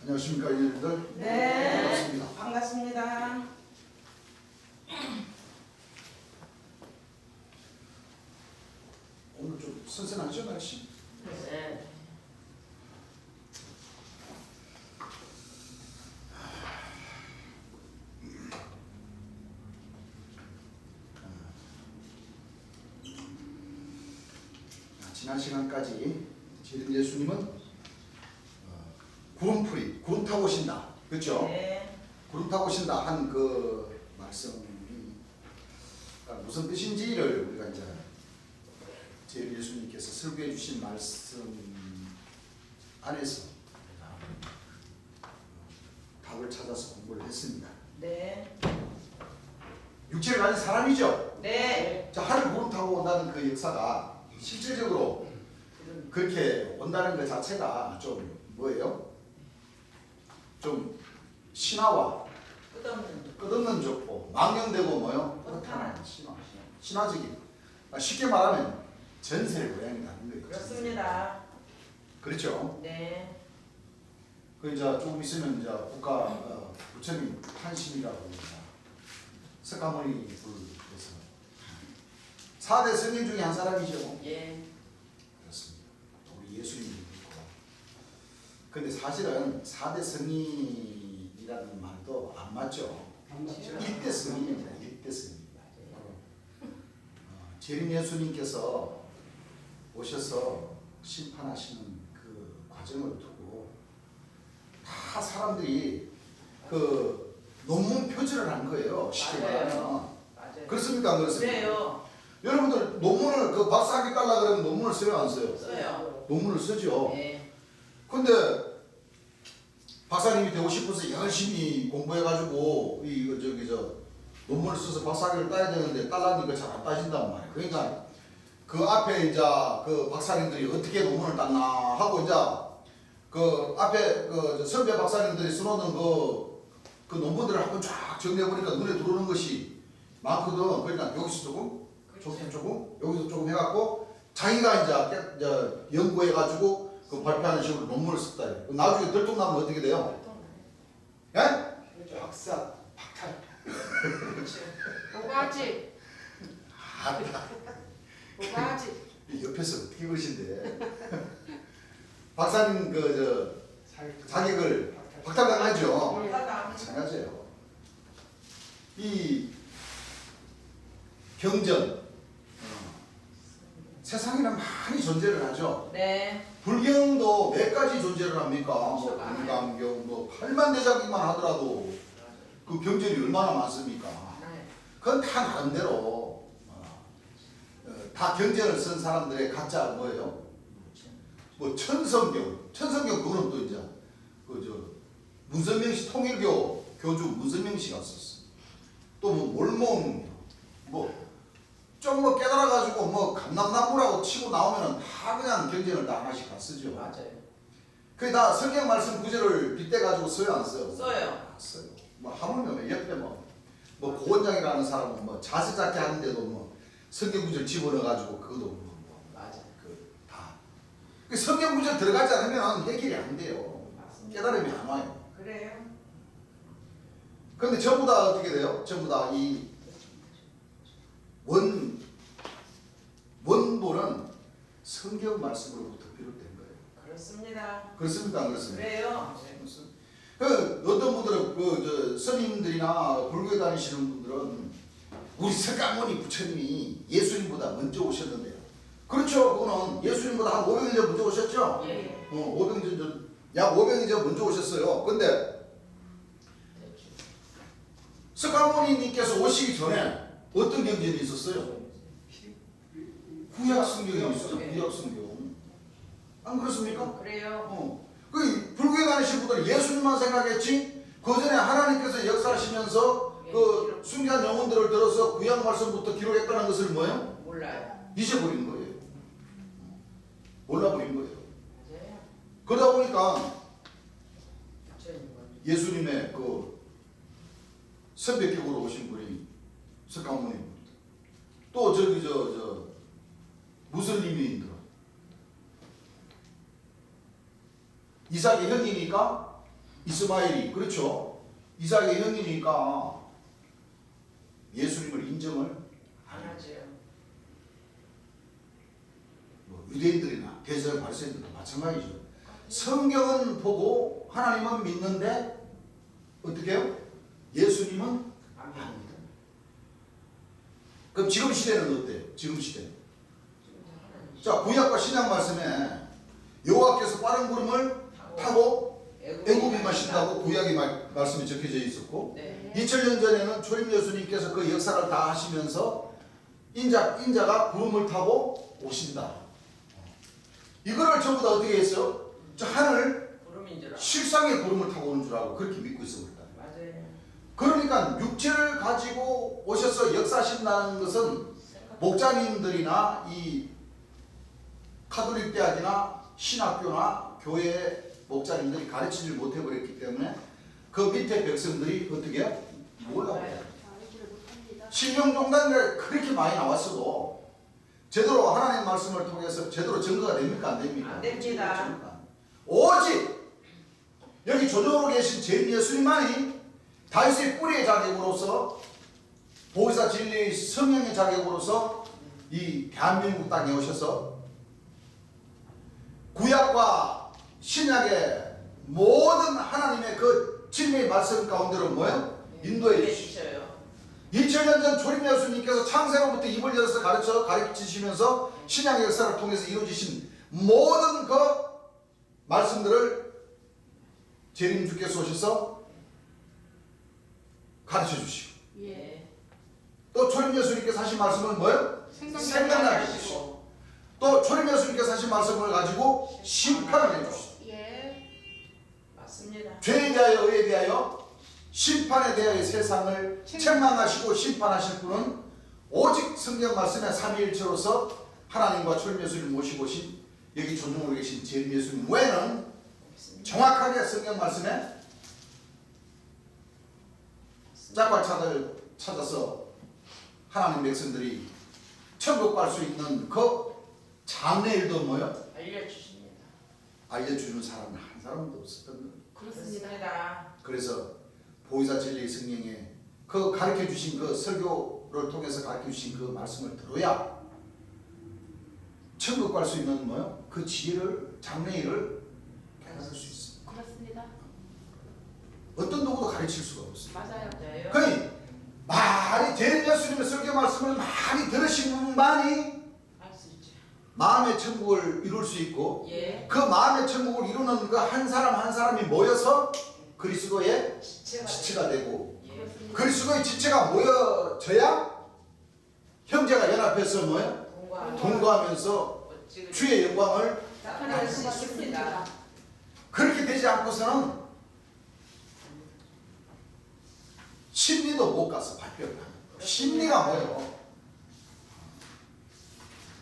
안녕하십니까, 여러분들. 네. 반갑습니다. 반갑습니다. 오늘 좀 선선하죠, 날씨? 네. 지난 시간까지 지금 예수님은 구름풀이, 구름 타고 오신다. 그렇죠? 네. 구름 타고 오신다 한 그 말씀이 무슨 뜻인지를 우리가 이제 제 예수님께서 설교해 주신 말씀 안에서 답을 찾아서 공부를 했습니다. 네. 육체를 가진 사람이죠. 네. 자, 하늘 구름 타고 온다는 그 역사가 실질적으로 그렇게 온다는 것 자체가 좀 뭐예요? 좀 신화와 끝없는 족보, 망령되고 뭐요? 끝없는 신화적인. 쉽게 말하면 전설의 고향이라는 거예요. 그렇습니다. 그렇죠? 네. 그 이제 조금 있으면 이제 부처님 탄신이라고 석가모니 불에서 4대 성인 중에 한 사람이죠. 예. 그렇습니다. 우리 예수님도 그렇고. 근데 사실은 4대 성인이라는 말도 안 맞죠. 맞죠. 1대 성인입니다. 1대 성인. 재림 예수님께서 오셔서 심판하시는 그 과정을 두고 다 사람들이 그 논문 표절을 한 거예요. 쉽게 말하면. 맞아요. 그렇습니까? 안 그렇습니까? 그래요. 여러분들 논문을 그 박사학위 딸라 그러면 논문을 써요, 안 써요? 써요. 논문을 쓰죠. 네. 근데 박사님이 되고 싶어서 열심히 공부해가지고 논문을 써서 박사학위를 따야 되는데 딸라니까 잘 안 따진단 말이에요. 그러니까 그 앞에 이제 그 박사님들이 어떻게 논문을 땄나 하고 이제 그 앞에 그 선배 박사님들이 써놓는 그 논문들을 한번 쫙 정리해 보니까 눈에 들어오는 것이 많거든. 그러니까 여기서 조금, 저기서 조금, 여기서 조금 해갖고 자기가 이제 연구해가지고 그 발표하는 식으로 논문을 썼다. 나중에 들통나면 어떻게 돼요? 예? 박사, 박탈. 오가지. 오가지. 옆에서 어떻게 그러신데? 박사님 자격을 박탈당하죠. 당하죠. 이 경전 세상에는 많이 존재를 하죠. 네. 불경도 몇 가지 존재를 합니까? 그렇죠. 불감경, 팔만대작기만 하더라도 그 경전이 얼마나 많습니까? 네. 그건 다 나름대로 다 경전을 쓴 사람들의 각자 뭐예요? 뭐 천성경 그거는 또 이제 문선명씨 통일교 교주 문선명씨가 썼어. 또 뭐 몰몬 좀 깨달아가지고 감남나무라고 치고 나오면은 다 그냥 경전을 다 하나씩 다 쓰죠. 맞아요. 그게 다 성경 말씀 구절을 빗대가지고 써요, 안 써요? 써요. 써요. 하물며 옆에 고원장이라는 사람은 자세 잡게 하는데도 성경 구절 집어넣어가지고 그것도 맞아요. 다. 성경 구절 들어가지 않으면 해결이 안 돼요. 맞습니다. 깨달음이 안 와요. 그래요. 그런데 전부 다 어떻게 돼요? 전부 다 이 원본은 성경 말씀으로부터 비롯된 거예요. 그렇습니다. 그렇습니까? 안 그렇습니까? 그래요. 어떤 분들은 스님들이나 불교에 다니시는 분들은 우리 석가모니 부처님이 예수님보다 먼저 오셨는데요. 그렇죠. 그거는 예수님보다 한 500년 전 먼저 오셨죠? 예. 500년 전, 약 500년 전 먼저 오셨어요. 근데 석가모니님께서 오시기 전에 어떤 경전이 있었어요? 구약 성경이 있었죠. 구약 성경. 안 그렇습니까? 그래요. 그 불교에 다니신 분들은 예수님만 생각했지 그 전에 하나님께서 역사하시면서 그 순교한 영혼들을 들어서 구약 말씀부터 기록했다는 것을 뭐예요? 몰라요. 잊어버린 거예요. 몰라버린 거예요. 맞아요. 그러다 보니까 부처님. 예수님의 그 선배격으로 오신 분이 석가모니입니다. 또 무슬림인들은 이삭의 형이니까 이스마엘이 그렇죠. 이삭의 형이니까 예수님을 인정을 안 하죠. 뭐 유대인들이나 대제사장 바리새인들도 마찬가지죠. 성경은 보고 하나님은 믿는데 어떻게 해요? 예수님은 안 안 믿어요. 믿어요. 그럼 지금 시대는 어때요? 지금 시대는 자 구약과 신약 말씀에 여호와께서 빠른 구름을 타고 애굽이 마신다고 구약의 말씀이 적혀져 있었고 네. 2000년 전에는 초림 예수님께서 그 역사를 다 하시면서 인자가 구름을 타고 오신다. 이거를 전부 다 어떻게 했어요? 저 하늘 구름인 줄 알아. 실상의 구름을 타고 오는 줄 알고 그렇게 믿고 있습니다. 맞아요. 그러니까 육체를 가지고 오셔서 역사하신다는 것은 목자님들이나 이 카톨릭 대학이나 신학교나 교회 목자님들이 가르치지 못해버렸기 때문에 그 밑에 백성들이 어떻게 해요? 몰라요. 신령종단이 그렇게 많이 나왔어도 제대로 하나님 말씀을 통해서 제대로 증거가 됩니까? 안 됩니까? 안 됩니다. 오직 여기 조정으로 계신 제 예수님만이 다윗의 뿌리의 자격으로서 보혜사 진리의 성령의 자격으로서 이 대한민국 땅에 오셔서 구약과 신약의 모든 하나님의 그 진리의 말씀 가운데로 뭐예요? 인도해 주시죠. 2000년 전 초림 예수님께서 창세로부터 입을 열어서 가르치시면서 신약 역사를 통해서 이루어지신 모든 그 말씀들을 재림 주께서 오셔서 가르쳐 주시고 예. 또 초림 예수님께서 하신 말씀은 뭐예요? 생각나게 해주시고 또 초림 예수님께서 하신 말씀을 가지고 심판을 해주시고 예. 맞습니다. 죄에 대하여 의에 대하여 심판에 대하여 세상을 책망하시고 심판하실 분은 오직 성경 말씀의 삼위일체로서 하나님과 초림 예수님 모시고 오신 여기 존중으로 계신 재림 예수님 외에는 정확하게 성경 말씀에 짝발차를 찾아서 하나님 백성들이 천국 갈 수 있는 그 장래일도 뭐요? 알려주십니다. 알려주는 사람은 한 사람도 없었던 거예요. 그렇습니다. 그래서 보혜사 진리의 성령에 그 가르쳐 주신 그 설교를 통해서 가르쳐 주신 그 말씀을 들어야 천국 갈 수 있는 뭐요? 그 지혜를 장래일을 깨달을 수 있습니다. 그렇습니다. 어떤 누구도 가르칠 수가 없습니다. 맞아요. 맞아요. 그러니 많이 재림 예수님의 설교 말씀을 많이 들으신 분만이 할 수 있죠. 마음의 천국을 이룰 수 있고 예. 그 마음의 천국을 이루는 그 한 사람 한 사람이 모여서 그리스도의 지체가 되고 예. 그리스도의 지체가 모여져야 형제가 연합해서 뭐예요? 동거하면서 어찌 주의 영광을 나타낼 수 있습니다. 그렇게 되지 않고서는 심리도 못 가서 발표를 합니다. 심리가 뭐예요?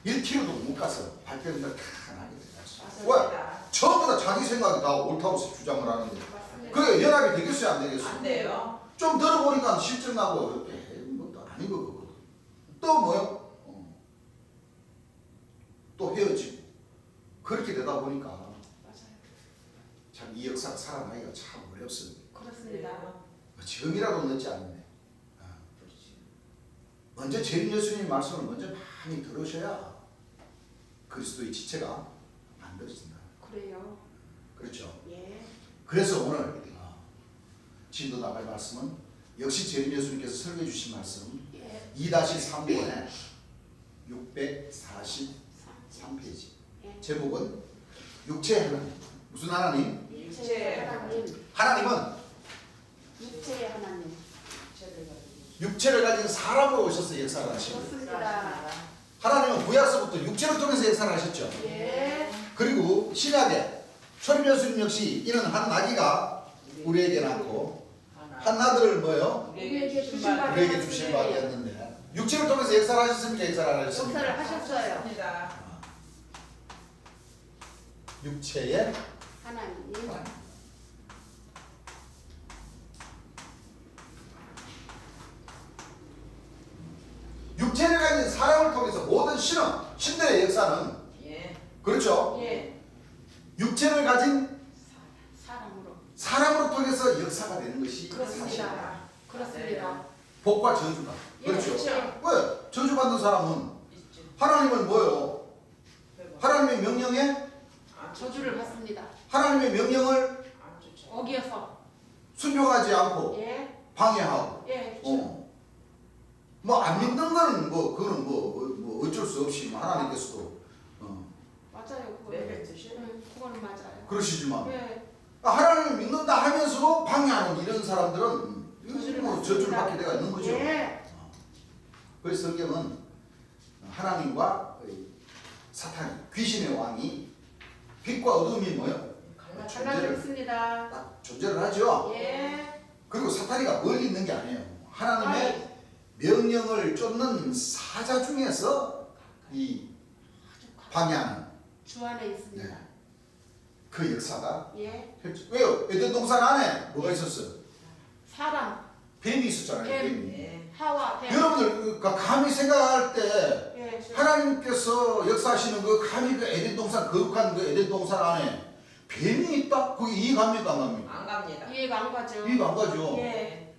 1km도 못 가서 발표를 다 하게 돼가지고 왜? 맞습니다. 전부 다 자기 생각이 다 옳다고 주장을 하는데 그게 연합이 되겠어요? 안 되겠어요? 안 돼요. 좀 들어보니까 실증나고 뭐또 아닌 거 같거든. 또 뭐요? 또 헤어지고 그렇게 되다 보니까 맞아요. 참 이 역사가 살아나기가 참 어렵습니다. 그렇습니다. 지금이라도 늦지 않네. 먼저 재림 예수님 말씀을 먼저 많이 들으셔야 그리스도의 지체가 만들어진다. 그래요. 그렇죠. 예. 그래서 오늘 진도 나갈 말씀은 역시 재림 예수님께서 설교해 주신 말씀 예. 2-3번에 643페이지 예. 제목은 육체의 하나님. 무슨 하나님? 육체의 하나님. 하나님은 육체의 하나님. 육체를 가진 사람으로 오셔서 역사를 하십니다. 그렇습니다. 하나님은 구약서부터 육체를 통해서 역사를 하셨죠. 예. 그리고 신약에 초림 예수님 역시 이는 한 나귀가 우리에게 낳고 한 아들을 뭐요? 우리에게 주신 바 우리에게 주신 바 되었는데 육체를 통해서 역사를 하셨습니까? 역사를 안 하셨습니까? 역사를 하셨어요. 맞습니다. 육체의 하나님. 육체를 가진 사람을 통해서 모든 신들의 역사는 예. 그렇죠. 예. 육체를 가진 사람으로. 사람으로 통해서 역사가 되는 것이 그렇습니다. 사실이다. 그렇습니다. 복과 저주가. 예, 그렇죠. 그렇죠. 왜? 저주받는 사람은 있죠. 하나님은 뭐예요? 하나님의 명령에 안 저주를 좋죠. 받습니다. 하나님의 명령을 안 좋죠. 어기어서. 순종하지 않고 예. 방해하고 예. 뭐 안 믿는 거는 뭐 그거는 뭐 어쩔 수 없이 뭐 하나님께서도 맞아요. 그거. 매를 드시는. 그거는 맞아요. 그러시지만 예. 하나님을 믿는다 하면서도 방해하는 이런 사람들은 저주를 뭐 받습니다. 저주를 받게 되어 있는 거죠. 예. 그래서 성경은 하나님과 사탄, 귀신의 왕이 빛과 어둠이 뭐요? 갈라져 있습니다. 딱 존재를 하죠. 예. 그리고 사탄이가 멀리 있는 게 아니에요. 하나님의 명령을 쫓는 사자 중에서 이 방해하는 주 안에 있습니다. 네. 그 역사가 예. 왜요? 에덴 동산 안에 뭐가 있었어요? 사람, 뱀이 있었잖아요. 뱀. 뱀이. 예. 하와, 뱀. 여러분들 감히 생각할 때 예. 하나님께서 역사하시는 그 감히 그 에덴 동산 거룩한 그 에덴 동산 안에 뱀이 있다? 그게 이해갑니까 안 갑니까? 안 갑니다. 이해가 안 가죠. 이해가 안 가죠. 예.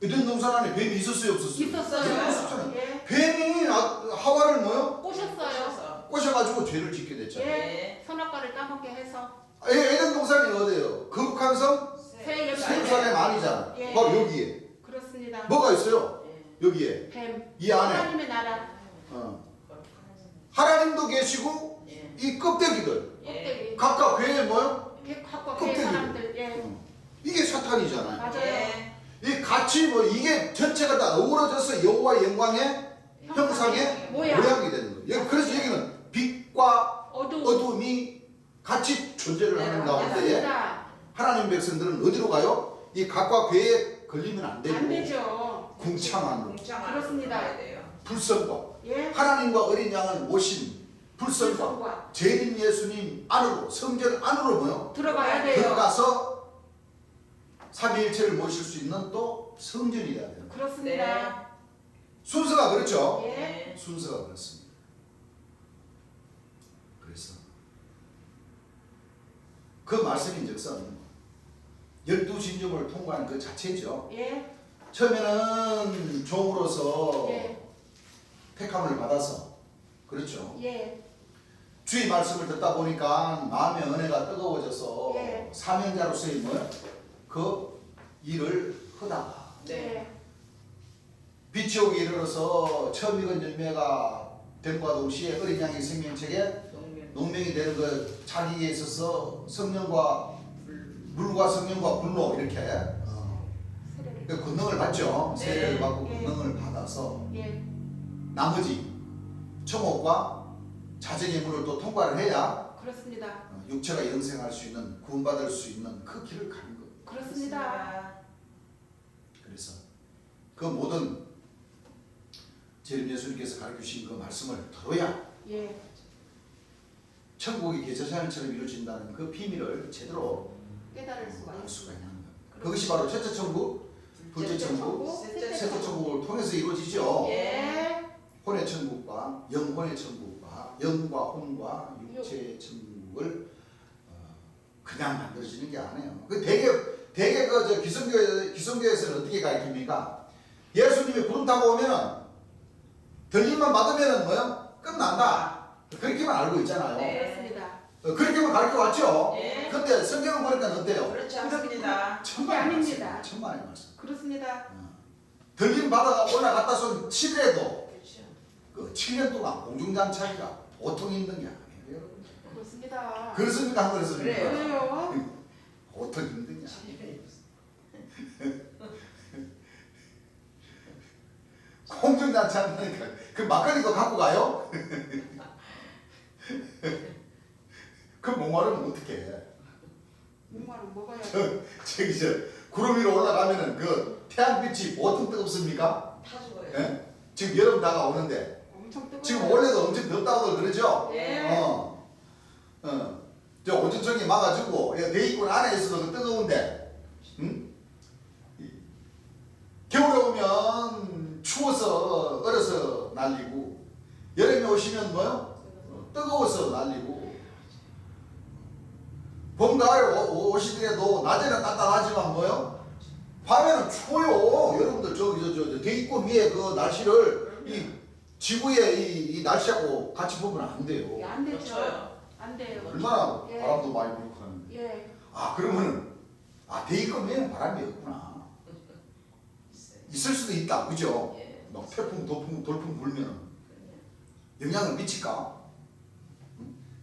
에덴 동산 안에 뱀이 있었어요 없었어요? 있었어요. 있었잖아요. 예. 뱀이 하와를 뭐요? 꼬셨어요. 꼬셔가지고 죄를 짓게 됐잖아요. 예. 선악과를 따먹게 해서 에덴 동산이 어디예요? 거룩한 성 새 예루살렘 안이잖아. 예. 바로 여기에 그렇습니다. 뭐가 있어요? 예. 여기에 뱀. 이 안에 하나님의 나라. 하나님도 계시고 예. 이 껍데기들 껍데기. 각각 괴에 뭐요? 백학과 껍데기. 개 사람들. 예. 이게 사탄이잖아요. 맞아요. 예. 이 같이 뭐 이게 전체가 다 어우러져서 여호와 영광의 형상의 모양. 모양이 되는 거예요. 그래서 여기는 빛과 어두움. 어둠이 같이 존재를 하는 가운데에 맞습니다. 하나님 백성들은 어디로 가요? 이 각과 괴에 걸리면 안 되고 안 되죠. 궁창한 공창 그렇습니다. 가야 돼요. 불성과 예. 하나님과 어린 양을 모신 불성과 불성과 재림 예수님 안으로 성전 안으로 뭐요? 들어가야 돼요. 들어가서 삼위일체를 모실 수 있는 또 성전이 돼야 돼요. 그렇습니다. 순서가 그렇죠? 예. 순서가 그렇습니다. 그래서 그 말씀인즉슨 12진정을 통과한 그 자체죠. 예. 처음에는 종으로서 예. 택함을 받아서 그렇죠. 예. 주의 말씀을 듣다 보니까 마음의 은혜가 뜨거워져서 예. 사명자로서의 뭐야? 그 일을 하다가 네. 예. 빛이 오기 이르러서 처음 익은 열매가 됨과 동시에 어린 양의 생명책에 농민. 농명이 되는 그 자기에 있어서 성령과 물과 성령과 불로 이렇게 세례를. 그 권능을 받죠. 네. 세례를 받고 예. 권능을 받아서 예. 나머지 청옥과 자정의 문을 또 통과를 해야 그렇습니다. 육체가 영생할 수 있는 구원받을 수 있는 그 길을 가는 거예요. 그렇습니다. 그래서 그 모든 재림 예수님께서 가르치신 그 말씀을 들어야 예. 천국이 계좌자연처럼 이루어진다는 그 비밀을 제대로 깨달을 수가 알 있습니다. 수가 있는 거예요. 그것이 바로 첫째 천국, 둘째 천국, 셋째 셋째 천국을 통해서 이루어지죠. 예. 혼의 천국과 영혼의 천국과 영과 혼과 육체의 천국을 그냥 만들어지는 게 아니에요. 그 대개 그 기성교에서는 어떻게 가르칩니까? 예수님이 구름 타고 오면은 들림만 받으면은 뭐요? 끝난다. 그렇게만 알고 있잖아요. 네. 그렇습니다. 그렇게만 가르쳐 왔죠. 예. 근데 성경을 보니까 어때요? 그렇지 않습니다. 천만의 아닙니다. 말씀. 천만의 말씀. 그렇습니다. 들림 받아가 올라갔다 손 치더라도 그렇죠. 그 7년 동안 공중장차기가 보통 힘든 게 아니에요. 여러분. 그렇습니다. 그렇습니까? 안 그렇습니까? 그래요. 그래요. 보통 힘든 게 아니에요. 공중장치 한다니까 그 막걸리도 갖고 가요? 그 목마르면 어떡해. 목마름 먹어야 저기 구름 위로 올라가면은 그 태양빛이 보통 뜨겁습니까? 타 죽어요. 예? 지금 여름 다가오는데 엄청 뜨거워요. 지금 원래도 엄청 덥다고들 그러죠? 예. 저 오존청이 막아주고 대기권 안에 있어도 뜨거운데 겨울에 오면 추워서 얼어서 날리고 여름에 오시면 뭐요? 뜨거워서 날리고 봄가을 오시더라도 낮에는 따뜻하지만 뭐요? 밤에는 추워요. 여러분들 저 대기권 위에 그 날씨를 이 지구의 이 날씨하고 같이 보면 안 돼요. 예, 안 되죠. 그렇죠. 안 돼요. 얼마나 예. 바람도 많이 불고 하는데. 예. 아 그러면은 대기권 위에는 바람이 없구나. 있을 수도 있다, 그죠? 예. 막 태풍, 돌풍 불면은 영향을 미칠까?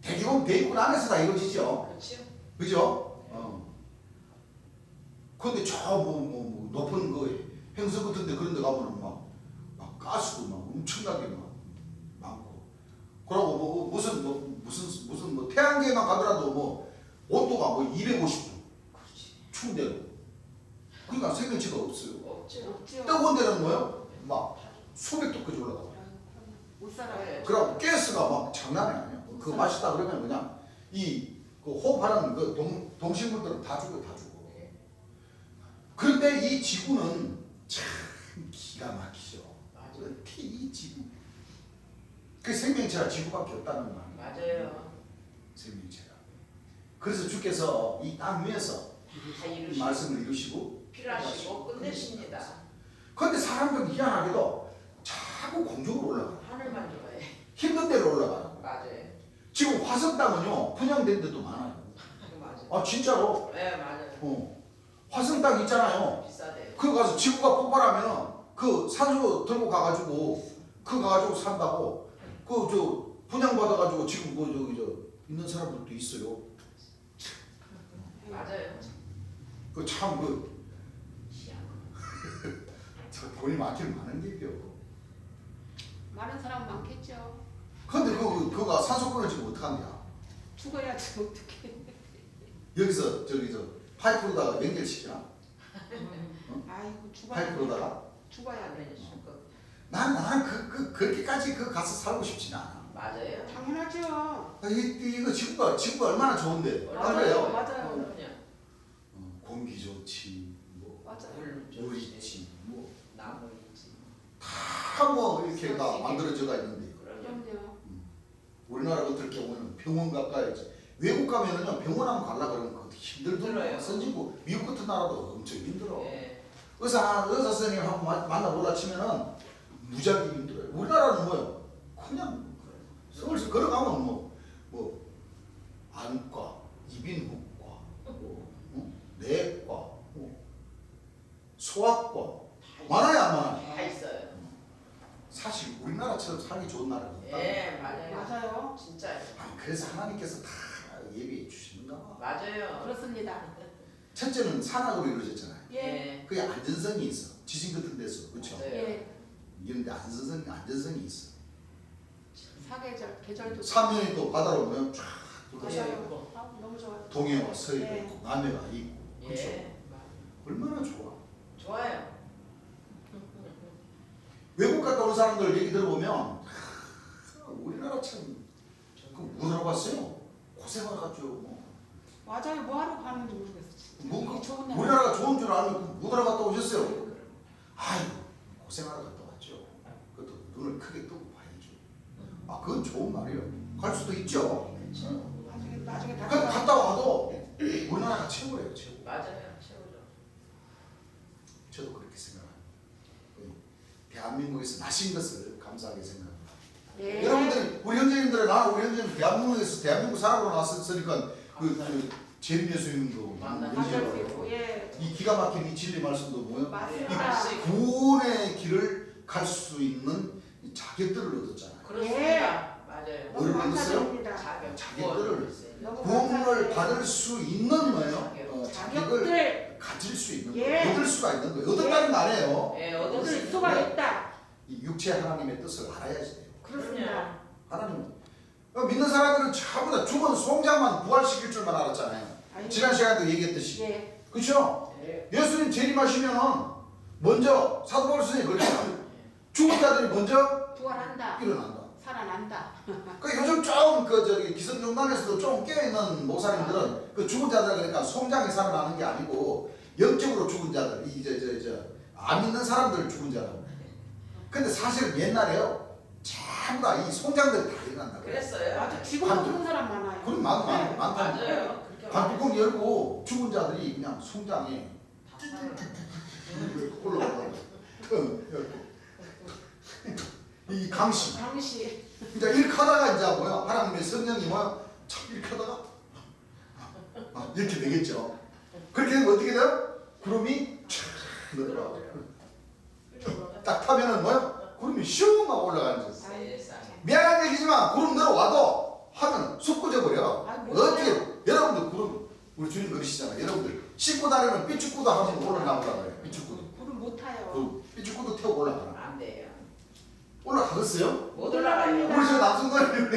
대기권 대기권 안에서 다 이루어지죠. 그렇죠. 그죠? 근데 저 뭐 높은 그 행성 같은데 그런 데 가면은 막 가스도 막 엄청나게 막 많고. 그러고 무슨 뭐 태양계만 가더라도 뭐 온도가 뭐 250도 추운 데로. 그러니까 생명체가 없어요. 없죠. 없죠. 뜨거운 데는 뭐요? 막 수백 도까지 올라가. 못 살아요. 네. 그럼 가스가 막 장난이 아니야. 그 맛있다 그러면 그냥 그 호흡하는 그 동식물들은 다 죽어, 다 죽어. 그런데 이 지구는 참 기가 막히죠. 맞아요. 어떻게 이 지구? 그 생명체가 지구밖에 없다는 말. 맞아요. 생명체가. 그래서 주께서 이 땅 위에서 다 이 이루시고 말씀을 이루시고 필요하시고 끝내십니다. 그런데 사람들은 희한하게도 자꾸 공중으로 올라가. 하늘만 좋아해. 힘든 데로 올라가요. 맞아요. 지금 화성 땅은요 분양된 데도 많아요. 맞아요. 진짜로. 네 맞아요. 화성 땅 있잖아요. 비싸대요. 그거 가서 지구가 폭발하면 그 산소 들고 가가지고 그거 가가지고 산다고 그 저 분양받아가지고 지금 뭐 저기 저 있는 사람들도 있어요. 맞아요. 그 참 그 희한. 돈이 많긴 많은 게요. 많은 사람 많겠죠. 근데 그거가 산소 끊어지면 어떡한대야? 죽어야지 어떻게. 여기서 저기 저 파이프로다가 연결시키나? 아이고 죽어야. 파이프로다가? 죽어야 돼. 나는 그렇게까지 가서 살고 싶지는 않아. 맞아요. 당연하죠. 이거 지구가 얼마나 좋은데. 맞아요. 그래요? 맞아요. 그럼요. 공기 좋지, 뭐 맞아요. 물 있지, 뭐 나무 있지. 다 뭐 이렇게 다 만들어져가 있는데 그럼요. 그럼요. 우리나라 같은 경우는 병원 가까이 외국 가면은요 병원 한번 가려 그러면 그것도 힘들더라고요. 힘들어요. 선진국 미국 같은 나라도 엄청 힘들어. 네. 의사 선생님 한번 만나보라 치면은 무지하게 힘들어요. 우리나라는 뭐요? 그냥 서울서 걸어가면 뭐 안과, 이비인후과, 내과, 소아과 많아요, 안 많아요? 다 있어요. 사실 우리나라처럼 살기 좋은 나라가 없다. 네 맞아요. 맞아요. 진짜요. 그래서 하나님께서 다 예비해 주시는가 봐. 맞아요. 그렇습니다. 첫째는 산악으로 이루어졌잖아요. 예. 네. 그게 안전성이 있어. 지진 같은 데서 그렇죠. 네. 예. 이런데 안전성이 있어. 사계절 계절도. 사면이 또 바다로 오면 쫙 둘러싸여. 맞아요. 너무 좋아요. 동해와 서해가 예. 있고 남해가 있고 그렇죠. 예. 얼마나 좋아. 좋아요. 외국 갔다 온 사람들 얘기 들어보면 우리나라처럼 못 알아봤어요. 고생해가지고 뭐. 맞아요. 뭐 하러 가는지 모르겠어. 뭐 이게 좋은 나라. 우리나라가 좋은 줄 알면 못 알아갔다 오셨어요. 아이고 고생하러 갔다 왔죠. 그것도 눈을 크게 뜨고 봐야죠. 그건 좋은 말이에요. 갈 수도 있죠. 나중에 다 근데 갔다 와도 우리나라가 최고예요, 최고. 맞아요. 최고죠. 저도 그렇게 생각합니다. 대한민국에서 나신 것을 감사하게 생각합니다. 예. 여러분들, 우리 형제님들은 우리 형제님 대한민국 사람으로 나왔으니까 그 재림 예수님도 만날 만날 수 연결하고 있고. 예. 이 기가 막힌 이 진리 말씀도 뭐예요? 맞습니다. 구원의 길을 갈 수 있는 이 자격들을 얻었잖아요. 그렇습니다. 맞아요. 뭐를 너무 얻었어요? 감사드립니다. 자격들을 너무 구원을 감사해요. 받을 수 있는 뭐예요? 자격을 자격들 가질 수 있는 예. 거예요. 얻을 수가 있는 거예요. 얻었다는 말이에요. 예, 얻을 얻을 수가 네. 있다. 이 육체 하나님의 뜻을 알아야지 돼요. 그렇습니다. 하나님 믿는 사람들은 전부 다 죽은 송장만 부활시킬 줄만 알았잖아요. 아이고. 지난 시간에도 얘기했듯이. 예. 그렇죠? 예. 예수님 재림하시면은 먼저 사도 바울 스님이 그랬잖아요. 죽은 자들이 먼저 부활한다. 일어난다. 살아난다. 그 요즘 좀 저기 기성용단에서도 좀 깨어있는 목사님들은 그 죽은 자들 그러니까 송장이 살아나는 게 아니고 영적으로 죽은 자들 안 믿는 사람들 죽은 자라고. 근데 사실은 옛날에요 전부 다 이 송장들이 다 일어난다. 그랬어요. 맞아. 지금도 그런 사람 많아요. 그럼 많다. 맞아요. 그렇게 방뚜껑 열고 죽은 자들이 그냥 숭장에 올라가고 이 강시 당시 이제 이렇게 하다가 이제 뭐야 하나님의 성령이 뭐야 참 이렇게 하다가 이렇게 되겠죠. 그렇게 되면 어떻게 돼요? 구름이 촥 내려와. 딱 타면은 뭐야 구름이 슝 하고 올라가는 거지. 세상에. 미안한 얘기지만 구름 내려와도 하면 쑥 꺼져버려. 아니, 어떻게 여러분들 구름 우리 주님 그러시잖아요. 여러분들 씻고 다니는 삐죽구도 한번 올라가보라 그래요. 삐죽구도 구름 못 타요. 그 삐죽구도 태우고 올라가라. 안 돼요. 올라가겠어요? 못 올라가요. 우리 저 남순간에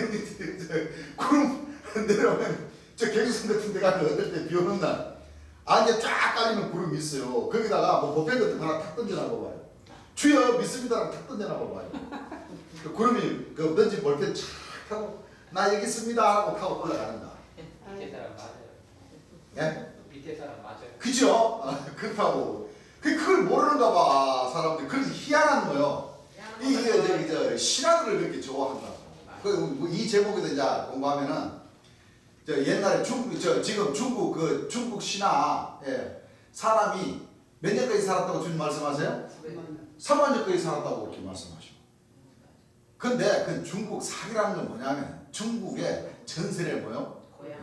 구름 내려오면 저 경선 같은 데 가면 어떨 때 비 오는 날 안에 쫙 깔리는 구름이 있어요. 거기다가 뭐 보펜 같은 거 하나 탁 던져놔 봐봐요. 주여 믿습니다라고 탁 던져놔 봐봐요. 그 구름이 그 던진 볼펜 쫙 하고 나 여기 있습니다 하고 타고 올라가는다. 밑에 사람 맞아요. 예? 밑에 사람 맞아요. 그죠? 그렇다고. 그걸 모르는가 봐 사람들. 그래서 희한한 거요. 이게 저 신화들을 그렇게 좋아한다고. 이 제목에서 이제 공부하면은 저 옛날에 지금 중국 신화 사람이 몇 년까지 살았다고 주님 말씀하세요? 3만 년까지 살았다고 그렇게 말씀하시고. 근데 그 중국 사기라는 건 뭐냐면 중국의 전설의 뭐요? 고향이라.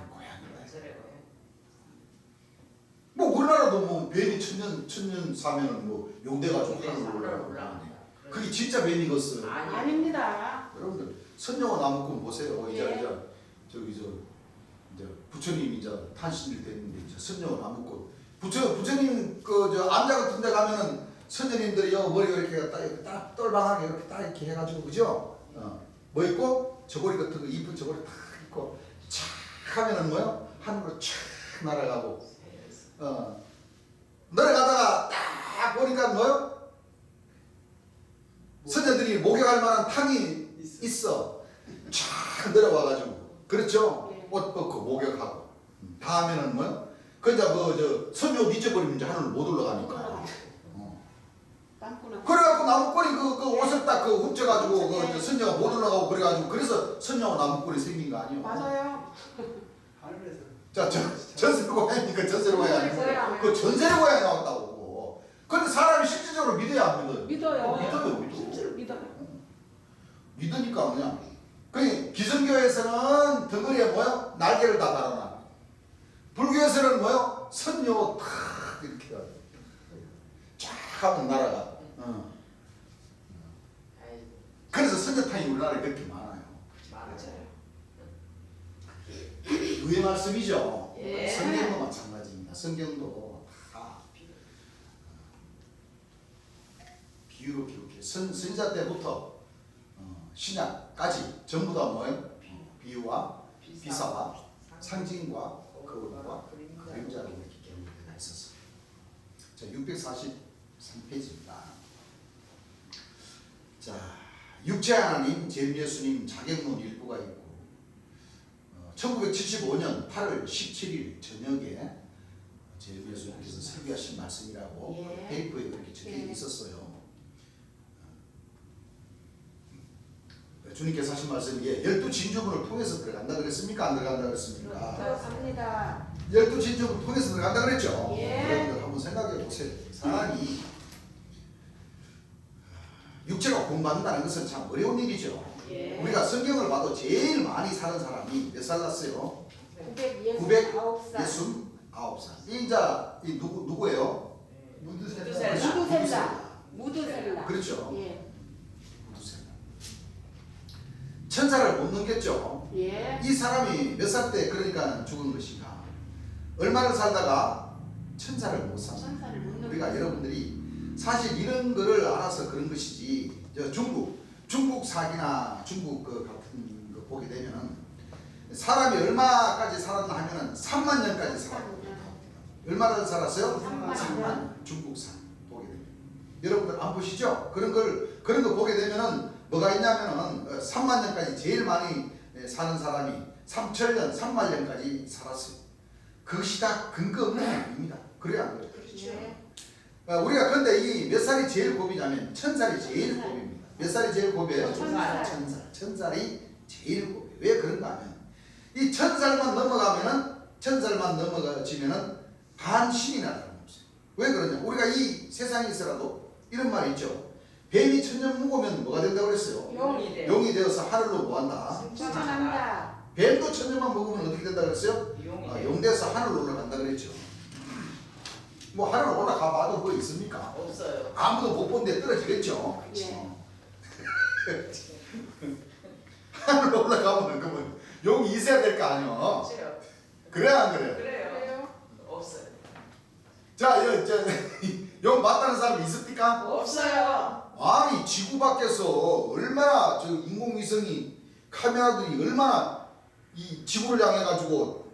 뭐 우리나라도 뭐 뱀이 천년 사면은 뭐 용돼가지고 하늘로 올라가는데 그게 진짜 뱀이겠어요? 아닙니다. 여러분들 선녀와 나무꾼 보세요. 예. 이제 부처님 이제 탄신일 됐는데 이제 선녀와 나무꾼 부처님 그 저 암자 같은 데 가면은 선녀님들이 머리가 이렇게 딱 똘방하게 이렇게 딱 이렇게 해가지고 그죠? 뭐 있고 저고리 같은 거 이쁜 저고리 딱 있고 착 하면은 뭐요? 하늘로 착 날아가고 내려가다가 딱 보니까 뭐요? 선녀들이 목욕할 만한 탕이 있어. 쫙 내려와가지고 그렇죠? 예. 옷 벗고 목욕하고 다음에는 뭐요? 그 이제 그 선녀 옷 잊어버리면 이제 하늘을 못 올라가니까. 땅구나. 그래갖고 나무꾼이 그 옷을 딱 그 훔쳐가지고 그 선녀가 못 올라가고 그래가지고 그래서 선녀와 나무꾼이 생긴 거 아니에요? 맞아요. 하늘에서. 자, 전세로 고양이니까 전세로 고양이. 고양이. 그 전세로 고양이 나왔다고. 근데 사람이 실질적으로 믿어야 안 믿어요? 믿어요. 믿어요. 실제로 믿어요. 믿으니까 그냥. 그 기성교에서는 덩어리에 뭐요? 날개를 다 달아놔. 불교에서는 뭐요? 선녀 탁 이렇게 쫙 하면 날아가. 그래서 선녀탕이 우리나라에 그렇게 많아요. 의의 말씀이죠. 예. 성경도 마찬가지입니다. 성경도 다 비유로 기록해. 선지자 때부터 신약까지 전부 다 뭐예요? 비유와 비사와 상징과 거울과 그림자로 이렇게 기록되어 있었어요. 자, 643페이지입니다. 자, 육체 하나님, 제 예수님 자격론 일부가 있고 1975년 8월 17일 저녁에 제 예수님께서 설교하신 말씀이라고 예. 페이퍼에 그렇게 적혀 예. 있었어요. 주님께서 하신 말씀이 12진주문을 통해서 들어간다 그랬습니까? 안 들어간다 그랬습니까? 들어갑니다. 12진주문을 통해서 들어간다 그랬죠? 예. 여러분들 한번 생각해 보세요. 사람이 육체가 구원받는다는 것은 참 어려운 일이죠. 예. 우리가 성경을 봐도 제일 많이 사는 사람이 몇 살 났어요? 969살. 969살. 이 누구예요? 무드셀라. 무드셀라. 그렇죠. 예. 천사를 못 넘겼죠. 예. 이 사람이 몇 살 때 그러니까 죽은 것인가? 얼마를 살다가 천사를 못 삽니다. 천사를 못 넘겨. 우리가 여러분들이 사실 이런 거를 알아서 그런 것이지. 저 중국 사기나 중국 그 같은 거 보게 되면은 사람이 얼마까지 살았나 하면은 3만 년까지 살았다. 얼마나 살았어요? 3만 년. 중국산 보게 됩니다. 여러분들 안 보시죠? 그런 거 보게 되면은 뭐가 있냐면은 3만 년까지 제일 많이 사는 사람이 3천년, 3만 년까지 살았어요. 그것이 다 근거 없는 게 아닙니다. 그래야 안 그래요? 예. 우리가 근데 이 몇 살이 제일 고비냐면 1000살이 제일 고비입니다. 몇 살이 제일 고비예요? 1000살. 1000살이 제일 고비. 왜 그런가 하면 이 1000살만 넘어가면은 천살만 넘어가지면은 반신이나 다름없어요. 왜 그러냐? 우리가 이 세상에 있어라도 이런 말이 있죠. 뱀이 천년 묵으면 뭐가 된다고 그랬어요? 용이 돼. 용이 되어서 하늘로 뭐한다? 칭찬한다. 뱀도 천년만 먹으면 어떻게 된다 그랬어요? 용이 아, 돼. 용 돼서 하늘로 올라간다 그랬죠. 뭐 하늘 올라가 봐도 뭐 있습니까? 없어요. 아무도 못 본 데 떨어지겠죠. 예. 하늘로 올라가면 그러면 용이 있어야 될 거 아니야. 싫어요. 그래야 안 그래요? 그래요. 그래요? 없어요. 자, 용 맞다는 사람이 있습니까? 없어요. 아니 지구 밖에서 얼마나 저 인공위성이 카메라들이 얼마나 이 지구를 향해 가지고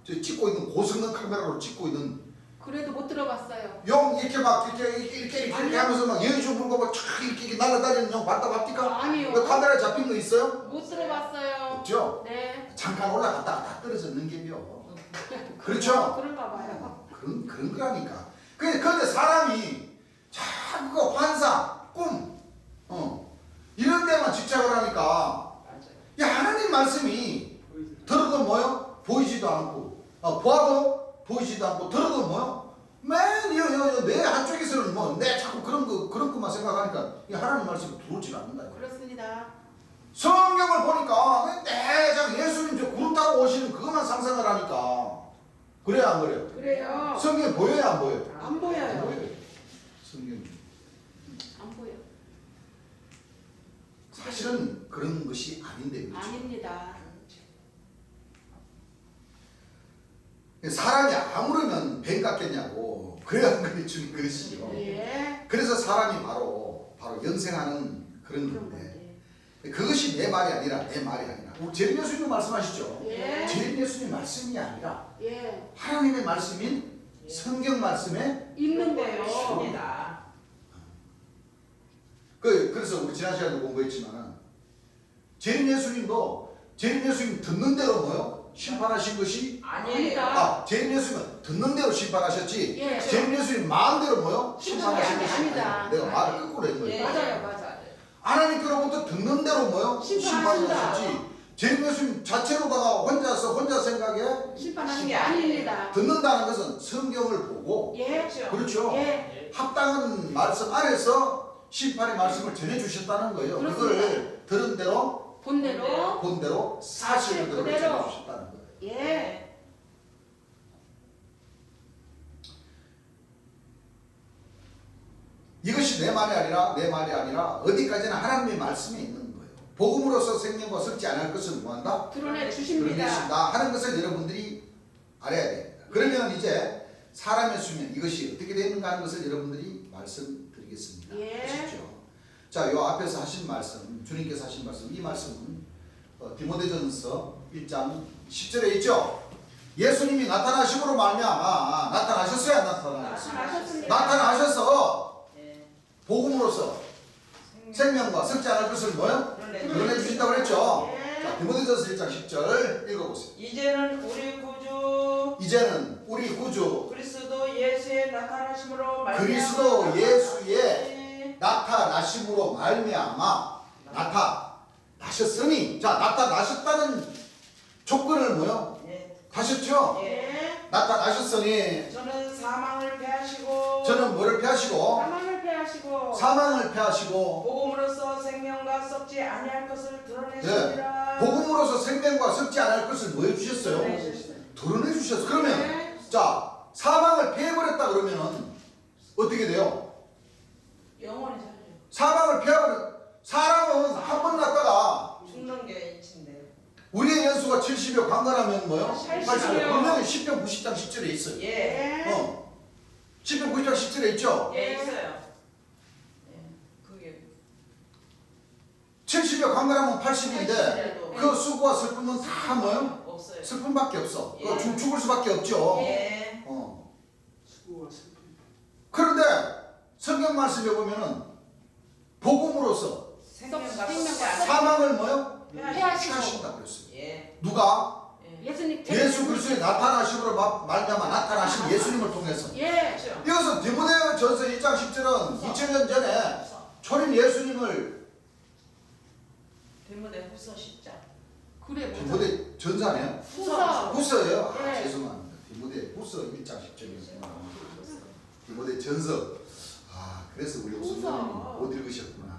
저 찍고 있는 고성능 카메라로 찍고 있는 그래도 못 들어봤어요. 용 이렇게 막 이렇게 하면서 막 여의주 불고 막 촥 이렇게 날아다니는 용 봤다 봅니까? 아니요. 왜 카메라에 잡힌 거 있어요? 못 들어봤어요. 없죠? 네. 잠깐 올라갔다가 다 떨어졌는 게요. 그렇죠? 그런가 봐요. 그런 거라니까. 그런데 사람이 자꾸 그 환상, 꿈, 이런 데만 집착을 하니까 맞아요. 야 하나님 말씀이 들어도 뭐요? 보이지도 않고 보아도 보이지도 않고 들어도 뭐요? 내 한쪽에서는 뭐 내 자꾸 그런 것만 생각하니까 이 하나님 말씀이 들어오질 않는다. 그렇습니다. 성경을 보니까 내장 예수님 저 구름 타고 오시는 그것만 상상을 하니까 그래요 안 그래요? 그래요. 성경이 보여요 안 보여요? 안 안 보여요. 보여요. 성경이 안 보여. 사실은 그런 것이 아닌데 그렇죠? 아닙니다. 사람이 아무르면 뱀 같겠냐고 그래야 그래 주는 것이요. 예. 그래서 사람이 바로 영생하는 그런 그런 건데 건데. 그것이 내 말이 아니라 내 말이 아니라 우리 재림 예수님 말씀하시죠. 예. 재림 예수님 말씀이 아니라 예. 하나님의 말씀인 성경 말씀에 있는 거예요. 있습니다. 그래서 우리 지난 시간에 공부했지만 재림 예수님도 재림 예수님 듣는 대로 뭐요? 심판하신 것이 아니에요. 재림 예수님은 듣는 대로 심판하셨지. 예. 재림 예수님 마음대로 뭐요? 심판하신 아니, 것이 아니다. 아니에요. 내가 말을 거꾸로 한 거예요. 예. 맞아요, 맞아요. 하나님께로부터 듣는 대로 뭐요? 심판하신다. 심판하셨지. 재림 예수님 자체로다가 혼자 생각에 심판하는 게 아닙니다. 듣는다는 것은 성경을 보고 예. 그렇죠. 예. 합당한 말씀 안에서 심판의 말씀을 전해주셨다는 거예요. 그렇습니다. 그걸 들은 대로 본대로. 본 대로 사실 그대로 그대로. 전해주셨다는 거예요. 예. 이것이 내 말이 아니라 어디까지나 하나님의 말씀에 있는 거예요. 복음으로서 생명과 섞지 않을 것을 뭐한다? 드러내 주십니다. 드러내신다 하는 것을 여러분들이 알아야 됩니다. 그러면 이제 사람의 수면 이것이 어떻게 되는가 하는 것을 여러분들이 말씀드리겠습니다. 예. 아시죠? 자, 요 앞에서 하신 말씀, 주님께서 하신 말씀, 이 말씀은 디모데전서 1장 10절에 있죠. 예수님이 나타나심으로 말미암아 나타나셨어요, 안 나타나셨어요? 나타나셨습니다. 나타나셔서 예. 복음으로서 생명과 섞지 않을 것을 뭐요? 드러내 주신다고 그랬죠. 예. 자, 디모데전서 1장 10절 읽어보세요. 이제는 우리 구주 이제는 우리 구주 그리스도 예수의 나타나심으로 그리스도 예수의 예. 나타나심으로 말미암아 나타나셨으니, 자, 나타나셨다는 조건을 뭐요? 예. 하셨죠? 예. 나타나셨으니 저는 사망을 패하시고 저는 뭐를 패하시고 사망을 패하시고 사망을 패하시고 복음으로써 생명과 썩지 아니할 것을 드러내시리라. 복음으로서 생명과 섞지 않을 것을 뭐 해주셨어요? 드러내셨어요. 드러내 주셨어요. 그러면 네. 자, 사망을 패해버렸다 그러면은 어떻게 돼요? 영원히 살죠. 사망을 패해버려. 사람은 한 번 났다가 죽는 게 이치인데. 우리의 연수가 70여 강간하면 뭐요? 80여. 80여. 분명히 10편 90장 10절에 있어요. 예. 예. 10편 90장 10절에 있죠? 예, 있어요. 예. 그게 70여 강간하면 80인데 80이라도 그 수고와 슬픔은 다 뭐요? 없어요. 슬픔밖에 없어. 예. 죽을 수밖에 없죠. 예. 수고와 슬픔. 그런데 성경 말씀에 보면은 복음으로서 생명과 생명과 썩지 않을 사망을 뭐요? 패하시고 패하신다고 그랬어요. 예. 누가? 예. 예수님 예수 그리스도의 나타나심으로 말미암아 나타나신 예수님을 통해서. 예. 그렇죠. 이것은 디모데전서 1장 10절은 2000년 전에 초림 예수님을 대문에 후서 10장. 그래 맞아. 디모데 전서 아니에요? 후서. 후서예요. 네. 죄송합니다. 디모데 후서 1장 10절이었구나. 디모데 전서. 그래서 우리 후서. 옥수님이 못 읽으셨구나.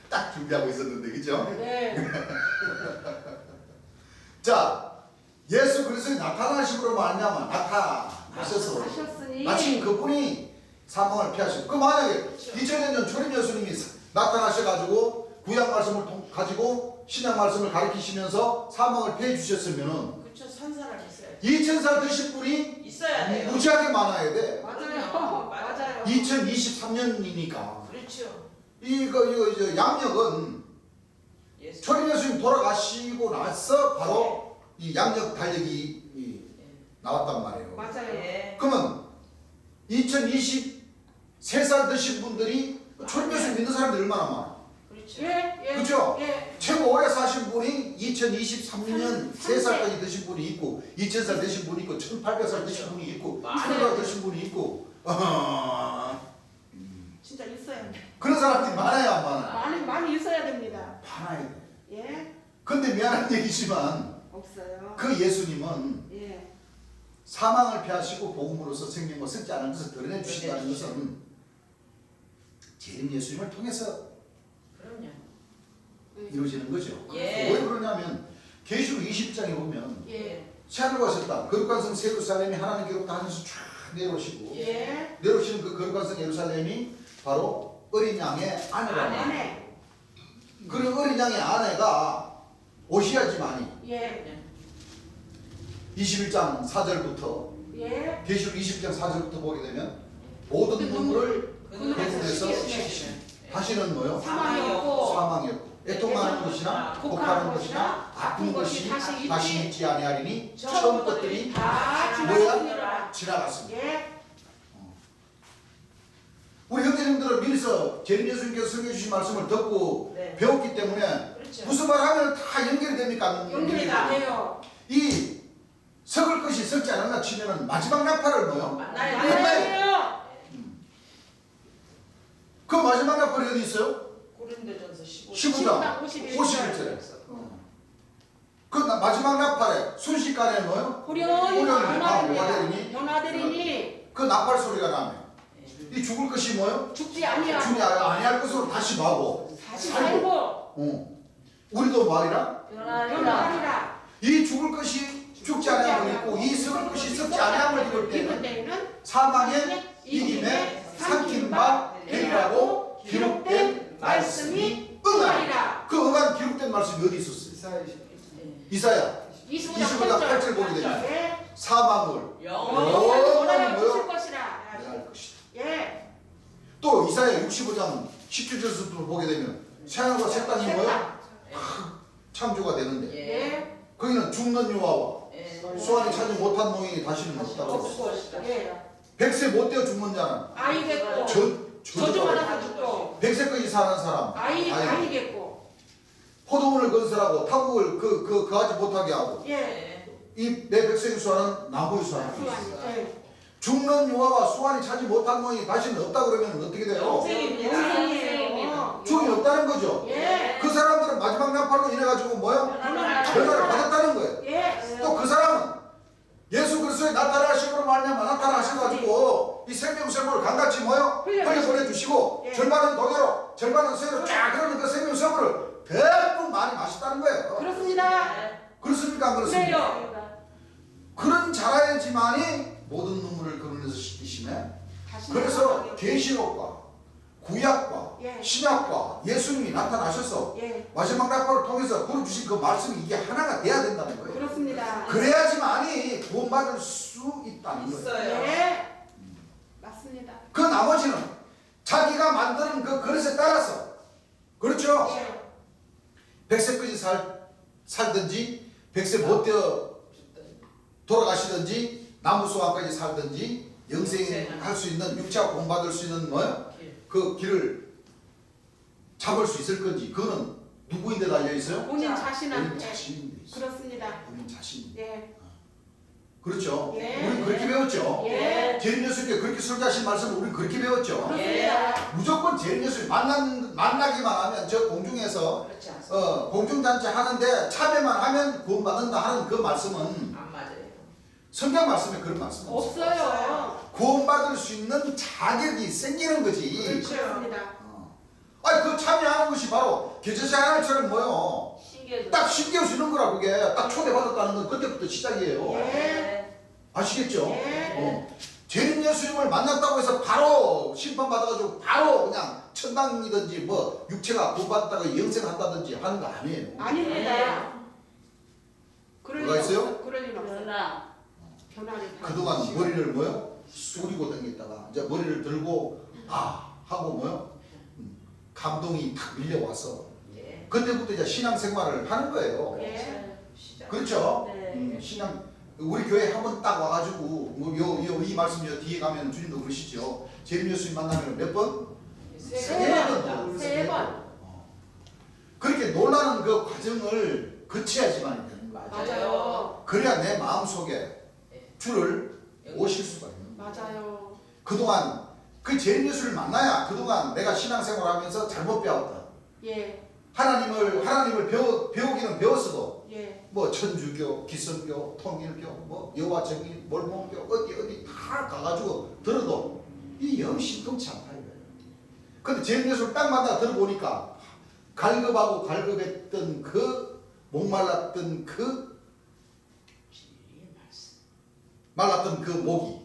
딱 준비하고 있었는데, 그죠? 네. 자, 예수 그리스도의 나타나심으로 말미암아 나타나셔서 하셨으니 마침 그분이 사망을 피하시고, 그 만약에 2000년 초림 예수님이 나타나셔가지고 구약 말씀을 가지고 신약 말씀을 가르치시면서 사망을 피해 주셨으면은 그쵸, 산 사람 있어요. 2000살 드신 분이 있어야 돼요. 무지하게 많아야 돼. 맞아요. 맞아요. 2023년이니까 그렇죠. 이거 이제 양력은 예수. 초림 예수님 돌아가시고 나서 바로 이 양력 달력이 나왔단 말이에요. 맞아요. 예. 그러면 2023살 드신 분들이 초림 예수님 믿는 사람들이 얼마나 많아? 그렇죠. 예. 그죠? 예. 최고 오래 사신 분이 2023년 3세. 3살까지 드신 분이 있고 2000살 드신 분이 있고 1800살 드신 분이 있고 많아요. 200살 드신 분이 있고 진짜 있어야 돼. 그런 사람들이 많아요 안 많아요? 많이 있어야 됩니다. 많아야 돼. 예. 근데 미안한 얘기지만 없어요. 그 예수님은 예. 사망을 피하시고 복음으로서 생명과 썩지 않은 것을 드러내 주신다는 것은 재림 예수님을 통해서 그럼요. 이루어지는 거죠. 예. 왜 그러냐면 계시록 20장에 보면 예. 새하늘과 하셨다. 거룩한 성 예루살렘이 하나님께로부터 하늘에서 쫙 내려오시고 예. 내려오시는 그 거룩한 성 예루살렘이 바로 어린 양의 아내라. 안에. 그런 어린 양의 아내가 오셔야지만이 예. 21장 4절부터 예. 계시록 20장 4절부터 보게 되면 모든 눈물을 그분에서 씻으시니 다시는 뭐요? 사망이 없고 사망이 없고 애통하는 것이나 곡하는 것이나 아픈 것이 다시 있지 아니하리니 처음 것들이 다 뭐야? 지나갔습니다. 예. 우리 형제님들은 미리서 재림 예수님께서 설교해 주신 말씀을 듣고 네. 배웠기 때문에 그렇죠. 무슨 말 하면 다 연결이 됩니까? 연결이 다 돼요. 이 썩을 것이 썩지 않았나 치면은 마지막 나팔을 뭐요? 만나요. 맞아요. 그 마지막 나팔이 어디 있어요? 고린도전서 15장 15장 51절. 51절에 그 마지막 나팔에 순식간에 뭐요? 호련히 변화되리니 변화되리니 그 나팔 소리가 나면 이 죽을 것이 뭐요? 죽지 아니하고 죽지 아니할 것으로 다시 마고 다시 살고 우리도 말이라 변화하리라. 이 죽을 것이 죽지 아니함을 입고 이 썩을 것이 썩지 아니함을 입을 때는 때는 사망의 이김에 삼킨 바 되리라고 기록된 말씀이 응하리라. 그 응한 기록된 말씀이 어디 있었어요? 이사야 25장 8절 보게 되면 예. 사망을 영원히 뭐요? 주실 것이라. 할 것이다. 예. 또 이사야 65장 17절부터 보게 되면 새하늘과 새 땅이 뭐요? 창조가 되는데 예. 거기는 죽는 유아와 예. 수완이 찾지 못한 노인이 다시는 없다고 없을 했어요. 것이다. 예. 100세 못 되어 죽는 자는 아이 됐고 저주 저주가 받아서 죽고 100세까지 사는 사람 아이 됐고 포도원을 건설하고 타국을 그하지 못하게 하고 예. 이 내 백성의 수완은 나무의 수완 수완이. 예. 죽는 유아와 수완이 차지 못한 노인이 다시는 없다 그러면 어떻게 돼요? 영생이에요. 죽음이 없다는 거죠. 예. 그 사람들은 마지막 나팔로 인해 가지고 뭐요? 변화를 받았다는 거예요. 예. 또 그 사람은 예수 그리스도의 나타나심으로 말미암아 나타나셔가지고 이 생명수를 강같이 뭐요? 흘려보내주시고 예. 절반은 도대로 절반은 쇠로 쫙 흐르는 그 생명수를 대부분 많이 마셨다는 거예요. 그렇습니다. 그렇습니까? 안 그렇습니까? 그래요. 그런 자라야지만이 모든 눈물을 그늘에서 씻기시네. 다시 그래서 나가게. 계시록과 구약과 예. 신약과 예수님이 나타나셔서 예. 마지막 나팔을 통해서 부르주신 그 말씀이 이게 하나가 돼야 된다는 거예요. 그렇습니다. 그래야지만이 구원받을 수 있다는 거예요. 있어요. 예. 맞습니다. 그 나머지는 자기가 만드는 그 그릇에 따라서 그렇죠. 예. 100세까지 살든지 100세 못 되어 돌아가시든지 나무수왕까지 살든지 영생할 수 있는 육체가 구원받을 수 있는 뭐요? 그 길을 잡을 수 있을 건지 그거는 누구인데 달려 있어요? 본인 본인 자신한테. 자신인데 있어요. 그렇습니다. 본인 자신. 예. 그렇죠? 예. 우리 그렇게 배웠죠? 예. 재림 예수님께 그렇게 설교하신 말씀을 우리 그렇게 배웠죠? 그렇습니다. 무조건 재림 예수님 만나기만 하면 저 공중에서 그렇지 않습니다. 공중잔치 하는데 참여만 하면 구원받는다 하는 그 말씀은 안 맞아요. 성경 말씀에 그런 말씀은 없어요. 없어요. 구원받을 수 있는 자격이 생기는 거지. 그렇습니다. 아니 그 참여하는 것이 바로 개체사랑처럼 뭐요? 신기해져. 딱 신기할 수 있는 거라 그게 딱 초대받았다는 건 그때부터 시작이에요. 예. 아시겠죠? 예. 재림 예수님을 만났다고 해서 바로 심판받아가지고 바로 그냥 천당이든지 뭐 육체가 구원받다가 영생한다든지 하는 거 아니에요. 아닙니다. 그럴 뭐가 일 있어요? 없어. 그럴 일 없어요. 변화를 그동안 머리를 뭐요? 숙이고 다녔다가 이제 머리를 들고 하고 뭐요? 감동이 탁 밀려와서 예. 그때부터 이제 신앙생활을 하는 거예요. 예. 시작. 그렇죠? 네. 신앙 우리 교회 한번 딱 와가지고 뭐 이 말씀 뒤에 가면 주님도 그러시죠. 재림 예수님 만나면 몇 번? 세 번. 세 번. 그렇게 놀라는 그 과정을 거쳐야지만 되는 거예요. 맞아요. 그래야 내 마음속에 주를 오실 수가 있는 거예요. 맞아요. 그동안 그 재림 예수를 만나야 그동안 내가 신앙생활하면서 잘못 배웠다. 예. 하나님을 배우기는 배웠어도 예. 뭐 천주교, 기성교, 통일교, 뭐 여호와 증인, 몰몬교 어디 다 가가지고 들어도 이 영 신통치 않다 이거예요. 근데 재림 예수를 딱 만나 들어보니까 갈급하고 갈급했던 그 목말랐던 그 말랐던 그 목이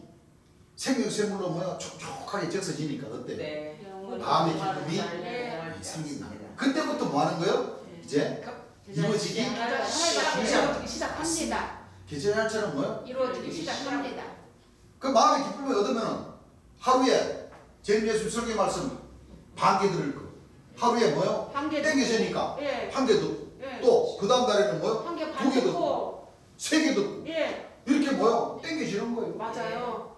생명샘물로 뭐야 촉촉하게 적셔지니까 어때? 네. 마음의 기쁨이 네. 생긴다. 그때부터 뭐 하는 거예요? 이제 이루어지기 시작합니다. 계절날처럼 뭐요? 이루어지기 시작합니다. 그 마음의 기쁨을 얻으면 하루에 재림 예수 설교 말씀 반 개 들을 거. 하루에 뭐요? 한 개 땡겨지니까 예. 한 개 듣고 예. 또 그 다음 달에는 뭐요? 한 개 두 반 개 듣고 듣고. 세 개 듣고 예. 이렇게 뭐요? 땡겨지는 거예요. 맞아요.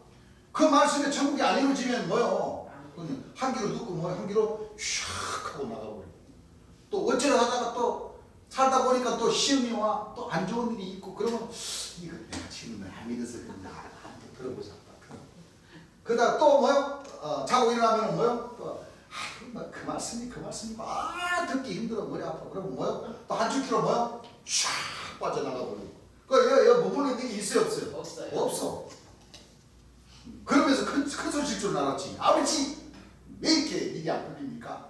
그 말씀에 천국이 안 이루어지면 뭐요? 그냥 한 귀로 듣고 뭐요? 한 귀로 샥 하고 나가버려. 또 어쩌려 하다가 또 살다 보니까 또 시험이 와, 또 안 좋은 일이 있고 그러면 이거 내가 지금 안 믿어서 그런가 한번 들어보자. 그러다 또 뭐요? 자고 일어나면 뭐요? 또 그 말씀이 듣기 힘들어 머리 아파. 그러면 뭐요? 또 한 주키로 뭐요? 샥 빠져나가 버리고. 그 머물러 있는 게 있어요, 없어요? 없어요. 없어. 그러면서 큰 소리 칠 줄 알았지. 아버지 왜 이렇게 일이 안 풀립니까?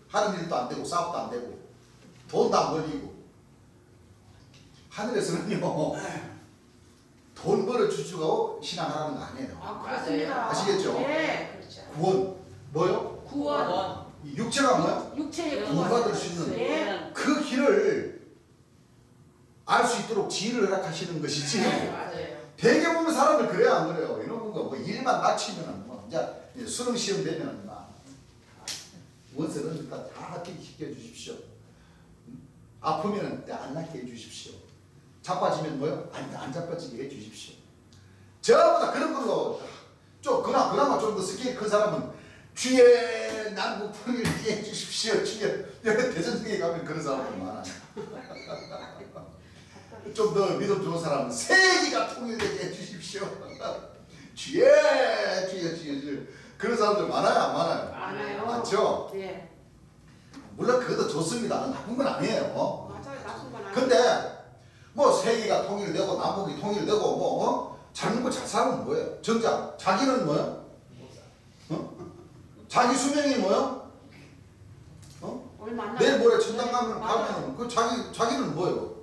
하는 일도 안 되고 사업도 안 되고 돈도 안 벌리고. 하늘에서는요 돈 벌어 주시고 신앙하라는 거 아니에요. 아, 그렇습니다. 아시겠죠? 예. 그렇죠. 구원 뭐요? 구원. 이 육체가 뭐요? 육체의 구원받을 수 있는 예. 그 길을 알 수 있도록 지혜를 허락하시는 것이지. 맞아요. 대개 보면 사람들 그래야 안 그래요. 이런 거 뭐 일만 마치면은 뭐 이제 수능 시험 되면은 막 원서는 다 합격시켜 주십시오. 아프면은 안 낫게 해 주십시오. 자빠지면 뭐요? 안 자빠지게 해 주십시오. 전부 다 그런 걸로 좀 그나마 좀 더 스케일 큰 사람은 주의 남북 통일을 해 주십시오. 주의 대전역에 가면 그런 사람들 많아요. 좀 더 믿음 좋은 사람은 세계가 통일되게 해주십시오. 주여 그런 사람들 많아요, 안 많아요? 많아요. 많죠? 예. 물론 그것도 좋습니다. 나쁜 건 아니에요. 맞아요. 나쁜 건 아니에요. 근데 뭐 세계가 통일되고 남북이 통일되고 뭐 잘 먹고 잘 살면 뭐예요? 정작 자기는 뭐예요? 자기 수명이 뭐예요? 얼마 안 내일 남았- 모레 천당 맞아요. 가면 그 자기는 뭐예요?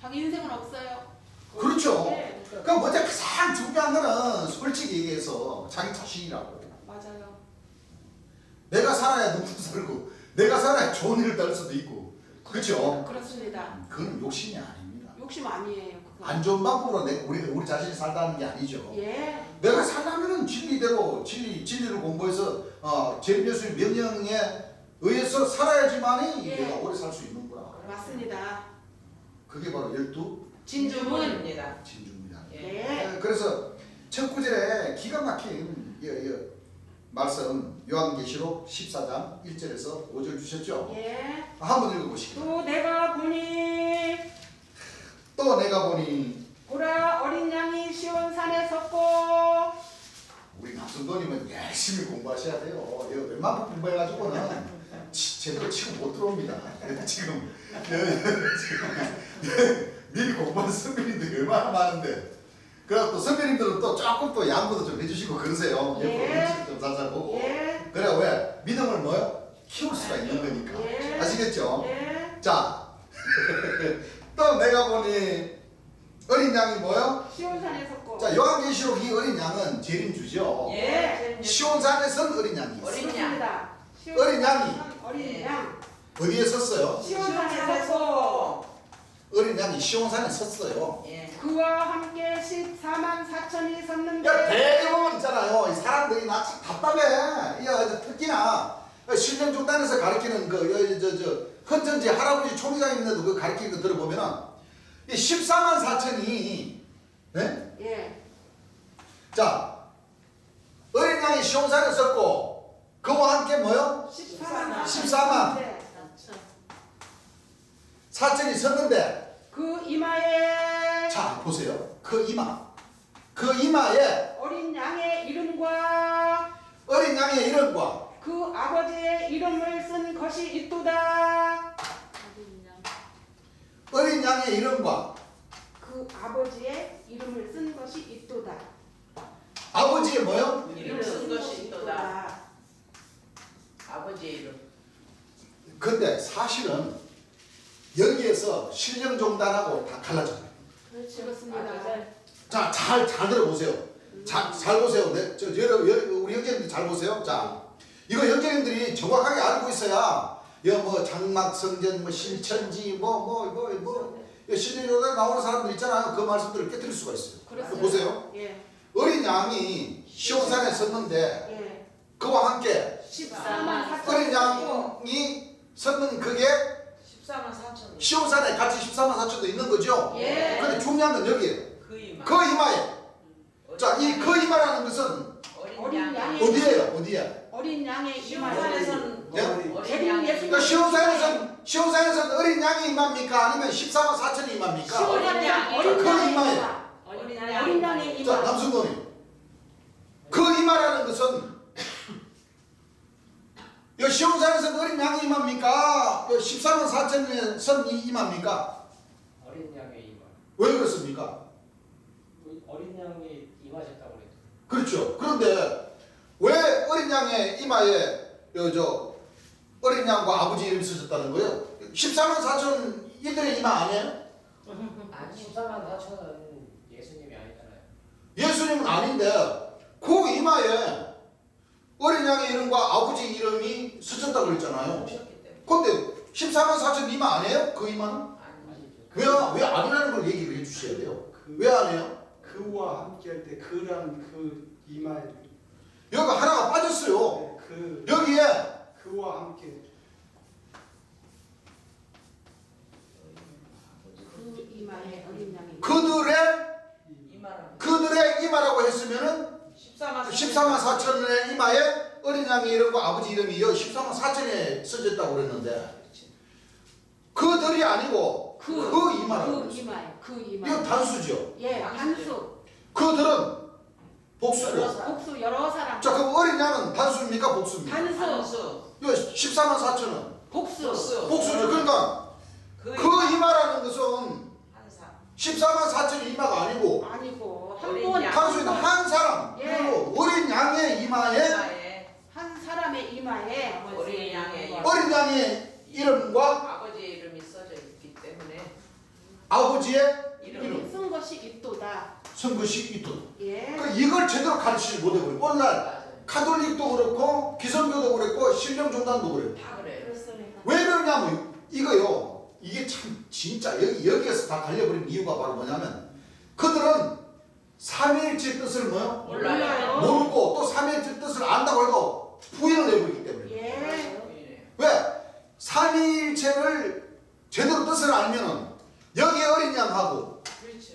자기 인생은 없어요. 그렇죠. 예. 그럼 먼저 가장 중요한 거는 솔직히 얘기해서 자기 자신이라고. 맞아요. 내가 살아야 눈물 살고 내가 살아야 좋은 일을 할 수도 있고. 그렇죠? 그렇습니다. 그건 욕심이 아닙니다. 욕심 아니에요. 그거. 안 좋은 방법으로 우리 자신이 살다는 게 아니죠. 예. 내가 살려면은 진리대로 진리를 공부해서 재림 예수의 명령에 의해서 살아야지만이 예. 내가 오래 살 수 있는 거라. 맞습니다. 그게 바로 12 진주문입니다. 진주입니다. 예. 그래서 첫 구절에 기가 막힌 말씀 요한계시록 14장 1절에서 5절 주셨죠? 예. 한번 읽어보시죠. 또 내가 보니 또 내가 보니 보라 어린 양이 열심히 공부하셔야 돼요. 이거 웬만큼 공부해가지고는 제대로 치고 못 들어옵니다. 지금 미리 공부하는 선배님들이 얼마나 많은데. 그래서 또 선배님들은 또 조금 또 양보도 좀 해주시고 그러세요. 예. 좀 살살 보고. 예. 그래 왜? 믿음을 뭐요? 키울 수가 있는 거니까. 예. 아시겠죠? 예. 자, 또 내가 보니 어린 양이 뭐요? 시온산에 섰고. 자, 요한계시록 이 어린 양은 재림주죠. 예. 시온산에 선 어린 양이 있어요. 어린 양. 그렇습니다. 어린 양이. 어린 양. 어디에 섰어요? 시온산에 섰고. 어린 양이 시온산에 섰어요. 예. 그와 함께 14만 4천이 섰는데. 야, 대부분 있잖아요. 이 사람들이 나 참 답답해. 야, 특히나 신령중단에서 가르치는 헌천지 할아버지 총회장님네도 그 가르치는 거 들어보면은 이 14만 4천이 네? 예. 자, 어린 양이 시온산에 섰고 그와 함께 뭐요? 14만. 14만. 네. 4천이 섰는데 그 이마에 자, 보세요. 그 이마에 어린 양의 이름과 어린 양의 이름과 그 아버지의 이름을 쓴 것이 있도다. 어린 양의 이름과 그 아버지의 이름을 쓴 것이 있도다. 아버지의 뭐요? 이름 쓴 것이 있도다. 아버지의 이름. 근데 사실은 여기에서 신령종단하고 다 갈라져요. 그렇습니다. 자, 잘 들어보세요. 잘 보세요. 네, 우리 형제님들 잘 보세요. 자, 이거 형제님들이 정확하게 알고 있어야 뭐 장막성전, 뭐 신천지, 신령종단 나오는 사람들 있잖아요. 그 말씀들을 깨뜨릴 수가 있어요. 그렇습니다. 보세요. 예. 어린 양이 시온산에 섰는데 예. 그와 함께 14만 4천. 어린 양이 섰는 그게 14만 4천. 시온산에 같이 14만 4천도 있는 거죠. 예. 근데 중요한 건 여기에요. 그 이마. 그 이마에. 자, 이 그 이마라는 것은 어린 양이. 어디예요? 어디에? 어린 양의 이마에. 시온산에서는 예? 어린 양이. 그러니까 시온산에서는 어린 양이 이마입니까? 아니면 14만 4천이 이마입니까? 시온산에서 양이. 어린 그 양의 이마에. 이마. 어린 어린 양의 자, 이마. 남순동이. 그 이마라는 것은 이 시온산에서는 어린 양이 이마입니까? 14만 4천의 선 이마입니까? 어린 양의 이마. 왜 그렇습니까? 어린 양이 임하셨다고 그랬죠. 그렇죠. 그런데 왜 어린 양의 이마에 어린 양과 아버지 이름이 쓰셨다는 거예요? 14만 4천 이들의 이마 아니에요? 아니. 14만 4천은 예수님이 아니잖아요. 예수님은 아닌데 그 이마에 어린 양의 이름과 아버지 이름이 쓰셨다고 그랬잖아요. 오셨기 때문에. 근데 14만 4천 이마 아니에요? 그 이마는? 아니. 왜 아니라는 걸 얘기를 해주셔야 돼요. 왜 안 해요? 그와 함께 할 때 그라는 그 이마에 여기 하나가 빠졌어요. 그 여기에 그와 함께 그 이마에 어린 양의 그들의 이마라고 했으면은 14만 4천의 이마에 어린 양의 이름과 아버지 이름이요 14만 4천에 써졌다고 그랬는데 그들이 아니고 그 이마라고 그 그랬어요. 이마에. 그 이마. 이건 단수죠. 예. 단수. 그들은 복수고. 복수 여러 사람. 자, 그럼 어린 양은 단수입니까? 복수입니까? 단수. 단수. 이거 14만 4천은 복수. 복수죠. 그러니까 그 이마라는 것은 한사. 14만 4천의 이마가 아니고 아니고 한 어린 번. 양. 단수는 한 사람 예. 그리고 어린 양의 이마에 이마에 한 사람의 이마에 어린 양의 어린 양의 이름과 아버지 이름이 써져 있기 때문에 아버지의 이름. 쓴 것이 있도다. 쓴 것이 있도다. 예. 그러니까 이걸 제대로 가르치지 못해버려. 오늘날 맞아요. 카톨릭도 그렇고 기성교도 그랬고 신령종단도 그래요. 다 그래요. 그렇습니다. 왜 그러냐면 이거요. 이게 참 진짜 여기에서 다 갈려버린 이유가 바로 뭐냐면 그들은 삼위일체 뜻을 뭐요? 몰라요. 모르고 또 삼위일체 뜻을 안다고 해도 부인을 해버리기 때문에. 예. 왜? 삼위일체를 제대로 뜻을 알면은 여기 어린 양하고 그렇죠.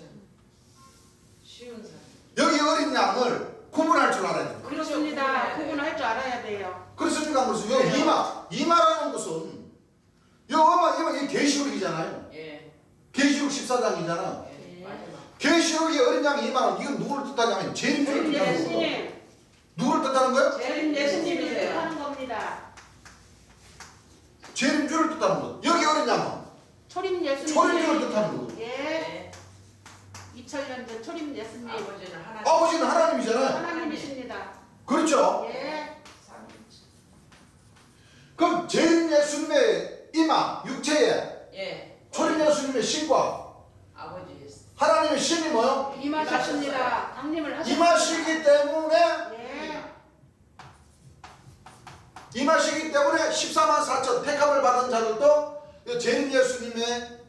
쉬운 사람. 여기 어린 양을 구분할 줄 알아야 돼요. 그렇습니다. 구분할 줄 알아야 돼요. 그렇습니까? 그래서 여기 이마라는 것은 여기 이 계시록이잖아요. 예. 계시록 14장이잖아. 예. 마지막. 계시록의 어린 양의 이마는 이건 누구를 뜻하냐면 재림주를 뜻하는 거고 예수님. 누굴 뜻하는 거예요? 재림 예수님을 예수님이세요. 뜻하는 겁니다. 재림주를 뜻하는 거. 여기 어린 양은 초림 예수님. 초림주를 뜻하는 거고. 예. 네. 2000년 전 초림 예수님. 아버지는 하나님. 아버지는 하나님이잖아요. 하나님이십니다. 그렇죠? 예. 그럼 재림 예수님의 임하 육체에 예. 초림 예수님의 신과 아버지. 하나님의 신이 뭐요? 임하셨습니다. 강림을 하셨습니다. 임하시기 때문에 예. 임하시기 때문에 14만 4천 택함을 받은 자들도 재림 예수님의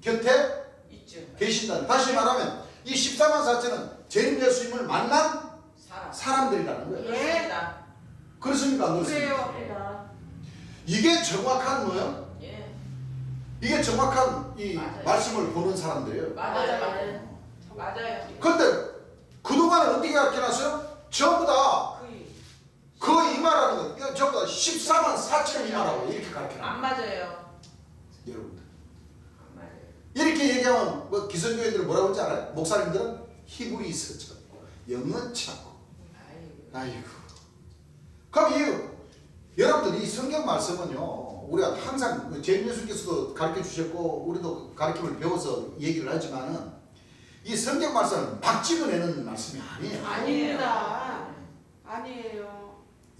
곁에 있죠. 계신다. 다시 말하면 이 14만 4천은 재림 예수님을 만난 사람. 사람들이라는 거예요. 그렇습니다. 그렇습니까? 안 그렇습니까? 그래요. 이게 정확한 뭐예요? 예. 이게 정확한 이 맞아요. 말씀을 보는 사람들이에요. 맞아요. 맞아요. 맞아요. 근데 그동안은 어떻게 가르쳐놨어요? 전부 다 그 이마라는 거, 이거 전부 다 14만 4천 이마라고 이렇게 가르쳐놔요. 안 맞아요. 여러분들. 안 맞아요. 이렇게 얘기하면 뭐 기성교인들은 뭐라고 하는지 알아요? 목사님들은 히브리 있었죠. 영은 찾고. 아이고. 아이고. 그럼 여러분들 이 성경 말씀은요, 우리가 항상 재림 예수님께서도 가르쳐 주셨고 우리도 가르침을 배워서 얘기를 하지만은 이 성경 말씀은 막 찍어내는 말씀이 아니에요. 아닙니다. 아니에요.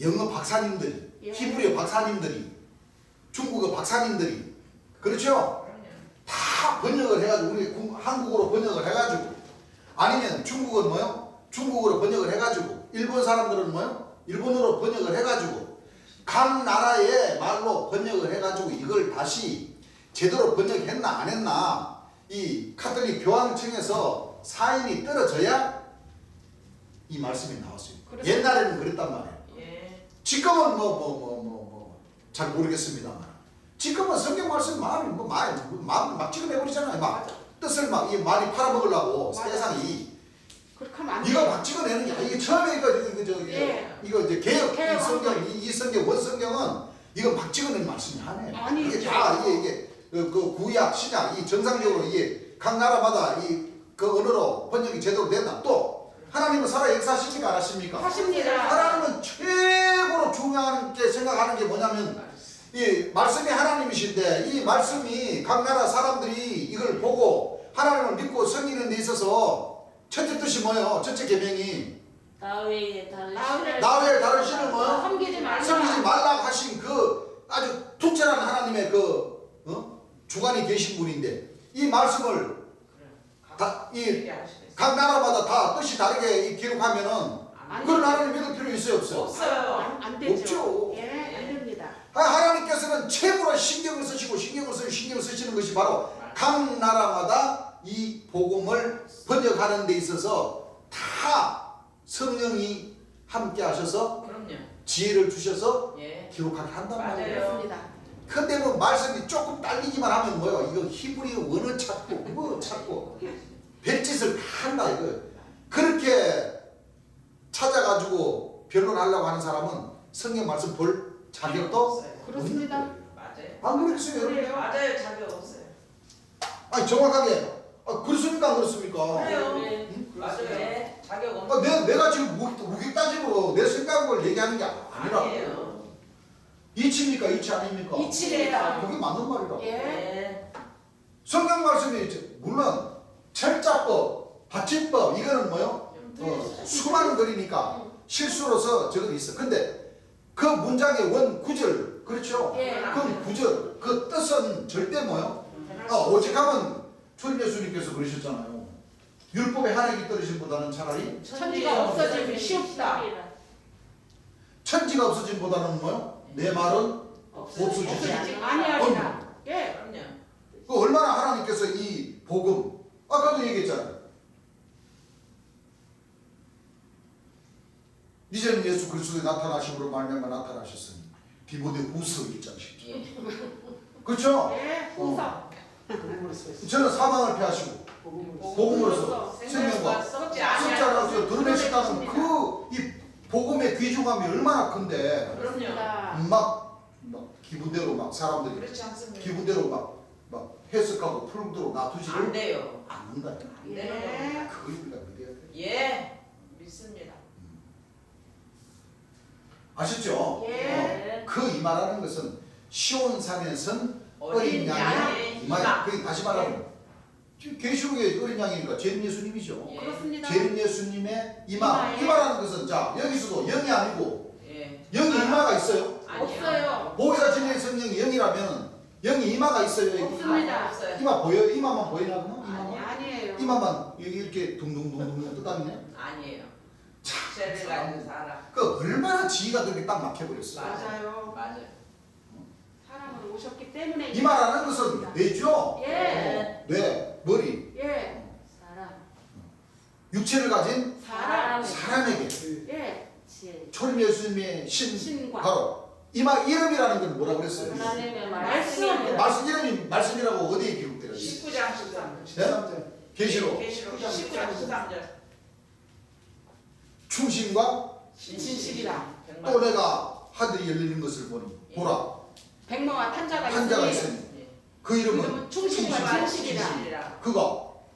영어 박사님들이, 예. 히브리어 박사님들이, 중국어 박사님들이, 그렇죠? 그럼요. 다 번역을 해가지고 우리 한국어로 번역을 해가지고, 아니면 중국어는 뭐요? 중국어로 번역을 해가지고, 일본 사람들은 뭐요? 일본어로 번역을 해가지고, 각 나라의 말로 번역을 해가지고 이걸 다시 제대로 번역했나 안 했나, 이 카톨릭 교황청에서 사인이 떨어져야 이 말씀이 나왔어요. 그렇습니다. 옛날에는 그랬단 말이에요. 예. 지금은 잘 모르겠습니다만, 지금은 성경 말씀 마음이 막 찍어내버리잖아요. 막 뜻을 막 이 많이 팔아먹으려고 맞아요. 세상이 그렇게 하면 안 이거 돼요. 막 찍어내는 게 이게 처음에 예. 이거 이제 개혁 개혁 이 성경 이 성경 원성경은 이거 막 찍어낸 말씀이 아니에요. 아니죠. 이게 다 이게 그 구약 신약 이 정상적으로 이게 각 나라마다 이 그 언어로 번역이 제대로 됐나. 또 하나님은 살아 역사하십니까 안 하십니까? 하십니다. 하나님은 최고로 중요한 게 생각하는 게 뭐냐면 이 말씀이 하나님이신데 이 말씀이 각 나라 사람들이 이걸 보고 하나님을 믿고 섬기는 데 있어서 첫째 뜻이 뭐예요? 첫째 계명이 나외의 다른 나외의 다른 신을 뭐예요? 섬기지 말라. 섬기지 말라 하신 그 아주 투철한 하나님의 주관이 계신 분인데 이 말씀을 각 나라마다 다 뜻이 다르게 기록하면은 그런 하나님 믿을 필요 있어요 없어요? 없어요. 안 되죠. 없죠. 예, 안 됩니다. 하나님께서는 최고로 신경을 쓰시는 것이 바로 각 나라마다 이 복음을 번역하는 데 있어서 다 성령이 함께 하셔서 그럼요. 지혜를 주셔서 예. 기록하게 한단 맞아요. 말이에요. 그렇습니다. 근데 뭐 말씀이 조금 딸리기만 하면 뭐요? 이거 히브리어 원어 찾고 뭐 찾고 별짓을 다 한다 이거. 그렇게 찾아가지고 변론하려고 하는 사람은 성경 말씀 볼 자격도 없어요. 그렇습니다. 맞아요. 안 그러겠어요 여러분? 그래요. 맞아요. 자격 없어요. 아니 정확하게 그렇습니까 안 그렇습니까? 그래요. 응? 맞아요. 자격 없는. 내가 지금 무기따짐으로 내 생각을 얘기하는 게 아니라 아니에요. 이치입니까 이치 아닙니까? 이치래요. 그게 맞는 말이라. 예. 예. 성경 말씀이 물론 철자법, 받침법 이거는 뭐요? 수많은 글이니까 실수로서 적은 있어. 근데 그 문장의 원 구절 그렇죠? 예. 그 구절 그 뜻은 절대 뭐요? 오직하면 초림 예수님께서 그러셨잖아요. 율법에 한획이 떨어짐보다는 차라리 천지가 없어지면 쉽다. 천지가 없어짐보다는 뭐요? 내 말은 없어지지 없어지지 아니하리라. 예. 그럼요. 그 얼마나 하나님께서 이 복음 아까도 얘기했잖아요. 이제는 예수 그리스도의 나타나심으로 말미암아 나타나셨으니 디모데 후서 1장 10절. 예. 그렇죠? 예. 후서. 복음으로써 저는 사망을 피하시고 복음으로써 복음으로서 생명과 썩지 숫자를 아니하고. 드러내셨다는 그 이 복음의 귀중함이 얼마나 큰데 그럼요. 막 기분대로 막 사람들이 그렇지 않습니다. 기분대로 막 해석하고 풀도록 놔두지를 안 돼요. 않는다. 네. 예. 그걸 우리가 믿어야 돼. 예. 믿습니다. 아셨죠? 예. 그 이마라는 것은 시온산에선 어린 양의 이마. 그 다시 말하면 지금 계시록의 어린 양이니까 재림 예수님이죠. 예. 그렇습니다. 재림 예수님의 이마. 이마에. 이마라는 것은 자 여기서도 영이 아니고 예. 영이 이마가 있어요. 없어요. 보혜사 진리의 성령이 영이라면 영이 이마가 있어요. 여기. 없습니다. 없어요. 이마 보여? 이마만 보이나 그러면? 이마만? 아니에요. 이마만 이렇게 둥둥둥둥 뜨다니네. 아니에요. 참, 죄를 가진 사람. 그 얼마나 지위가 그렇게 딱 막혀버렸어요. 맞아요. 맞아요. 사람은 오셨기 때문에 이마라는 것은 뇌죠. 예. 뇌, 머리, 예. 사람, 육체를 가진 사람. 사람에게 예. 초림 예수님의 신 신과 바로 이마 이름이라는 건 뭐라 그랬어요? 하나님의 말씀. 말씀 이름이 말씀이라고 어디에 기록되어 있어요? 19장 13절. 13절. 계시록 계시록 19장 13절. 충신과 진실이라. 또 내가 하늘이 열리는 것을 보니 보라 백마와 탄자가 한자가 있으니 있으니 그 이름은 이름은 충신과 충신과 진실이라. 그가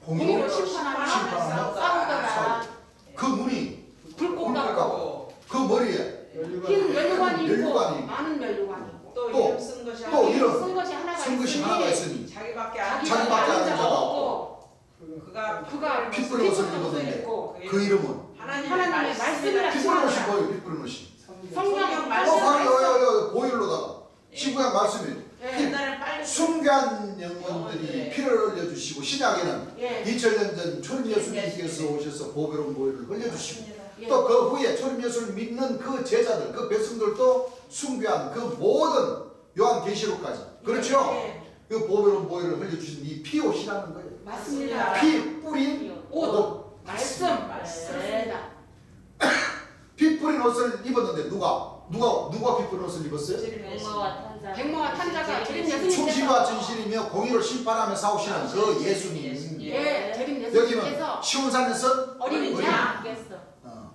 공의로 공의로 심판하며 심판하며 싸우더라. 그 눈이 붉고 붉고 그 머리에 흰 면류관이 있고 면류관이 많은 면류관이 있고 또 또, 이름 쓴 것이 또 아니라 이름 쓴 것이 하나가 쓴 것이 있으니 하나가 있으니 자기밖에 안 자기밖에 아는 자가 없고 그가 핏불의 옷을 핏불의 옷을 입었는데 입고 그 이름은 하나님의 말씀이라 핏불의 옷이 뭐예요? 핏불의 옷이 성경 바로 보일로다가 신구약 말씀이 예. 옛날에 빨리 순간 영혼들이 피를 흘려주시고 신약에는 예. 2000년 전 초림 예수님께서 오셔서 보배로운 보혈을 흘려주시고 예. 또 그 후에 초림 예수를 믿는 그 제자들 그 백성들도 순교한 그 모든 요한계시록까지 그렇죠? 예. 그 보배로운 보혈을 흘려주신 이 피옷이라는 거예요. 맞습니다. 피 뿌린 옷 말씀 말씀. 그렇습니다. 피 뿌린 옷을 입었는데 누가 피 뿌린 옷을 입었어요? 백마와 탄자, 백마와 탄자가 재림 충신과 예수님께서 진실이며 공의로 심판하며 싸우시는 그 예수님. 예 재림 여기는 예수님께서 시온산에서 어린 어린 양 겠어.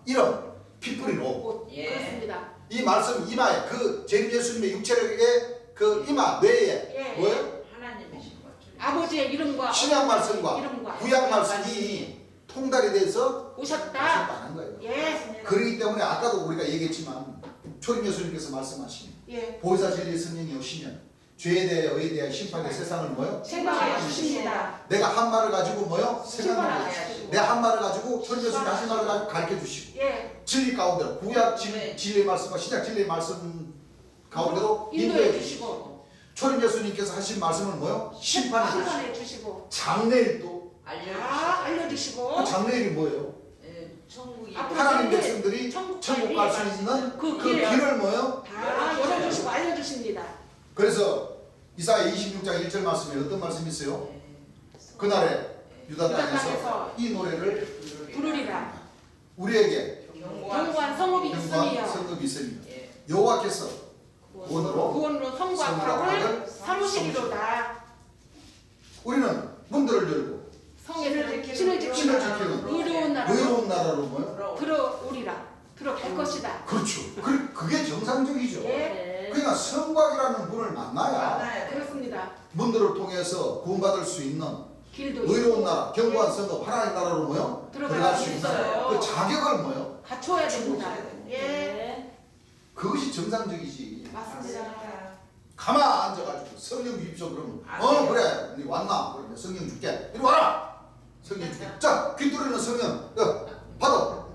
이름 피 뿌린 옷. 옷 예. 그렇습니다. 이 말씀 이마에 그 재림 예수님의 육체력의 그 이마 뇌에 예. 뭐예요? 하나님이신 거죠. 아버지의 이름과 신약 말씀과 이름과 구약 말씀이 통달이 돼서 오셨다. 하는 거예요. 예. 그렇기 때문에 아까도 우리가 얘기했지만 초림 예수님께서 말씀하신 예. 보혜사 진리의 성령이 오시면 죄에 대해 의에 대해 심판의 세상을 뭐요? 생각해 주십니다. 내가 한 말을 가지고 뭐요? 심판하게 생각해 하시고. 내 한 말을 가지고 초림 예수님 하신 말을 가지고 가르쳐 주시고 예. 진리 가운데로 구약 네. 진리의 말씀과 신약 진리의 말씀 가운데로 인도해 인도해 주시고 주시고 초림 예수님께서 하신 말씀은 뭐요? 심판해 주시고 심판해 주시고 장래일도 다 알려주시고. 알려주시고 그 장래일이 뭐예요? 예, 천국이 앞으로 하나님 네. 백성들이 천국 천국 갈 수 있는 그 그 길을 길을 뭐요? 다 열어주시고 알려주십니다. 그래서 이사야 26장 1절 말씀에 어떤 말씀이 있어요? 그날에 유다 유다 땅에서 땅에서 이 노래를 부르리라. 우리에게 경고한 성읍이 경고한 있으며 성읍이 있으니 예. 여호와께서 구원으로 구원으로 성과 성과 값을 값을 삼으시리로다. 우리는 문들을 열고 성에는 신을 신을 지키는 지키는 의로운 나라로 의로운 나라로 뭐요? 들어오리라. 들어갈 것이다. 그렇죠. 그게 정상적이죠. 예. 그러니까 성곽이라는 분을 만나야 만나야 돼. 그렇습니다. 문들을 통해서 구원받을 수 있는 길도 의로운 있고 나라, 경고한 성읍, 하나님 나라로 뭐요? 들어갈 수 있는 있어요. 그 자격을 뭐요? 갖춰야 됩니다. 예. 예. 그것이 정상적이지. 맞습니다. 가만 앉아가지고 성령 주십시오 그러면 안 돼요. 그래 니 왔나? 그러면 성령 줄게 이리 와라 성령 줄게 자 귀뚜리는 성령 받아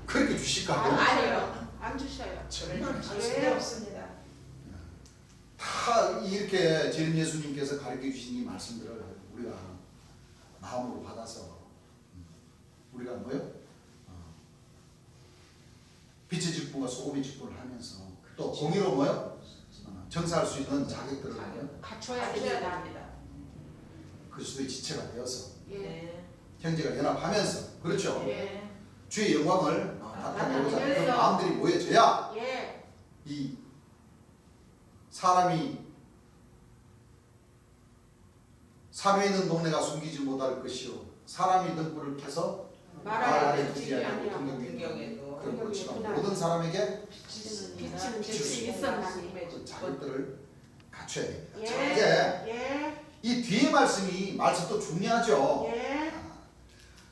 그렇게 주실까요? 아니요. 안 주셔요. 정말 절대 없습니다. 다 이렇게 재림 예수님께서 가르쳐 주신 이 말씀들을 우리가 마음으로 받아서 우리가 뭐요? 빛의 직분과 소금의 직분을 하면서 또 공의로 뭐요? 정사할 수 있는 자격들을 뭐요? 갖춰야 하셔야 됩니다. 됩니다. 그리스도의 지체가 되어서 예. 네. 형제가 연합하면서 그렇죠? 예. 주의 영광을 나타내고자 하는 그 나타내면서. 마음들이 모여져야 예. 이 사람이 산에 있는 동네가 숨기지 못할 것이요 사람이 등불을 켜서 말하여 듣지 듣지 아니하고 아니하고 등경에도 그런 것처럼 등경에도 모든 사람에게 비치는 빛이 있었나니. 그 자격들을 갖춰야 됩니다. 예. 자, 이제 예. 이 뒤에 말씀도 중요하죠. 예.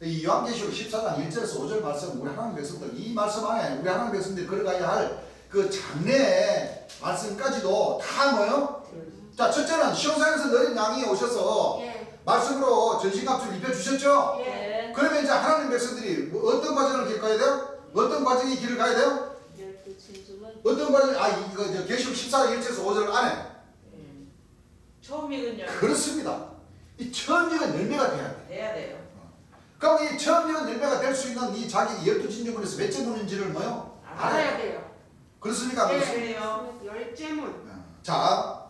이 요한계시록 14장 1절에서 5절 말씀 우리 하나님 백성들 이 말씀 안에 우리 하나님 백성들이 걸어가야 할 그 장례 말씀까지도 다 뭐요? 자, 첫째는 시온산에서 어린 양이 오셔서 예. 말씀으로 전신갑주를 입혀주셨죠? 예. 그러면 이제 하나님 백성들이 뭐 어떤 과정을 겪어야 돼요? 어떤 과정의 길을 가야 돼요? 어떤 과정? 이거 계시록 14장 1절에서 5절 안에 처음 익은 열 그렇습니다. 이 처음 익은 열매가 돼야 돼. 돼야 돼요. 그럼 이 처음 익은 열매가 될 수 있는 이 자기 12진주문에서 몇째 문인지를 뭐요? 알아야 돼요. 그렇습니까? 예. 그래요. 열째문. 자,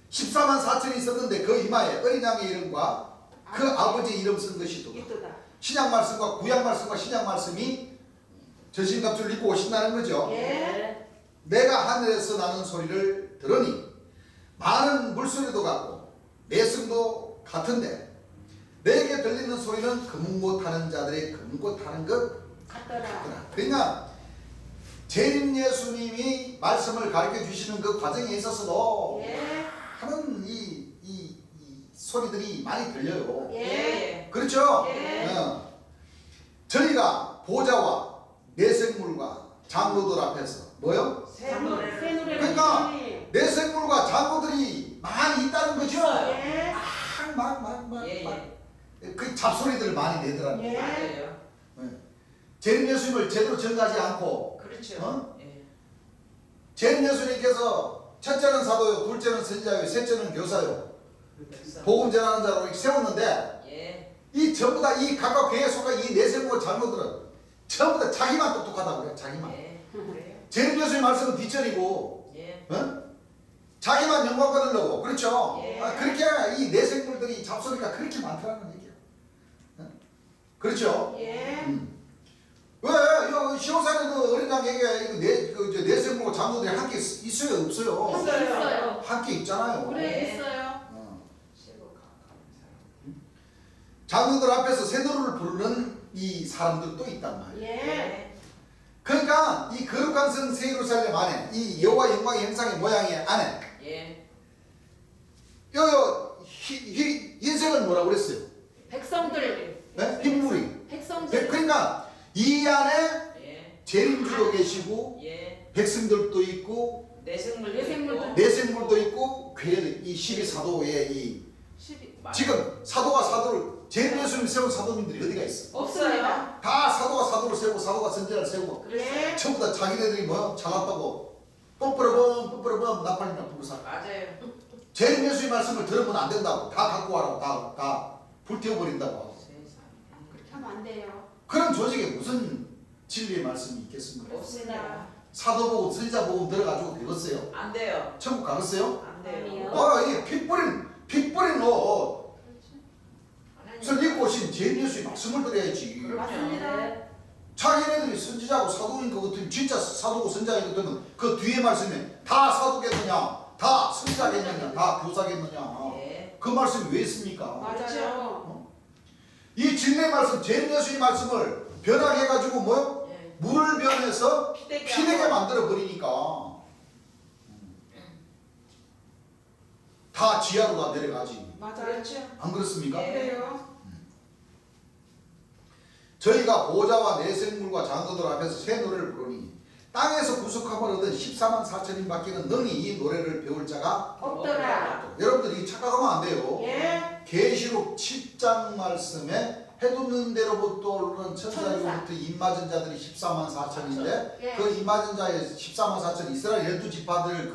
14만 4천이 있었는데 그 이마에 어린 양의 이름과 그 아버지 이름 쓴 것이 또 이또다. 신약 말씀과 구약 말씀과 신약 말씀이 전신갑주를 입고 오신다는 거죠. 예. 내가 하늘에서 나는 소리를 들으니 많은 물소리도 같고 내성도 같은데 내게 들리는 소리는 금고 타는 자들의 금고 타는 것 같더라. 같더라. 그러니까 재림 예수님이 말씀을 가르쳐 주시는 그 과정에 있어서도 예. 하는 이 소리들이 많이 들려요. 예. 그렇죠? 예. 저희가 보좌와 내생물과 장로들 앞에서 뭐요? 새 노래를 새 노래를 그러니까 부르니. 내생물과 장로들이 많이 있다는 거죠. 예. 막 예. 그 잡소리들을 많이 내더라고요. 예. 맞아요. 재림 예수님을 제대로 전가하지 않고 그렇죠. 예. 재림 예수님께서 첫째는 사도요, 둘째는 선지자요, 셋째는 교사요, 백성. 복음 전하는 자로 이렇게 세웠는데 예. 이 전부 다 이 각각 교회에 속한 이 내생물과 장로들은 전부 다 자기만 똑똑하다고 그래요. 자기만. 예. 그래요. 재림 예수님 말씀은 뒷전이고 예. 자기만 영광 받으려고 그렇죠. 예. 그렇게 이 내생물들이 잡소리가 그렇게 많다는 얘기예요. 그렇죠. 예. 왜 시온산에 그 어린 양에게 내생물과 장로들이 함께 있어요, 없어요? 있어요. 함께 있잖아요. 그래 예. 있어요. 시고 감사합니다. 장로들 앞에서 새 노래를 부르는 이 사람들도 있단 말이에요. 예. 그러니까 이 거룩한 성 새 예루살렘 안에 이 여호와 영광의 형상의 모양의 안에 예. 흰색은 뭐라고 그랬어요? 백성들. 네? 흰물이. 백성들. 그러니까 이 안에 예. 재림주도 계시고 예. 백성들도 있고 내생물도 내생물도 있고. 내생물도 있고 괴 이 12사도의 이 12. 지금 사도가 사도를 재림 예수님 세운 사도님들이 어디가 있어? 없습니다. 다 사도가 사도를 세우고 사도가 선지자를 세우고 예. 전부 다 자기네들이 뭐 잘났다고 뻔뻔뻔 나팔이나 부고 살. 맞아요. 재림 예수의 말씀을 들으면 안 된다고 다 갖고 와라고 다 불태워버린다고 하고 세상에. 그렇게 하면 안 돼요. 그런 조직에 무슨 진리의 말씀이 있겠습니까? 없습니다. 사도복음 선지자복음 들어가지고 배웠어요. 안 돼요. 천국 가겠어요? 안 돼요. 아니요. 이게 피 뿌린 옷을 하나님. 입고 오신 재림 예수의 말씀을 들어야지. 맞습니다. 자기네들이 선지자고 사도인 것 같으면 진짜 사도고 선지자인 것 같으면 그 뒤에 말씀에 다 사도겠느냐 다 선지자겠느냐 다 교사겠느냐 예. 그 말씀이 왜 있습니까? 맞아요. 이 진리의 말씀 재림 예수의 말씀을 변화해가지고 뭐요? 예. 물을 변해서 피되게 만들어 버리니까 다 지하로 다 내려가지. 맞아요. 그렇죠. 안 그렇습니까? 예. 그래요. 저희가 보좌와 내생물과 장로들 앞에서 새 노래를 부르니 땅에서 구속함을 얻은 14만 4천인 밖에는 능히 이 노래를 배울 자가 없더라. 여러분들이 착각하면 안 돼요. 예. 계시록 7장 말씀에 해돋는 대로부터 오르는 천사로부터 입맞은 자들이 14만 4천인데 예. 그 입맞은 자의 14만 4천 이스라엘 12지파들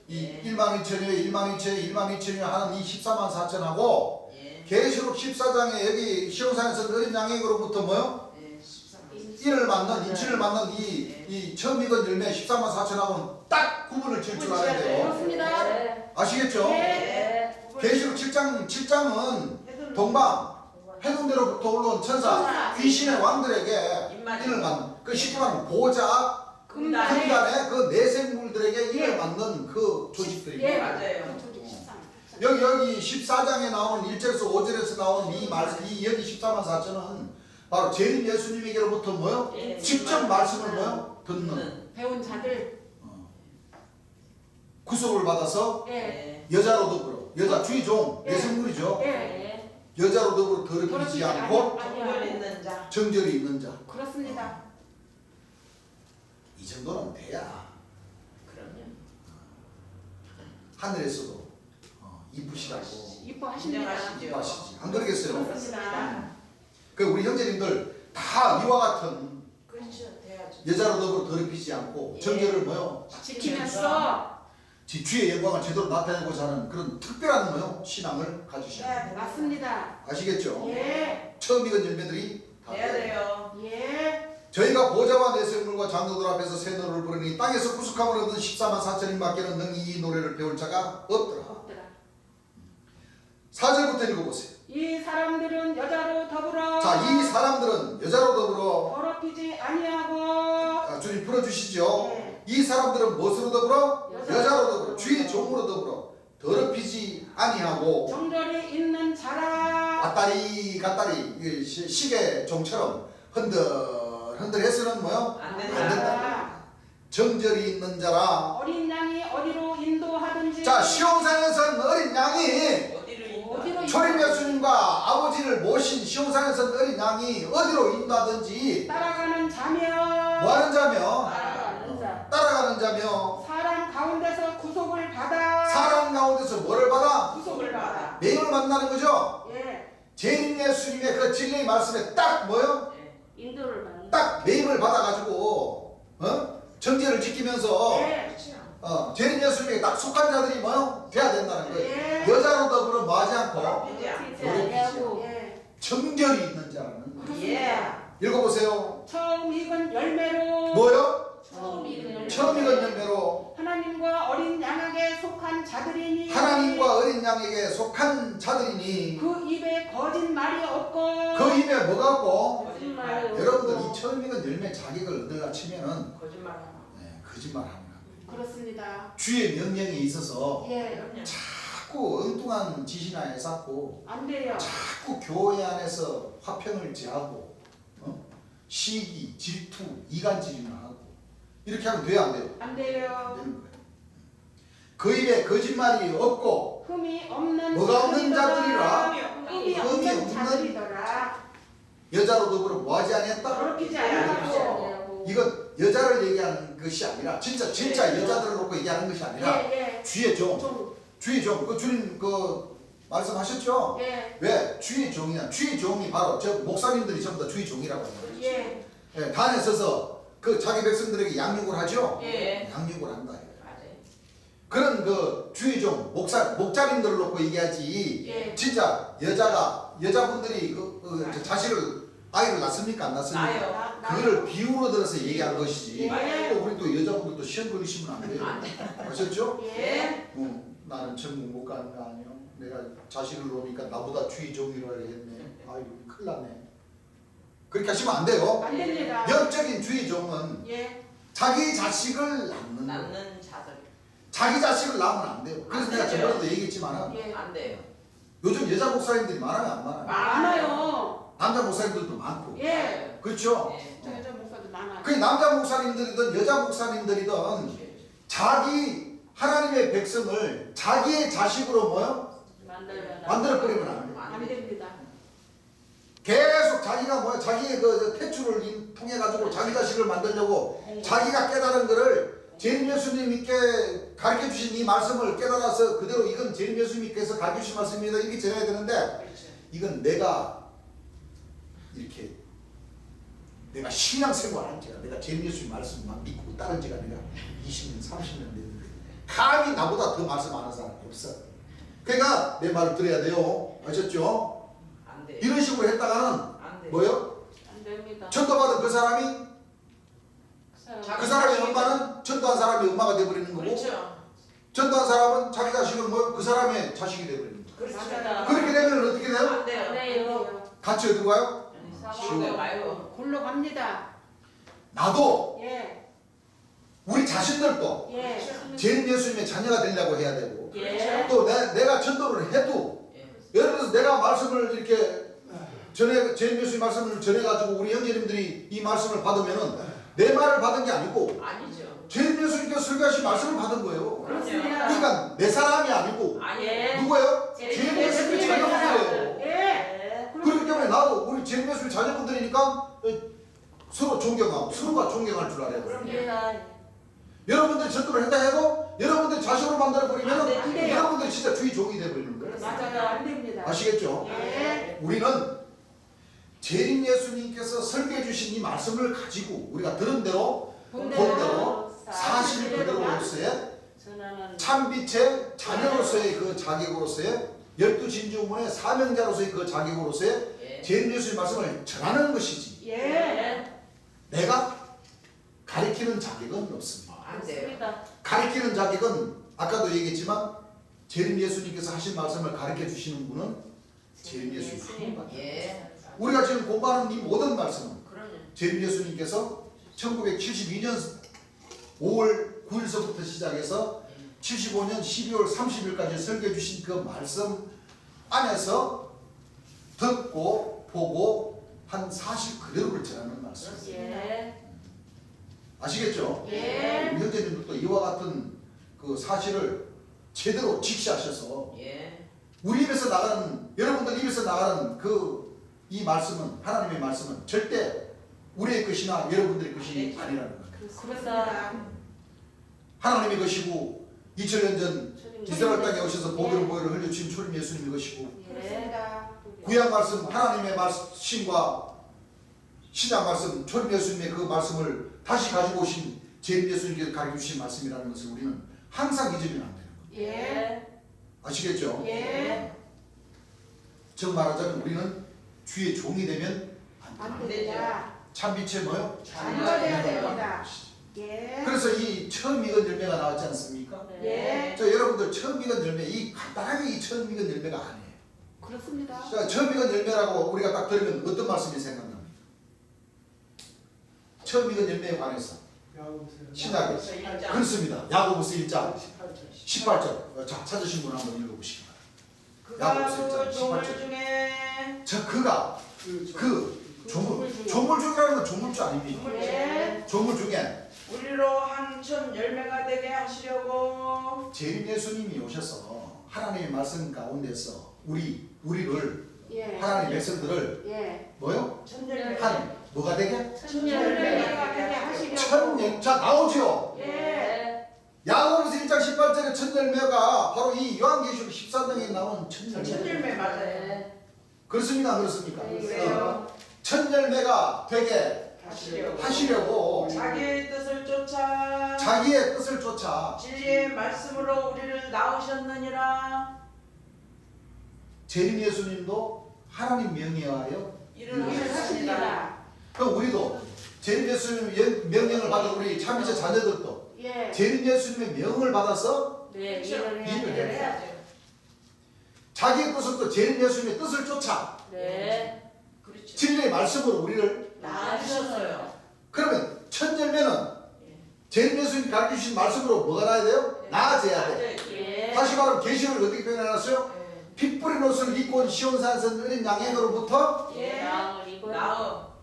예. 1만 2천여 1만 2천여 1만 2천여 하는 이 14만 4천하고 예. 계시록 14장에 여기 시온산에서 어린 양에게로부터 뭐요? 예. 14만. 인을 맞는 인치를 맞는 이 처음 익은 열매 14만 4천하고는 딱 구분을 질 줄 알아야 돼요. 그렇습니다. 아시겠죠? 예. 계시록 7장은 동방 해운대로부터 올라온 천사 천사. 귀신의 왕들에게 입맞은. 인을 맞는 그 쉽게 말하면 보좌 금단에. 금단의 그 내생물들에게 인을 맞는 그 조직들입니다. 예. 맞아요. 그 조직 13. 여기 14장에 나오는 1절에서 5절에서 나오는 이 말씀 이 여기 14만 4천은 바로 재림 예수님에게로부터 뭐요? 예. 직접 말씀을 뭐요? 듣는 배운 자들. 구속을 받아서 예. 예. 여자로 더불어 여자 주의종 예. 내생물이죠. 예. 여자로 더불어 더럽히지 더럽히지 않고 정말 있는 자. 정절이 있는 자. 그렇습니다. 정도는 돼야 그럼요. 하늘에서도 이쁘시다고 이뻐하십니다. 인정하시죠. 이뻐하시지. 안 그러겠어요? 그렇습니다. 그 우리 형제님들 다 이와 같은 그렇죠. 돼야죠. 여자로 더불어 더럽히지 않고 예. 정절을 뭐요? 지키면서 주의 영광을 제대로 나타내고자 하는 그런 특별한 뭐요? 신앙을 가지셔야 해야 돼요. 돼요. 맞습니다. 아시겠죠? 예. 처음 익은 열매들이 다 돼야 돼요. 돼요. 예. 저희가 보좌와 내세물과 장로들 앞에서 새 노래를 부르니 땅에서 구속함을 얻은 14만 4천인 밖에는 능히 이 노래를 배울 자가 없더라. 없더라. 4절부터 읽어보세요. 이 사람들은 여자로 더불어 자, 이 사람들은 여자로 더불어 더럽히지 아니하고 주님 풀어주시죠. 네. 이 사람들은 무엇으로 더불어? 여자로 여자로 더불어 주의 종으로 더불어 더럽히지 아니하고 정절이 있는 자라. 왔다리 갔다리 이게 시계 종처럼 흔들해서는 뭐요? 안 안 된다. 된다. 정절이 있는 자라. 어린 양이 어디로 인도하든지 자, 시온산에선 어린 양이 어디로 초림 예수님과 아버지를 모신 시온산에선 어린 양이 어디로 인도하든지 따라가는 자며 뭐하는 자며 따라가는 자 따라가는 자며 사람 가운데서 구속을 받아 사람 가운데서 뭐를 받아? 구속을 받아. 매임을 만나는 거죠. 예. 재림 예수님의 그 진리의 말씀에 딱 뭐요? 인도를 받는. 딱 매임을 받아가지고 정죄를 지키면서 예. 재림 예수님에게 딱 속한 자들이 뭐요? 돼야 된다는 거예요. 예. 여자로 더불어 뭐하지 않고 더럽히지 아니하고. 예. 정결이 있는 자라는 거예요. 예. 읽어보세요. 처음 익은 열매로 뭐요? 처음 익은 열매로 처음 익은 열매로 하나님과 어린 양에게 속한 자들이니 하나님과 어린 양에게 속한 자들이니 그 입에 거짓말이 없고 그 입에 뭐가 없고 거짓말이 없고 여러분들 이 처음 익은 열매 자격을 얻으려 치면은 거짓말하나. 거짓말합니다. 그렇습니다. 주의 명령에 있어서 예. 자꾸 엉뚱한 짓이나 해갖고 안 돼요. 자꾸 교회 안에서 화평을 제하고 시기, 질투, 이간질이나 하고 이렇게 하면 돼요, 안 돼요? 안 안 돼요. 되는 거예요. 그 입에 거짓말이 없고 흠이 없는 뭐가 없는 자들이더라. 자들이라 흠이 흠이 없는 없는 자들이더라. 여자로 더불어 뭐하지 아니했다? 더럽히지 아니하고 이건 여자를 얘기하는 것이 아니라 진짜 예. 여자들을 놓고 얘기하는 것이 아니라 예, 주의 종, 좀, 주의 종. 그 주님 그 말씀하셨죠? 예, 왜 주의 종이냐? 주의 종이 바로 저 목사님들이 전부 다 주의 종이라고 합니다. 예, 예, 단에 서서 그 자기 백성들에게 양육을 하죠. 예. 양육을 한다. 맞아요. 그런 그 주의 종 목자님들을 놓고 얘기하지. 예. 진짜 여자분들이 저 자식을 아이를 낳습니까 안 낳습니까? 나요. 그거를 비유로 들어서 얘기한 것이지. 예. 또 우리 또 여자분들도 시험 걸리시면 안 돼요. 안 돼. 아셨죠? 예, 나는 천국 못 가는 거 아니요. 내가 자식을 놓으니까 나보다 주의 종이라 했네. 아유 큰일 났네. 그렇게 하시면 안 돼요. 안 됩니다. 영적인 주의 종은 예, 자기 자식을 낳는 거예요. 낳는 자들. 자기 자식을 낳으면 안 돼요. 그래서 안 내가 되죠. 저번에도 얘기했지만 예. 안 돼요. 요즘 여자 목사님들이 많아요 안 많아요? 많아요. 남자 목사님들도 많고. 예, 그렇죠? 예. 저 여자 목사도 많아요. 그 남자 목사님들이든 여자 목사님들이든 자기 하나님의 백성을 자기의 자식으로 뭐요? 만들어버리면 안 돼요. 안 됩니다. 계속 자기가 뭐야 자기의 그 태출을 통해 가지고 자기 자식을 만들려고 자기가 깨달은 거를 재림 예수님께 가르쳐 주신 이 말씀을 깨달아서 그대로 이건 재림 예수님께서 가르쳐 주신 말씀입니다 이렇게 전해야 되는데 이건 내가 이렇게 내가 신앙생활한 지가 내가 재림 예수님 말씀만 믿고 따른 지가 내가 20년 30년 됐는데 감히 나보다 더 말씀 아는 사람이 없어. 그러니까 내 말을 들어야 돼요. 아셨죠? 안 돼. 이런 식으로 했다가는 안 돼. 뭐요? 안 됩니다. 전도받은 그 사람이 그 사람의 엄마는 전도한 사람의 엄마가 되어버리는 거고 그렇죠. 전도한 사람은 자기 자식은 뭐 그 사람의 자식이 되어버리는 거고 그렇죠. 맞아요. 그렇게 되면 어떻게 돼요? 안 돼요. 안 돼요. 같이 어디로 가요? 지옥에 가요. 골로 갑니다. 나도 예, 우리 자신들도 예, 재림 예수님의 자녀가 되려고 해야 되고 예, 또 내가 전도를 해도 예. 예를 들어서 내가 말씀을 이렇게 재림 예수님 말씀을 전해가지고 우리 형제님들이 이 말씀을 받으면은 내 말을 받은 게 아니고 아니죠. 재림 예수님께서 설교하신 말씀을 받은 거예요. 그렇습니다. 그러니까 내 사람이 아니고 아니에요. 누구예요? 재림 재림 예수님의 예수님의 자녀분들이에요. 예, 그렇기 때문에 나도 우리 재림 예수님의 자녀분들이니까 서로 존경하고 서로가 존경할 줄 알아야 돼요. 그럼요. 여러분들이 전도를 했다 해도 여러분들 자식으로 만들어 버리면 안 돼요. 여러분들이 진짜 주의 종이 돼 버리는 거예요. 맞아요. 안 됩니다. 아시겠죠? 예. 우리는 재림 예수님께서 설계해 주신 이 말씀을 가지고 우리가 들은 대로 본 대로 사실 그대로로서의 참빛의 자녀로서의 그 자격으로서의 12진주문의 사명자로서의 그 자격으로서의 재림 예수님 말씀을 전하는 것이지 예. 내가 가리키는 자격은 없습니다. 안 돼요. 가리키는 자격은 아까도 얘기했지만 재림 예수님께서 하신 말씀을 가르쳐 주시는 분은 재림 예수님 한 분밖에 예. 우리가 지금 공부하는 이 모든 말씀은 그럼요. 재림 예수님께서 1972년 5월 9일서부터 시작해서 75년 12월 30일까지 설교해 주신 그 말씀 안에서 듣고 보고 한 사실 그대로를 전하는 말씀입니다. 예. 아시겠죠? 예. 우리 형제님들도 이와 같은 그 사실을 제대로 직시하셔서 예. 우리 입에서 나가는 여러분들 입에서 나가는 그 이 말씀은 하나님의 말씀은 절대 우리의 것이나 여러분들의 것이 아니라는 거예요. 그렇습니다. 하나님의 것이고 2000년 전 이스라엘 땅에 오셔서 보혈 보혈을 흘려주신 초림 예수님의 것이고 그렇습니다. 구약 말씀 하나님의 말씀과 신약 말씀 초림 예수님의 그 말씀을 다시 가지고 오신 재림 예수님께서 가르쳐 주신 말씀이라는 것을 우리는 항상 잊으면 안 되는 거예요. 예. 아시겠죠? 예. 즉 말하자면 우리는 주의 종이 되면 안 안 됩니다. 됩니다. 참빛의 뭐요? 자녀가 돼야 됩니다. 예. 그래서 이 처음 익은 열매가 나왔지 않습니까? 예. 자 여러분들 처음 익은 열매 이 간단하게 이 처음 익은 열매가 아니에요. 그렇습니다. 자 처음 익은 열매라고 우리가 딱 들으면 어떤 말씀이 생각납니까? 처음 익은 열매에 관해서 신약에 그렇습니다. 야고보서 1장 18절 자 찾으신 분 한번 읽어보시기 바랍니다. 그가 그 종을 중에 저 그가 그 조물주라는 건 조물주 아닙니까? 예. 조물 중에 우리로 한 천 열매가 되게 하시려고 재림 예수님이 오셔서 하나님의 말씀 가운데서 우리를 예. 하나님의 백성들을 예. 뭐요? 천 열매. 한 뭐가 되게? 열매가 되게 하시려고. 천 자 나오죠. 예. 야고보서 1장 18절에 천 열매가 바로 이 요한계시록 14장에 나온 천 열매. 천 열매 맞아요. 그렇습니까? 안 그렇습니까? 네, 그래요. 천 열매가 되게 하시려고 자기의 뜻을 쫓아 자기의 뜻을 쫓아 진리의 말씀으로 우리를 낳으셨느니라. 재림 예수님도 하나님 명예하여 일을 일을 하셨습니다. 하십니다. 그럼 우리도 재림 예수님 명령을 받은 우리 참이제 자녀들도 예. 재림 예수님의 명을 받아서 네. 그렇죠. 일을 해야 일을 돼요. 해야죠. 자기의 뜻을 또 재림 예수님의 뜻을 쫓아 네. 그렇죠. 진리의 말씀으로 우리를 낳으셨어요. 그러면 첫 열매는 재림 예수님이 가르쳐 주신 말씀으로 뭐가 나야 돼요? 나아져야 돼. 예. 다시 말하면 계시를 어떻게 표현해놨어요? 핏 뿌린 옷을 입고 온 시온산에서 어린 양에게로부터 예. 나어.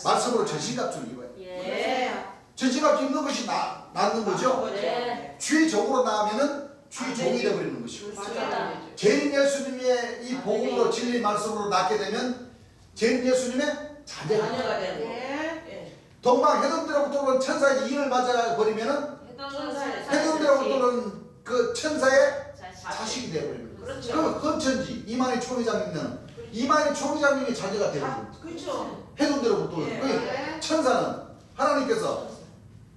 말씀으로 전신갑주를 입어요. 예. 전신갑주 입는 것이 낫는 거죠. 네. 주의 종으로 나오면은 주의 종이 되어버리는 것이고 맞아요. 재림 예수님의 이 복음으로 진리 말씀으로 낳게 되면 재림 예수님의 자녀가 돼요. 자녀가 되는 거. 예. 예. 동방 해동대로부터 오는 천사의 인을 맞아 버리면은 해동대로부터 오는 그 천사의 자식이 되어버리는 거예요. 그렇죠. 그럼 헌천지 이만희 총회장님은 이만희 총회장님이 자녀가 되는 거예요. 그렇죠. 해동대로부터 오는 예. 그 천사는 하나님께서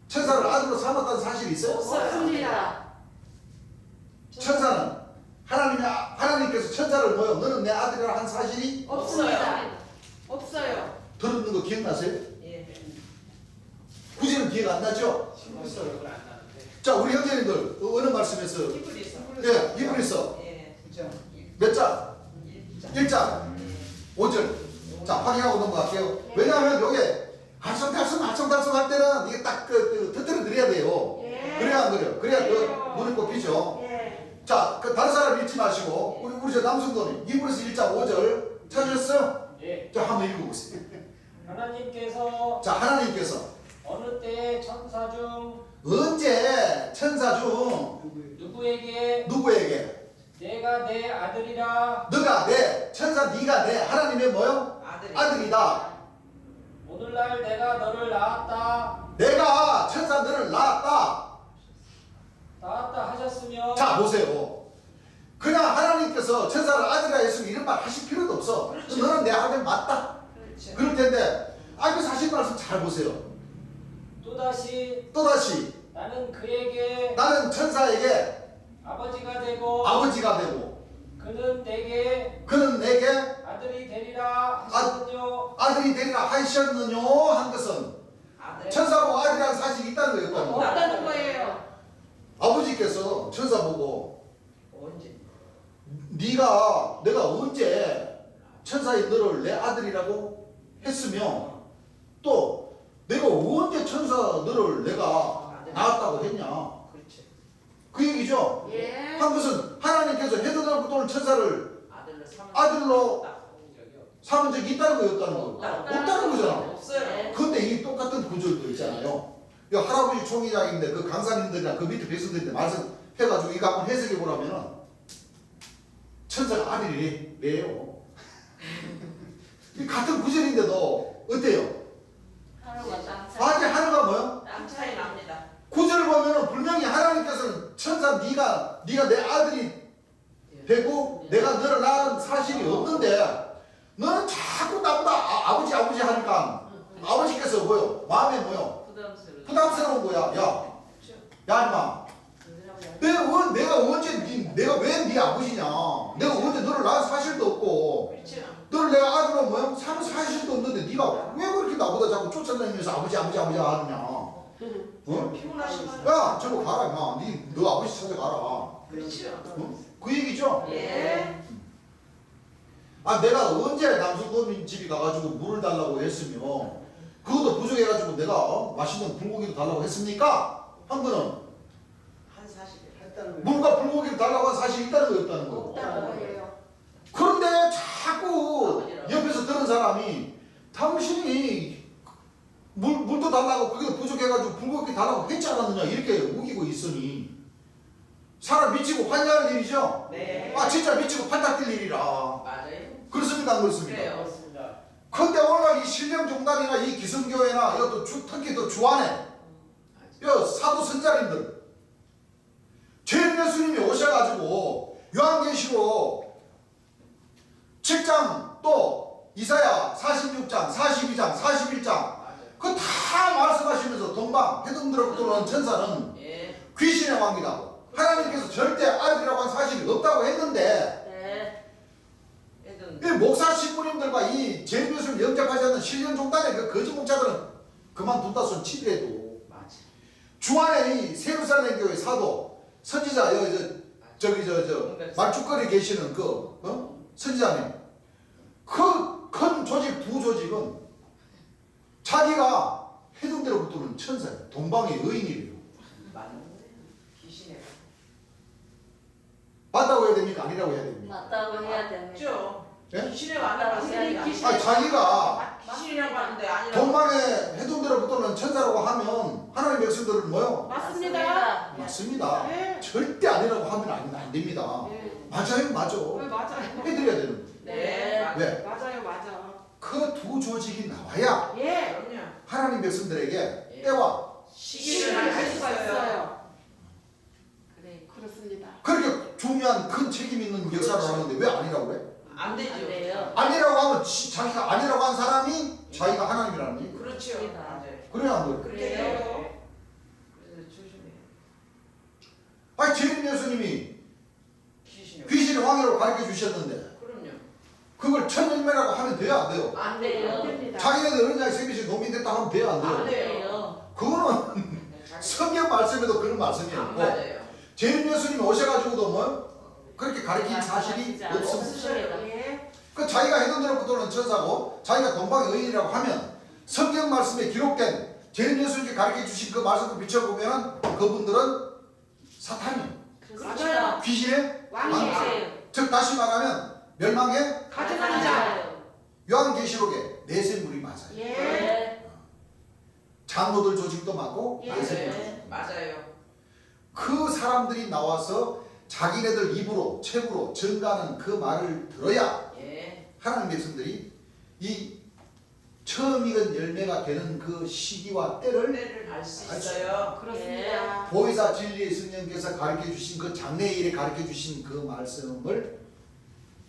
천사를 아들로 삼았다는 사실이 있어요? 없습니다. 천사는 하나님께서 천사를 모여 너는 내 아들이라 한 사실이 없습니다. 없어요. 들었는 거 기억나세요? 예. 구제는 기억 안 나죠? 자 우리 형제님들 어느 말씀에서 히브리서. 예 히브리서 예. 몇 장? 일장. 1장 5절 자 확인하고 넘어갈게요. 왜냐하면 요게 알쏭달쏭 할 때는 이게 딱 터뜨려 드려야 돼요. 예. 그래야 안 그래요? 그래야 더 눈이 뽑히죠. 예. 자, 그 다른 사람 읽지 마시고 우리 저 남순도님 히브리서 1장 5절 찾으셨어요? 예. 자, 한번 읽어보세요. 하나님께서 자, 하나님께서 어느 때에 천사 중 언제 천사 중 누구에게 누구에게 내가 내 아들이라 너가 내 천사 네가 내 하나님의 뭐요? 아들이. 아들이다. 오늘날 내가 너를 낳았다 내가 천사 너를 낳았다. 하셨으며 자 보세요. 그냥 하나님께서 천사를 아들이라 했으면 이런 말 하실 필요도 없어. 그렇지. 너는 내 아들 맞다. 그렇지. 그럴 텐데 그 사실 말씀 잘 보세요. 또다시 나는 그에게 나는 천사에게 아버지가 되고 아버지가 되고 그는 내게 아들이 되리라 하셨느뇨. 아들이 되리라 하셨느뇨 한 것은 아들. 천사보고 아들이라는 사실이 있다는 거예요. 없다는 거예요. 아버지께서 천사 보고 언제? 내가 언제 천사의 너를 내 아들이라고 했으며 또 내가 언제 천사 너를 내가 낳았다고 했냐 그렇지. 그 얘기죠. 예. 한 것은 하나님께서 헤드나부터 오는 천사를 아들로 삼은 적이 있다는 거였다는 거. 없다는 거잖아. 없어요. 근데 이 똑같은 구절도 있잖아요. 이 할아버지 총회장인데 그 강사님들이나 그 밑에 백성들한테 말씀해가지고 이거 한번 해석해 보라면은 천사가 아들이래요. 이 같은 구절인데도 어때요? 아니 하나가 뭐요? 양 차이 납니다. 구절 보면은 분명히 하나님께서는 천사 네가 내 아들이 되고 내가 너를 낳은 사실이 없는데 너는 자꾸 나보다 아버지 하니까 아버지께서 뭐요? 마음에 뭐요? 부담스러운 거야. 야 임마 내가 언제 내가 왜 네 아버지냐? 내가 언제 너를 낳은 사실도 없고 그렇지. 너를 내가 아들로 뭐요? 삼은 사실도 없는데 네가 왜 그렇게 나보다 자꾸 쫓아다니면서 아버지 하느냐? 어? 피곤하시면. 야 저로 가라 임마. 너 아버지 찾아가라. 그렇죠. 어? 그 얘기죠? 예. 내가 언제 남순도민 집에 가가지고 물을 달라고 했으며 그것도 부족해가지고 내가 맛있는 불고기도 달라고 했습니까? 한 번은 한 사실. 했다는 거예요. 물과 불고기를 달라고 한 사실이 있다는 거였다는 거예요. 없다는 거예요. 그런데 자꾸 옆에서 들은 사람이 당신이 물도 달라고 그게 부족해가지고 불고기 달라고 했지 않았느냐 이렇게 우기고 있으니 사람 미치고 환장할 일이죠. 네. 진짜 미치고 팔딱 뛸 일이라. 맞아요. 그렇습니까 안 그렇습니까? 그래요. 그렇습니다. 근데 오늘 이 신령종단이나 이 기성교회나 이것도 특히 또 주안에 이 사도 선자님들 죄인 예수님이 오셔가지고 요한계시록 7장 또 이사야 46장 42장 41장 그 다 말씀하시면서 동방 해동들어 들어온 천사는 예. 귀신의 왕이다. 하나님께서 절대 아들이라고 한 사실이 없다고 했는데 애든. 이 목사 신부님들과 이 죄인 예수를 영접하지 않는 신령종단의 그 거짓 목자들은 그만둔다 손 치더라도 맞아. 주안에 이 세루살렘 교회 사도 선지자 말죽거리 계시는 선지자님 그 큰 조직 두 조직은 자기가 해동대로 붙는 천사예요. 동방의 여인이래요. 맞는 거예요. 귀신의. 맞다고 해야 됩니까? 아니라고 해야 됩니까? 맞다고 해야 됩니다. 맞죠. 예? 귀신의 왕이라고 해야 귀신. 자기가 귀신이라고 하는데 아니라고. 동방의 해동대로 붙는 천사라고 하면 하나님의 백성들은 뭐요? 맞습니다. 맞습니다. 네. 절대 아니라고 하면 안 됩니다. 네. 맞아요, 맞아. 왜 맞아요? 해드려야 되는 거예요. 네. 맞아요. 왜? 맞아요, 맞아. 그 두 조직이 나와야 예. 그럼요. 하나님 백성들에게 때와 시기를 알 알 수가 수가 있어요. 있어요. 그래. 그렇습니다. 그렇게 중요한 큰 책임 있는 역사를 하는데 왜 아니라고 그래? 안 되죠. 안 돼요. 아니라고 하면 자기가 아니라고 한 사람이 자기가 하나님이라는 얘기. 그렇죠. 맞습니다. 맞아요. 그래야 안 돼요. 그래요. 그래서 조심해. 죄인 예수님이 귀신이. 귀신의 왕이라고 가르쳐 주셨는데 그럼요. 그걸 천일매라고 하면 돼요, 안 돼요? 안 안 돼요. 됩니다. 자기네들 어린 나이 생기시 농민 됐다 하면 돼요, 안 돼요? 안 안 돼요. 돼요. 그거는 성경 말씀에도 그런 말씀이 안 없고 맞아요. 죄인 예수님이 오셔가지고도 뭐 그렇게 가르친 사실이 진짜 없습니다. 없으셔요. 예. 그 자기가 해동대로부터 오는 천사고 자기가 동방의 의인이라고 하면 성경 말씀에 기록된 죄인 예수님께 가르쳐 주신 그 말씀을 비춰보면 그분들은 사탄이에요. 맞아요. 귀신의 왕이에요. 왕이세요. 즉 다시 말하면 멸망의 가증한 자. 요한계시록의 내세물이 맞아요. 예. 네. 장로들 조직도 맞고 예. 내세물. 맞아요. 그 사람들이 나와서 자기네들 입으로 책으로 전가하는 그 말을 들어야 예. 하나님 백성들이 이 처음 익은 열매가 되는 그 시기와 때를 알 수 있어요. 그렇습니다. 보혜사 진리의 성령께서 가르쳐 주신 그 장래일에 가르쳐 주신 그 말씀을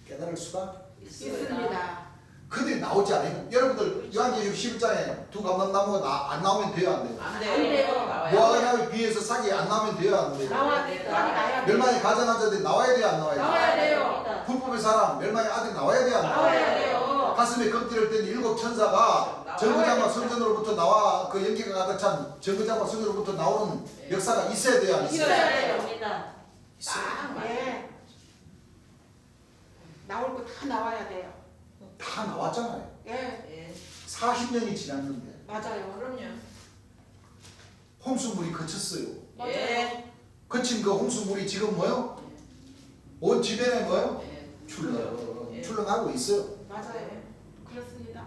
깨달을 수가 있습니다. 그들이 나오지 않아요. 여러분들 요한계시록 11장에 두 감람나무가 안 나오면 돼요, 안 돼요? 안 안 돼요. 돼요. 나와요. 무화과나무에 비해서 싹이 안 나오면 돼요, 안 돼요? 나와야 돼. 나와야 돼. 멸망의 가장한 자들이 나와야 돼요, 안 나와야 돼요? 나와야 돼요. 불법의 사람, 멸망의 아들이 나와야 돼요, 안 나와야 나와야 돼요? 돼요. 가슴에 검띠를 뗀 일곱 천사가 정거장과 성전으로부터 나와 그 연기가 가득 찬 정거장과 성전으로부터 나오는 역사가 있어야 돼요, 안 있어요? 있어야 됩니다. 있어요. 네. 나올 거 다 나와야 돼요. 다 나왔잖아요. 예, 예. 40년이 지났는데 맞아요. 그럼요. 홍수물이 그쳤어요. 맞아요. 예. 그친 그 홍수물이 지금 뭐요? 온 지면에 뭐요? 예. 예. 출렁하고 있어요. 맞아요. 그렇습니다.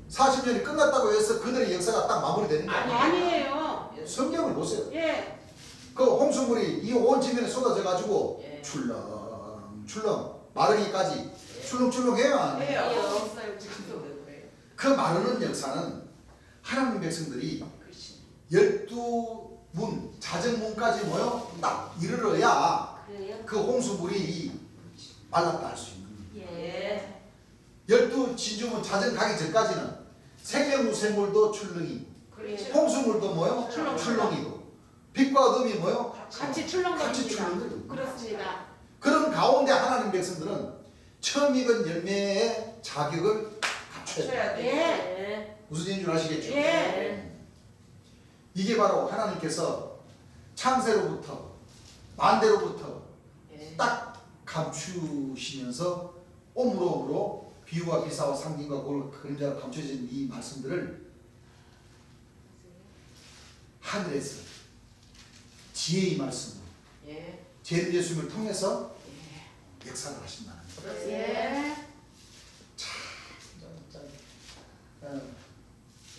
40년이 끝났다고 해서 그들의 역사가 딱 마무리되는 게 아니에요. 아니에요. 성경을 보세요. 예, 그 홍수물이 이 온 지면에 쏟아져 가지고 예. 출렁출렁 마르기까지 출렁출렁해요, 안 해요? 해요. 있어요 지금도. 그 마르는 역사는 하나님 백성들이 그렇지. 12문 자정문까지 모여 딱 이르러야 그래요? 그 홍수물이 말랐다 할 수 있는 거예요. 예. 12진주문 자정 가기 전까지는 생명수 생물도 출렁이, 그렇죠. 홍수물도 뭐요? 출렁이고, 빛과 어둠이 뭐요? 같이 같이 출렁거립니다. 출렁거리고. 그렇습니다. 그런 가운데 하나님 백성들은 처음 익은 열매의 자격을 갖춰야 돼요. 쳐야 돼. 예. 무슨 얘기인 줄 아시겠죠? 예. 이게 바로 하나님께서 창세로부터 만대로부터 예. 딱 감추시면서 오므로오므로 비유와 비사와 상징과 그림자로 감춰진 이 말씀들을 하늘에서 지혜의 말씀으로 예. 재림 예수님을 통해서 역사를 하신다는 거예요. 예.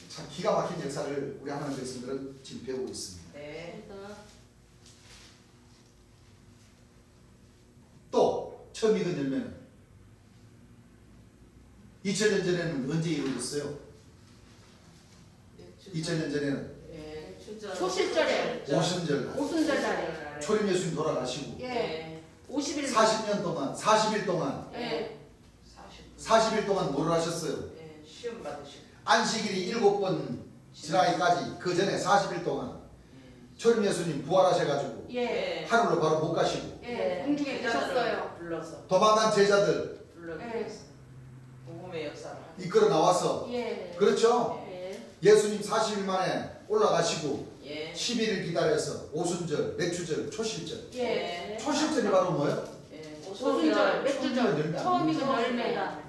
참 기가 막힌 역사를 우리 하나님 백성들은 지금 배우고 있습니다. 네. 또 처음 익은 열매는 2000년 전에는 언제 이루어졌어요? 2000년 전에는 예. 초실절에 오순절 오순절 날에 초림 예수님 돌아가시고 예. 50일 40년 동안 40일 동안 예. 40일 동안 뭐를 하셨어요? 예. 시험 받으시고. 안식일이 7번 지나기까지 그 전에 40일 동안 초림 예수님 부활하셔가지고 예. 하늘로 바로 못 가시고 예. 공중에 계셨어요. 불러서 도망간 제자들 불러서 복음의 역사를 하고. 이끌어 나와서 예. 그렇죠? 예. 예수님 40일 만에 올라가시고 예. 11일 기다려서 오순절, 맥주절, 초실절. 예. 초실절이 바로 뭐예요? 예. 오순절, 처음 맥주절, 익은 처음 익은 열매. 열매다.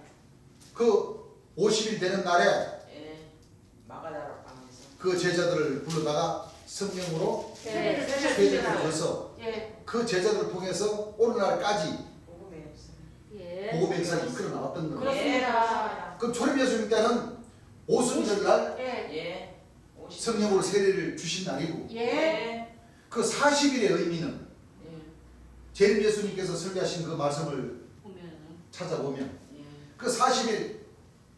그 50일 되는 날에 예. 마가다락 방에서. 그 제자들을 불러다가 성령으로 세례를 세례를 주시더라. 줘서 예. 그 제자들을 통해서 오늘날까지 복음의 역사. 예. 복음의 역사를 이끌어 나왔던 거예요. 그렇습니다. 그 초림 예수님 때는 오순절 날 예. 예. 50. 성령으로 세례를 주신 날이고 예. 그 40일의 의미는 예. 재림 예수님께서 설교하신 그 말씀을 보면은 찾아보면 예. 그 40일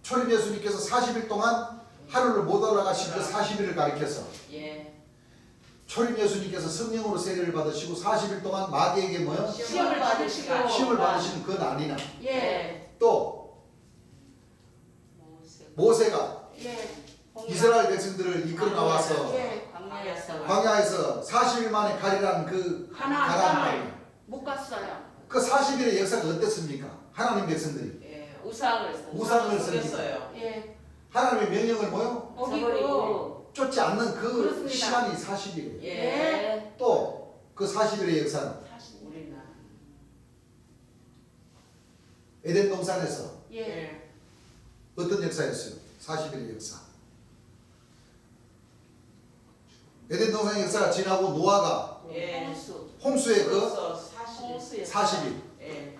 초림 예수님께서 40일 동안 하늘로 못 올라가신 그 40일을 가리켜서 예. 초림 예수님께서 성령으로 세례를 받으시고 40일 동안 마귀에게 뭐요? 시험을 받으시고. 시험을 받으시는 그 날이나 예. 또 모세가 예. 이스라엘 백성들을 이끌어 나와서 예. 광야에서 광야에서 40일 만에 가리라는 그 가나안 가나안 땅을 땅. 못 갔어요. 그 40일의 역사가 어땠습니까? 하나님 백성들이 예. 우상을 우상을 섬겼어요. 예. 하나님의 명령을 뭐요? 어기고. 쫓지 않는 그 그렇습니다. 시간이 40일이에요. 예. 또 그 40일의 역사는 우리나라. 에덴 동산에서 예. 어떤 역사였어요? 40일의 역사. 에덴 동산의 역사가 지나고 노아가 예. 홍수. 홍수의 그 그래서 40. 홍수에 40일 예.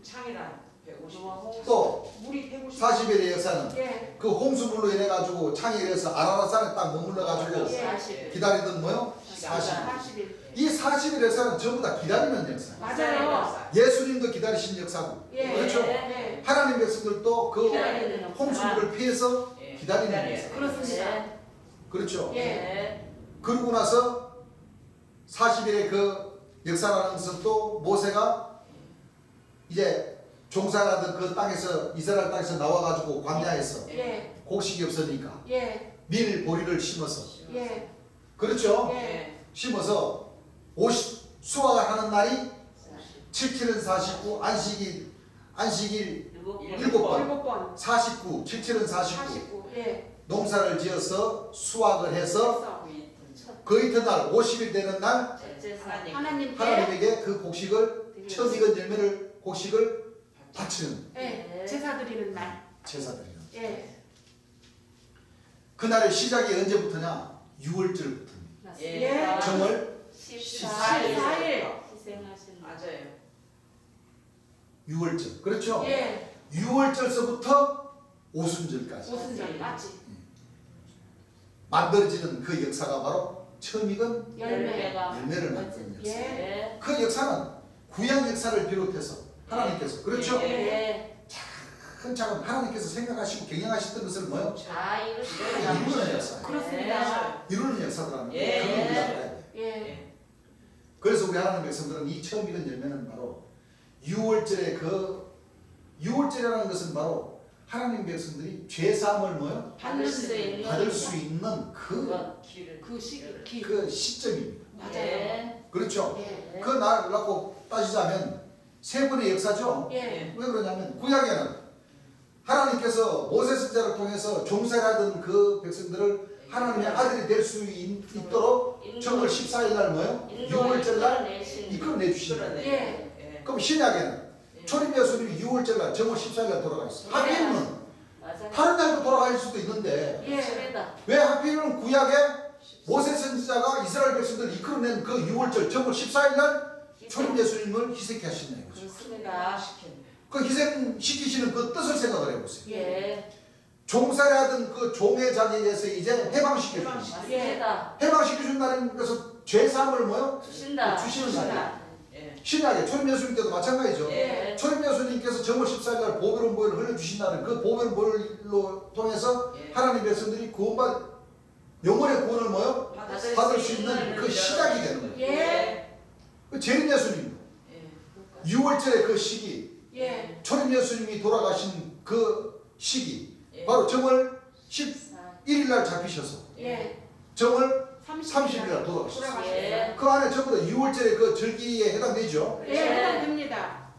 창이란 150. 노아 홍수. 또 물이 150. 40일의 역사는 예. 그 홍수물로 인해 가지고 창이 이래서 아라라산에 딱 머물러 가지고 예. 40일. 기다리던 뭐요? 40일. 40일. 이 40일의 역사는 전부 다 기다리는 역사. 맞아요. 예수님도 기다리신 역사고 예. 그렇죠? 예. 하나님 백성들도 그 기다리는 역사. 홍수물을 피해서 예. 기다리는 역사. 그렇습니다. 그렇죠? 예. 네. 그러고 나서 40일의 그 역사라는 것은 또 모세가 이제 종살하던 그 땅에서 이스라엘 땅에서 나와가지고 광야에서 예. 곡식이 없으니까 예. 밀 보리를 심어서 예. 그렇죠? 예. 심어서 수확을 하는 날이 7칠은 49 안식일 일곱 번. 7번 7번. 49 7칠은 49 49. 예. 농사를 지어서 수확을 해서 그래서 그 이튿날 50일 되는 날 하나님께 하나님에게 그 곡식을 처음 익은 열매를 곡식을 바치는 예. 제사 드리는 날. 제사드리는 예. 그날의 시작이 언제부터냐? 6월절부터입니다. 예. 정월 14일. 희생하신 맞아요. 6월절 그렇죠? 예. 6월절서부터 오순절까지 오순절까지. 만들어지는 그 역사가 바로 처음 익은 열매. 열매를 만드는 역사. 예. 그 역사는 구약 역사를 비롯해서 하나님께서 그렇죠? 예. 차근차근 하나님께서 생각하시고 경영하셨던 것을 뭐요? 다 이루는 역사. 그렇습니다. 이루는 역사들하는 거. 예. 그걸 우리가 알아야 돼. 예. 그래서 우리 하나님 백성들은 이 처음 익은 열매는 바로 6월절의 그 6월절이라는 것은 바로 하나님 백성들이 죄사함을 뭐요? 받을 수 있는 받을 수 있는 그것 길을 그 시기. 그 시점입니다. 맞아요. 예. 그렇죠? 예. 그 날 갖고 따지자면 세 번의 역사죠. 예. 왜 그러냐면 구약에는 하나님께서 모세 선지자를 통해서 종살하던 그 백성들을 하나님의 아들이 될 수 있도록 정월 14일 날 뭐요? 6월절 날 이끌어내 주신다. 예. 그럼 신약에는 초림 예수님이 6월절 날 정월 14일 날 돌아가셨어요. 하필이면 맞아요. 다른 날도 돌아가실 수도 있는데 예. 심해다. 왜 하필이면 구약에 모세 선지자가 이스라엘 백성들을 이끌어낸 그 6월절 정월 14일 날 초림 예수님을 희생케 하시는 거죠. 그렇습니다. 그 희생시키시는 그 뜻을 생각을 해보세요. 예. 종살이하던 그 종의 자리에서 이제 해방시켜주는 맞습니다. 해방시켜준다는 것은 죄사함을 뭐요? 주신다. 주시는 날이에요. 예. 신약에 초림 예수님 때도 마찬가지죠. 예. 초림 예수님께서 정월 14일 날 보배로운 보혈을 흘려주신다는 그 보배로운 보혈로 통해서 예. 하나님 백성들이 구원받 영혼의 구원을 뭐요? 받을 수 있는 그 시작이 되는 거예요. 예. 그 재림 예수님 예. 6월절의 그 시기 예. 초림 예수님이 돌아가신 그 시기 예. 바로 정월 11일 날 잡히셔서 예. 정월 30일 날 돌아가셨어요. 돌아가셨어요. 예. 그 안에 전부 다 6월절의 그 절기에 해당되죠. 예. 해당됩니다.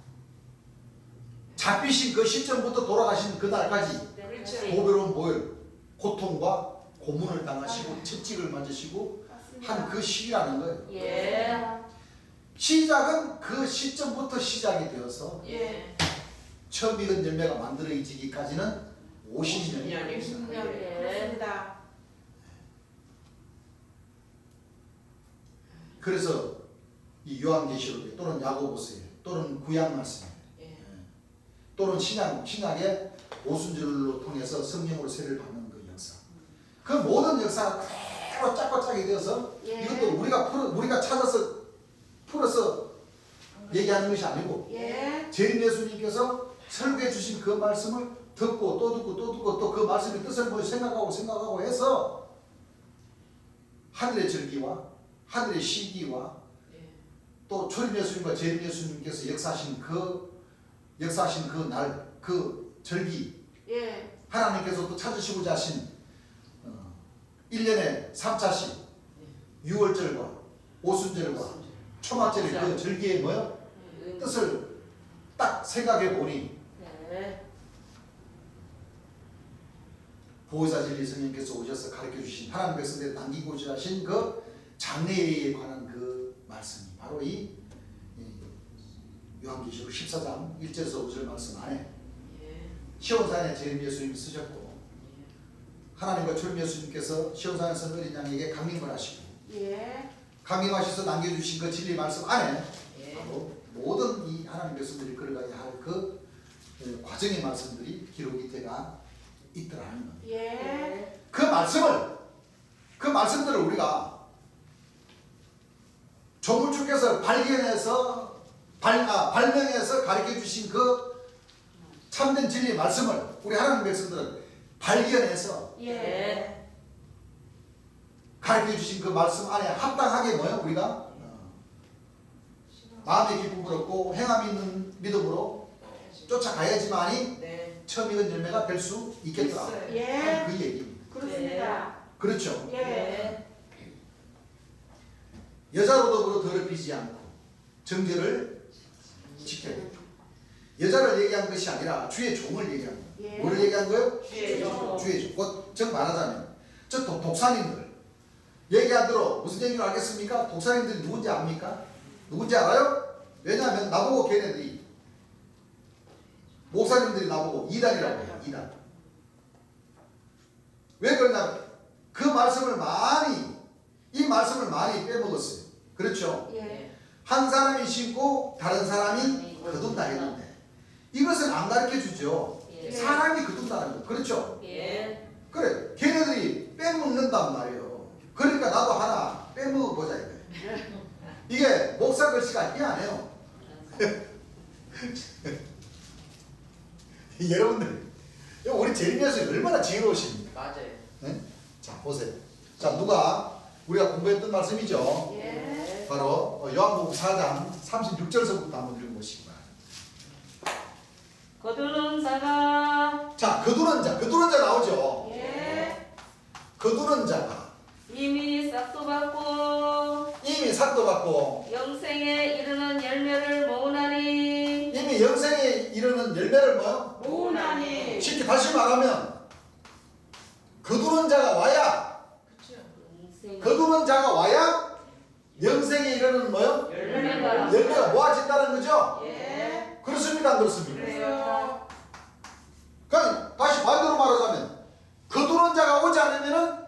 잡히신 그 시점부터 돌아가신 그 날까지 그렇죠. 보배로운 보혈, 고통과 고문을 당하시고 채찍을 맞으시고 한 그 시기라는 거예요. 예. 시작은 그 시점부터 시작이 되어서 예. 처음 익은 열매가 만들어지기까지는 50년이 걸립니다. 50년. 예. 그렇습니다. 그래서 이 요한계시록에 또는 야고보서에 또는 구약 말씀에 예. 또는 신약의 오순절로 통해서 성령으로 세례를 받는 그 역사. 그 모든 역사가 그대로 짝고 짝이 되어서 예. 이것도 우리가 찾아서 풀어서 얘기하는 것이 아니고 예. 재림 예수님께서 설교해 주신 그 말씀을 듣고 또 듣고 또 듣고 또 그 말씀의 뜻을 보고 생각하고 해서 하늘의 절기와 하늘의 시기와 예. 또 초림 예수님과 재림 예수님께서 역사하신 그 날, 그 절기 예. 하나님께서 또 찾으시고자 하신 1년에 3차씩 6월절과 오순절과 초막절의 그 절기의 뭐요? 뜻을 딱 생각해 보니 네. 보혜사 진리 성령께서 오셔서 가르쳐 주신 하나님 백성들에 남기고자 하신 그 장래에 관한 그 말씀이 바로 이 요한계시록 14장 1절에서 5절 말씀 안에 예. 시온산에 재림 예수님이 쓰셨고 하나님과 초림 예수님께서 시온산에서 어린 양에게 강림을 하시고 예. 강림하셔서 남겨주신 그 진리 말씀 안에 예. 바로 모든 이 하나님 백성들이 걸어가야 할 그 과정의 말씀들이 기록이 되가 있더라는 겁니다. 예. 그 말씀들을 우리가 조물주께서 발견해서 발명해서 가르쳐 주신 그 참된 진리 말씀을 우리 하나님 백성들은 발견해서 예. 가르쳐 주신 그 말씀 안에 합당하게 뭐요 우리가 마음의 기쁨을 얻고 행함이 있는 믿음으로 쫓아가야지만이 네. 처음 익은 열매가 될 수 있겠더라. 있어요. 예. 그 얘기입니다. 그렇습니다. 그렇죠. 예. 예. 여자로 더불어 더럽히지 않고 정죄를 지켜야 된다. 여자를 얘기한 것이 아니라 주의 종을 얘기한 거예요. 예. 뭐를 얘기한 거예요? 주의 종. 주의 종. 즉 말하자면 저 독사님들 얘기한 대로 무슨 얘기를 알겠습니까? 독사님들이 누군지 압니까? 누군지 알아요? 왜냐하면 나보고 걔네들이 목사님들이 나보고 이단이라고 해요. 이단. 왜 그러냐면 그 말씀을 이 말씀을 많이 빼먹었어요. 그렇죠? 예. 한 사람이 심고 다른 사람이 거둔다 했는데 이것은 안 가르쳐 주죠. 예. 사람이 거둔다는 거. 그렇죠? 예. 그래. 걔네들이 빼먹는단 말이에요. 그러니까 나도 하나 빼먹어보자 이거예요. 이게 목사 글씨가 희한해요. 여러분들 우리 재림에서 얼마나 지혜로우십니까? 맞아요. 네? 자 보세요. 자 누가 우리가 공부했던 말씀이죠. 예. 바로 요한복음 4장 36절서부터 한번 읽어보시기 바랍니다. 거두는 자가 자 거두는 자 나오죠. 예. 거두는 자가 이미 싹도 받고 이미 삭도 받고 영생에 이르는 열매를 모으나니 이미 영생에 이르는 열매를 뭐요? 모으나니. 쉽게 다시 말하면 거두는 자가 와야 영생 거두는 자가 와야 영생에 이르는 뭐요? 열매가 열매가 모아진다는 거죠? 예. 그렇습니까? 안 그렇습니까? 그래요. 그럼 다시 반대로 말하자면 거두는 자가 오지 않으면은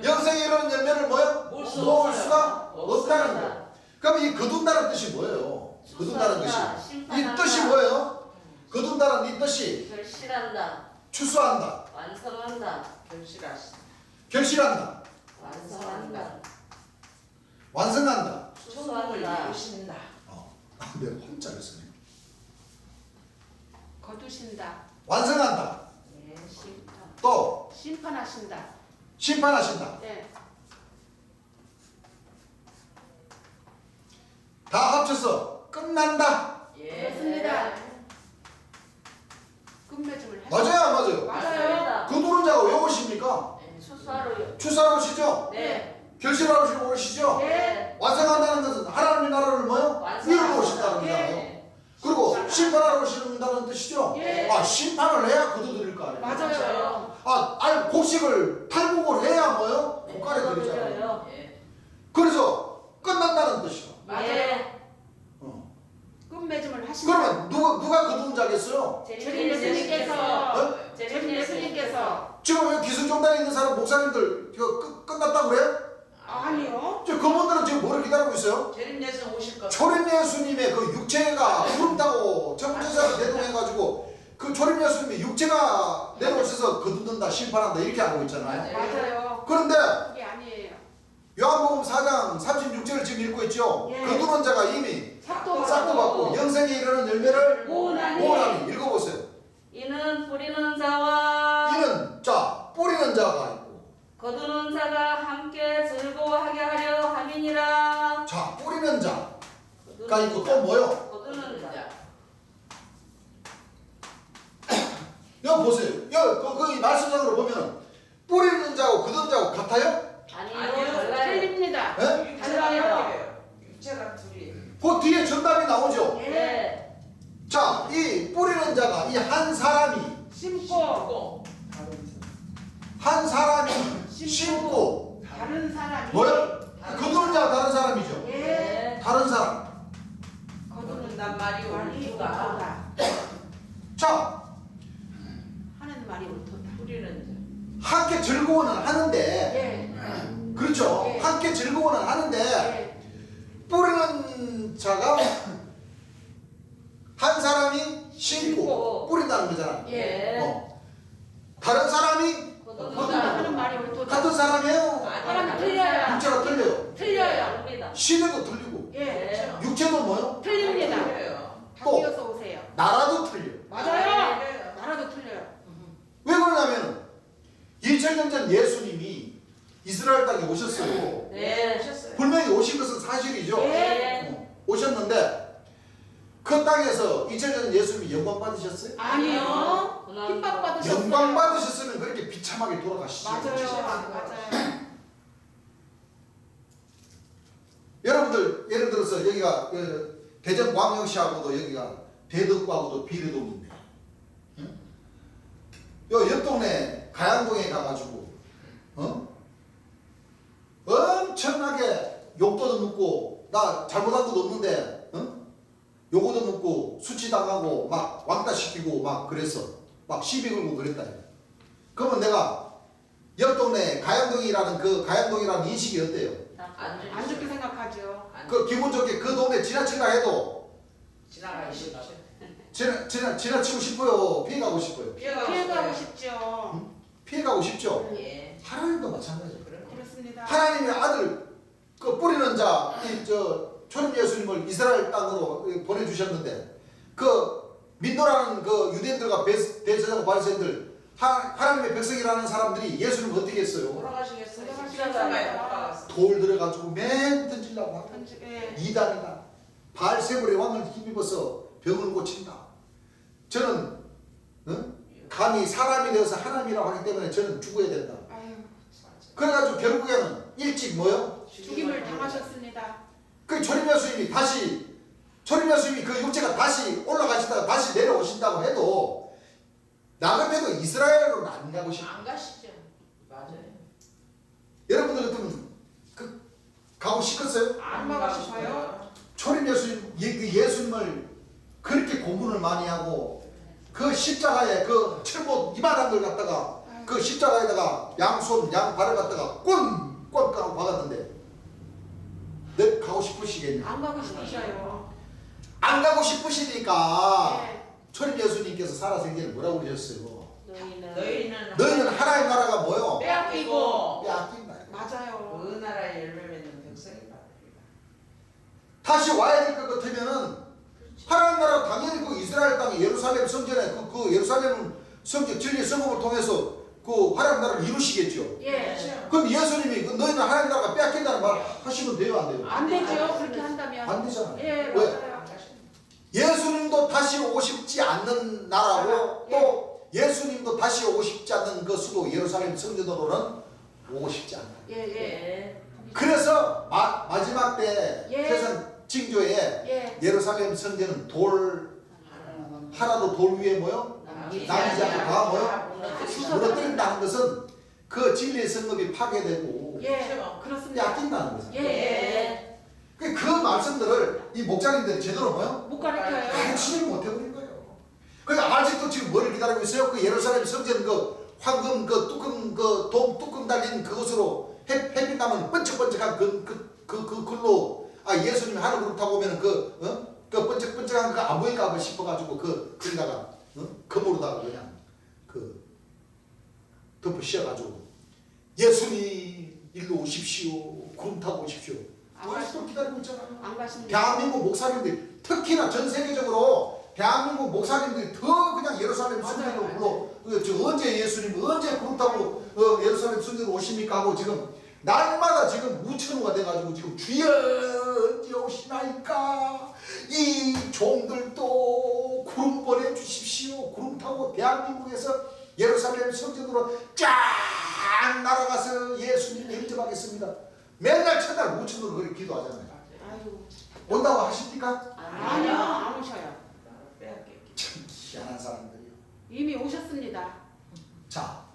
영생에 이르는 열매를 뭐요? 모을 수가 없다는 거예요. 그럼 이 거둔다는 뜻이 뭐예요? 거둔다는 것이 이 뜻이 뭐예요? 거둔다는 이 뜻이 결실한다 추수한다, 완성한다 결실하시. 결실한다, 완성한다 완성한다. 천국을 추수한다 이루신다. 내가 혼자를 쓰네. 거두신다. 완성한다. 예, 심판 또 심판하신다. 심판하신다. 예. 다 합쳐서 끝난다. 예. 그렇습니다. 끝맺음을 맞아요, 안 맞아요? 맞아요. 거두는 자가 왜 오십니까? 추수하러 추수하러 오시죠? 네 결실하러 오시죠? 예. 완성한다는 것은 하나님의 나라를 뭐요? 이루고 오신다는 거잖아요. 예. 그리고 심판하러 오신다는 뜻이죠? 예. 아, 심판을 해야 거두드릴 거 아니에요? 맞아요. 곡식을 탈곡을 해야 뭐요? 고가를 드리잖아요. 드려요. 예. 그래서 끝난다는 뜻이요. 예. 끝맺음을 하신다. 그러면 누가 거두는 자겠어요? 재림 예수님께서 어? 재림 예수님께서 지금 여기 기술종단에 있는 사람 목사님들 이거 끝났다고 그래요? 아니요. 저 그분들은 지금 뭐를 기다리고 있어요? 재림 예수 오실 것. 초림 예수님의 그 육체가 구름 타고 천문제사를 대동해가지고 그 초림 예수님의 육체가 내려오셔서 거둔다 심판한다 이렇게 알고 있잖아요. 맞아요. 그런데 그게 아니에요. 요한복음 4장 36절을 지금 읽고 있죠. 예. 거두는 자가 이미 삭도 싹도 받고 영생에 이르는 열매를 모으나니. 모으나니 읽어보세요. 이는 뿌리는 자와 이는 자 뿌리는 자가 있고 거두는 자가 함께 즐거워하게 하려 함이니라. 자 뿌리는 자가 거두는 있고 자. 또 뭐요? 거두는 자. 여기 보세요. 여기 말씀상으로 보면 뿌리는 자고 거두는 자고 같아요? 아니요, 달라요. 틀립니다. 예? 달라요. 육체가 둘이. 그 뒤에 정답이 나오죠. 네. 자, 이 뿌리는 자가 이 한 사람이 심고 한 사람이 심고 다른 사람이 뭐요? 거두는 자가 다른 사람이죠. 예. 네. 다른 사람. 거두는단 말이 말이 옳도다. 옳도다. 자, 하는 말이 옳도다. 뿌리는 함께 즐거워는 하는데 예. 그렇죠. 예. 함께 즐거워는 하는데 예. 뿌리는 자가 한 사람이 심고 뿌린다는 거잖아. 예. 다른 사람이 거두는 하는 자. 말이 옳도다. 같은 사람이에요. 사람이 틀려요. 육체가 틀려요. 틀려요. 다릅니다. 시대도 틀리고 예. 네. 육체도 뭐요? 틀립니다. 틀려요. 바뀌어서 오세요. 나라도 틀려. 맞아요. 틀려요. 나라도 틀려요. 왜 그러냐면 이스라엘 땅에 오셨어요. 네. 오셨어요. 분명히 오신 것은 사실이죠. 네. 오셨는데 그 땅에서 2000년 예수님이 영광 받으셨어요? 아니요. 고난도. 핍박 받으셨어요. 영광 받으셨으면 그렇게 비참하게 돌아가시죠. 맞아요. 여러분들 예를 들어서 여기가 대전광역시하고도 여기가 대덕구하고도 비례동인데 요 옆 동네 가양동에 가가지고 엄청나게 욕도 먹고 나 잘못한 것도 없는데 요거도 먹고 수치당하고 막 왕따 시키고 막 그랬어. 막 시비 걸고 그랬다. 그러면 내가 옆 동네 가양동이라는 그 가양동이라는 인식이 어때요? 안 좋게 생각하죠. 그 기분 좋게 그 동네 지나치려 해도 지나가기 쉽죠. 지나치고 싶어요. 피해가고 싶어요. 피해가고 싶죠. 피해가고 싶죠. 예. 하나님도 마찬가지예요. 그렇습니다. 하나님의 아들 그 뿌리는 자 초림 예수님을 이스라엘 땅으로 보내주셨는데 그 민도라는 그 유대인들과 대제사장 바리새인들 하나님의 백성이라는 사람들이 예수님을 어떻게 했어요? 돌아가시겠어요. 돌아가시겠어요. 돌 들어가지고 맨 던지려고 하고 예. 이단이다. 바알세불의 왕을 힘입어서 병을 고친다. 저는 감히 사람이 되어서 하나님이라고 하기 때문에 저는 죽어야 된다. 아유, 그래가지고 결국에는 일찍 뭐요? 죽임을 당하셨습니다. 그 초림 예수님이 그 육체가 다시 올라가시다가 다시 내려오신다고 해도 나 같아도 이스라엘로는 안 가고 싶어. 안 가시죠. 맞아요. 여러분들 같으면 가고 싶겠어요? 안 가고 싶어요. 초림 예수님을 그렇게 고문을 많이 하고 그 십자가에 그 철못 이만한 걸 갖다가 그 십자가에다가 양손 양발을 갖다가 꽝 까고 박았는데 내 가고 싶으시겠냐? 안 가고 싶으셔요. 안 가고 싶으시니까 예. 초림 예수님께서 살아생전에 뭐라고 그러셨어요? 너희는 하나님 나라가 뭐요? 빼앗기고. 빼앗긴다. 맞아요. 그 나라에 열매 맺는 백성이다. 다시 와야 될 것 같으면은 하나님 나라 당연히 그 이스라엘 땅에 예루살렘 성전에 그 예루살렘 성전 진리 성읍을 통해서 그 하나님 나라를 이루시겠죠. 예. 그럼 예수님이 너희는 하나님 나라가 빼앗긴다는 말 하시면 돼요, 안 돼요? 안 되죠. 그렇게 한다면. 안 되잖아요. 예, 왜? 맞아요. 예수님도 다시 오고 싶지 않는 나라고 또 예수님도 다시 오고 싶지 않는 그 수도 예루살렘 성전으로는 오고 싶지 않아요. 예, 예. 예. 그래서 마지막 때 예. 세상 징조에 예. 예루살렘 성전은 돌 하나도 돌 위에 뭐요? 남이지 않고 다 뭐요? 무너뜨린다는 것은 그 진리의 성읍이 파괴되고 예. 그렇습니다. 뺏긴다는 거죠. 예. 예. 그 말씀들을 이 목사님들이 제대로 뭐요? 못 가르쳐요. 가르치지 못해버린 거예요. 그러니까 아직도 지금 뭐를 기다리고 있어요? 그 예루살렘 성전 그 황금 그 뚜껑 그 돔 뚜껑 달린 그것으로 햇빛 나면 번쩍번쩍한 그 글로 예수님이 하늘 그룹 타고 오면은 그 번쩍번쩍한 거 안 보일까 싶어가지고 거기다가 금으로다가 그냥 덮어 씌워가지고 예수님 일로 오십시오. 구름 타고 오십시오. 아직도 기다리고 있잖아요. 안 가십니다. 대한민국 목사님들이 특히나 전 세계적으로 대한민국 목사님들이 더 그냥 예루살렘 성전으로 불러 언제 예수님 언제 구름 타고 예루살렘 성전으로 오십니까 하고 지금 날마다 지금 무천우가 돼가지고 지금 주여 언제 오시나이까 이 종들도 구름 보내주십시오. 구름 타고 대한민국에서 예루살렘 성전으로 쫙 날아가서 예수님 영접하겠습니다. 맨날 첫날 무천으로 그렇게 기도하잖아요. 아유. 온다고 하십니까? 아니요. 안 오셔요. 참 희한한 사람들이요. 이미 오셨습니다. 자,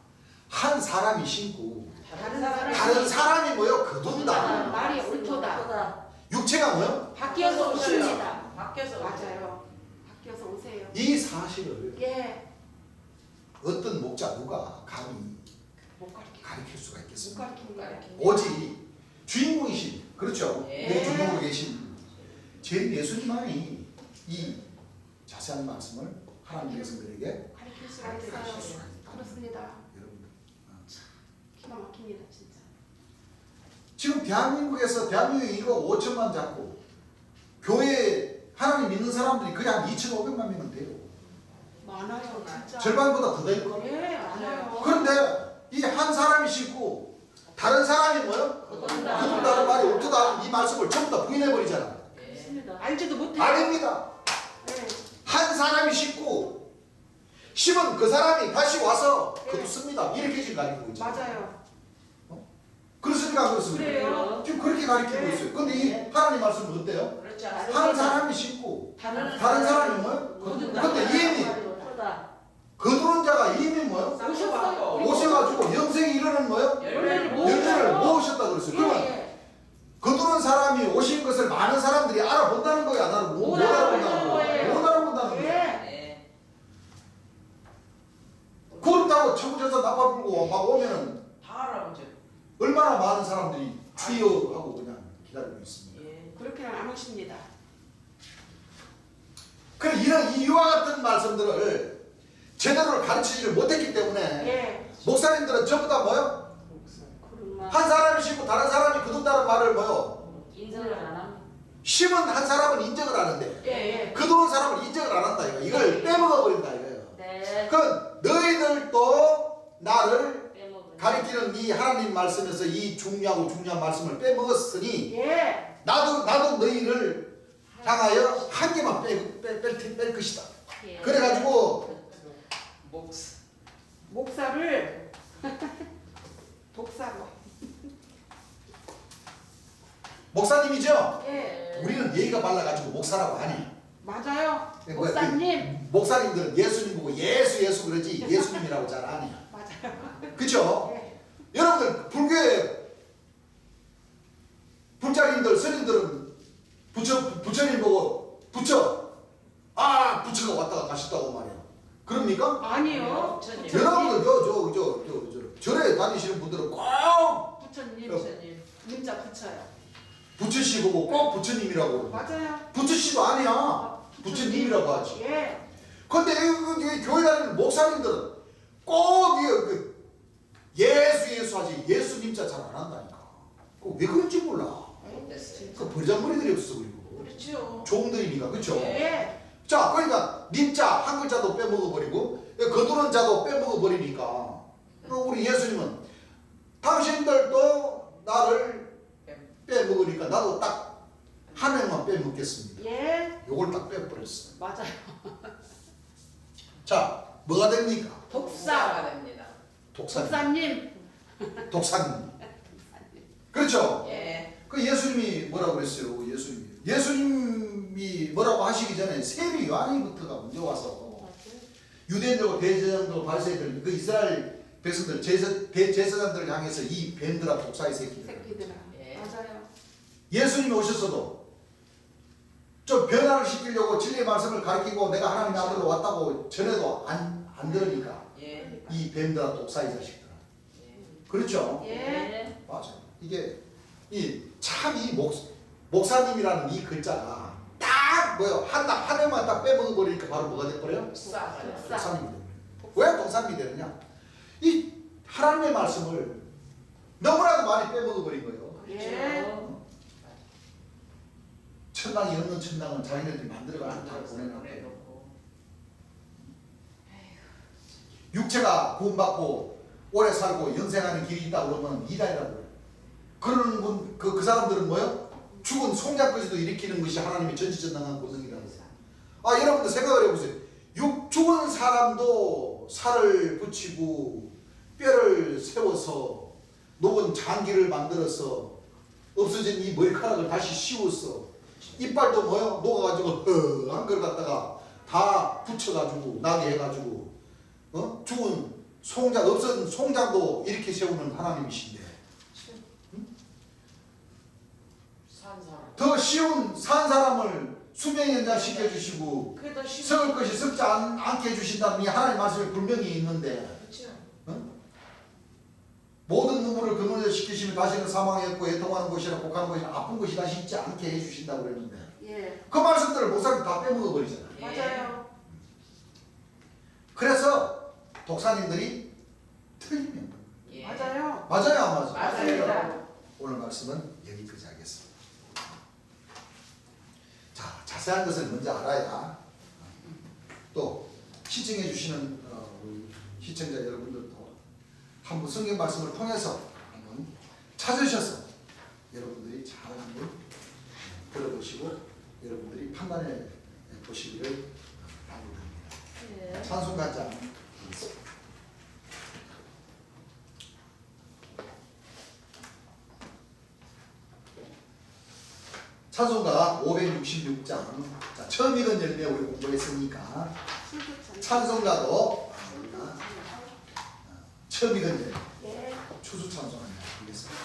한 사람이 신고 다른 사람이 뭐요? 거둔다. 말이 옳도다. 육체가 뭐요? 바뀌어서 오십니다. 바뀌어서 맞아요. 바뀌어서 오세요. 이 사실을 예. 어떤 목자 누가 감히 못 가르쳐. 가르칠 수가 못 있겠습니까? 가르치는 거예요. 오직 주인공이신 그렇죠. 예. 내 주인공으로 계신 제 예수님만이 이 자세한 말씀을 하나님 백성들에게 가르칠 수가 가르칠 있어요. 수가 있다. 그렇습니다. 여러분 기가 막힙니다, 진짜. 지금 대한민국에 이거 5천만 잡고 교회 하나님 믿는 사람들이 그냥 한 2,500만 명은 돼요. 많아요, 진짜. 절반보다 더 될 겁니다. 예, 많아요. 그런데 이 한 사람이 신고 다른 사람이 뭐요? 거둔다는 말이 옳다. 이 말씀을 전부 다 부인해버리잖아. 알지도 못해. 아닙니다. 네. 한 사람이 심고 심은 그 사람이 다시 와서 거두습니다. 이렇게 지금 가르치고 있죠. 맞아요. 그렇습니까? 안 그렇습니까? 그래요. 지금 그렇게 가르치고 네. 있어요. 근데 이 하나님 말씀은 어때요? 그렇지 않습니다. 한 사람이 심고 다른 사람이 뭐요? 근데 이미 거두는 자가 이미 뭐요? 오셨어요. 오셔가지고 영생에 이르는 뭐요? 열매를 열매를 모으셨다 그랬어요. 그러면 예. 거두는 사람이 오신 것을 많은 사람들이 알아본다는 거야, 안 알아본다는 못 거야? 알아본다는 거예요. 못 알아본다는 거야. 예. 네. 구름 타고 천국에서 나팔 불고 막 오면은 다 알아보죠. 얼마나 많은 사람들이 주여하고 그냥 기다리고 있습니다. 예. 그렇게는 안 오십니다. 그래 이런 이와 같은 말씀들을 제대로 가르치지를 못했기 때문에 예. 목사님들은 전부 다 뭐요? 한 사람이 심고 다른 사람이 거둔다는 말을 뭐요? 인정을 안 합니다. 심은 한 사람은 인정을 하는데 예. 예. 거두는 사람은 인정을 안 한다 이걸 빼먹어 버린다 이거예요. 네. 그 너희들도 나를 빼먹은. 가리키는 이 하나님 말씀에서 이 중요한 말씀을 빼먹었으니 예. 나도 너희를 향하여 한 개만 뺄 것이다. 예. 그래가지고 목사를 독사로. 목사님이죠? 예. 우리는 예의가 발라가지고 목사라고 하니 맞아요. 뭐야, 목사님. 목사님들은 예수님 보고 예수 그러지 예수님이라고 잘 안 해요. 맞아요. 그쵸? 예. 여러분들 불교의 불자님들 스님들은 부처님 보고 부처가 왔다가 가셨다고 말해요. 그럽니까? 아니요. 여러분들 저 절에 다니시는 분들은 꼭 부처님. 부처님. 문자 붙여요. 부처씨 보고 꼭 부처님이라고 그래요. 맞아요. 부처씨도 아니야. 부처님이라고 하지. 예. 근데 이 교회 다니는 목사님들은 꼭 예수 하지 예수님자 잘 안 한다니까. 왜 그런지 몰라. 그 버리장머리들이 없어 그리고 그렇죠. 종들이니까 그쵸? 예. 자 그러니까 님자 한 글자도 빼먹어 버리고 거두는 자도 빼먹어 버리니까 우리 예수님은 당신들도 나를 빼먹으니까 나도 딱 한 명만 빼먹겠습니다. 예. 요걸 딱 빼버렸어요. 맞아요. 자 뭐가 됩니까? 독사. 됩니다. 독사님. 독사님. 독사님. 그렇죠? 예. 그 예수님이 뭐라고 그랬어요? 예수님이 뭐라고 하시기 전에 세리 요한이부터가 먼저 와서 유대인들과 대제사장들 바리새인들 그 이스라엘 백성들 대제사장들을 향해서 이 뱀들아 독사의 새끼들. 새끼들아. 예. 맞아요. 예수님이 오셨어도 좀 변화를 시키려고 진리의 말씀을 가르치고 내가 하나님의 아들로 왔다고 전해도 안 들으니까 예. 이 뱀들아 독사의 자식들아. 예. 그렇죠? 예. 맞아요. 이게 참 이 목사님이라는 이 글자가 딱 한 명만 딱 빼먹어 버리니까 바로 뭐가 돼버려요? 독사. 독사님이 돼버려요. 왜 독사님이 되느냐? 이 하나님의 말씀을 너무나도 많이 빼먹어 버린 거예요. 예. 천당이 없는 천당은 자기네들이 만들어가지고 보내놓고 육체가 구원받고 오래 살고 영생하는 길이 있다 그러면 이단이라고 그래요. 그러는 분, 그 사람들은 뭐요? 죽은 송장까지도 일으키는 것이 하나님의 전지전능한 고성이라는 거예요. 여러분들 생각을 해보세요. 죽은 사람도 살을 붙이고 뼈를 세워서 녹은 장기를 만들어서 없어진 이 머리카락을 다시 씌워서 이빨도 뭐요? 녹아가지고 한 걸 갖다가 다 붙여가지고 나게 해가지고 죽은 송장 없어진 송장도 이렇게 세우는 하나님이신데 더 쉬운 산 사람을 수명 연장 시켜주시고 그게 더 쉬운. 썩을 것이 썩지 않게 해주신다는 이 하나님 말씀이 분명히 있는데 그렇죠. 모든 눈물을 근원에 시키시면 다시는 사망이 없고 애통하는 것이나 복하는 것이나 아픈 것이 다시 있지 않게 해주신다고 그랬는데 예. 그 말씀들을 목사님 다 빼먹어 버리잖아요. 맞아요. 그래서 독사님들이 틀리면 예. 맞아요. 맞아요 안 맞아요? 맞습니다. 오늘 말씀은 여기까지 하겠습니다. 자, 자세한 것을 먼저 알아야 또 시청해 주시는 우리 시청자 여러분들도 한번 성경 말씀을 통해서 한번 찾으셔서 여러분들이 잘 한번 들어보시고 여러분들이 판단해 보시기를 바랍니다. 네. 찬송 간장 찬송가 566장. 자, 처음 읽은 열매 우리 공부했으니까 찬송가도 우리가 처음 읽은 열매 추수 찬송을 하겠습니다.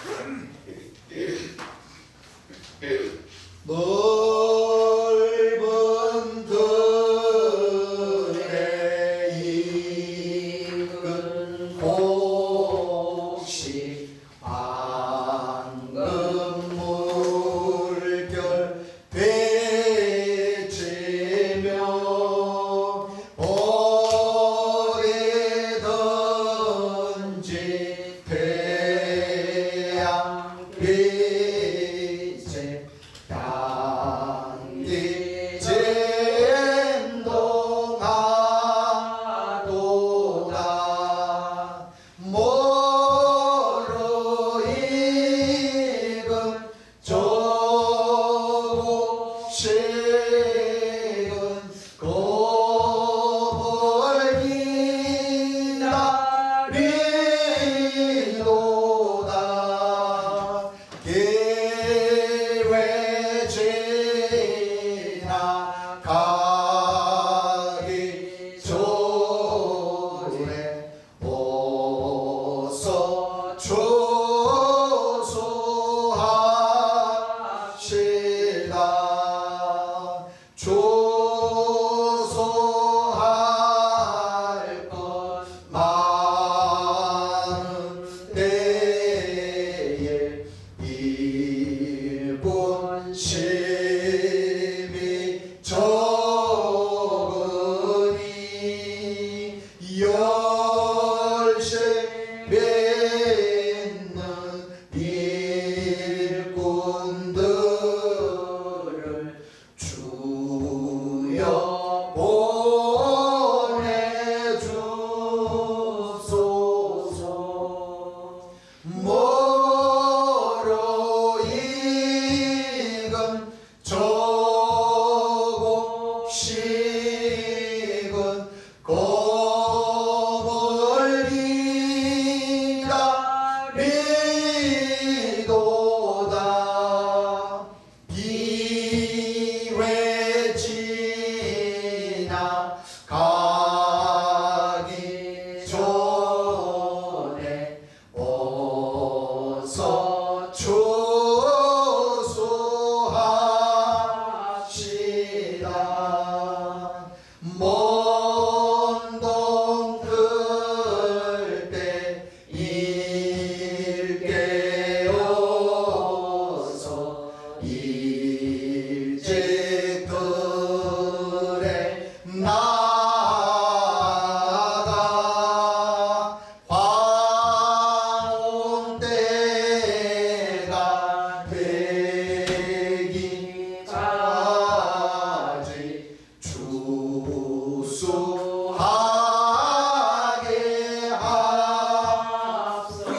넓은 들에 익은 곡식 황금 물결 되치며 오래 던진 태양 빛에 향기 잼동하도다 모로 익은 조국식은 곱을 기다리도다 계획 지나가기 전에 어서 조소합시다. 조소할 것 많은 때에 일본 심이 적으니 열심 맺는 일꾼들을 주여 보내주소서. 모로 익은 조국식은 곱을 기다리도다 기회 지나가기 전에 어서 조소합시다. 먼동 들때 일깨어서 일찍 들에 나가 황혼 때가 되기까지 주수하게 하소서.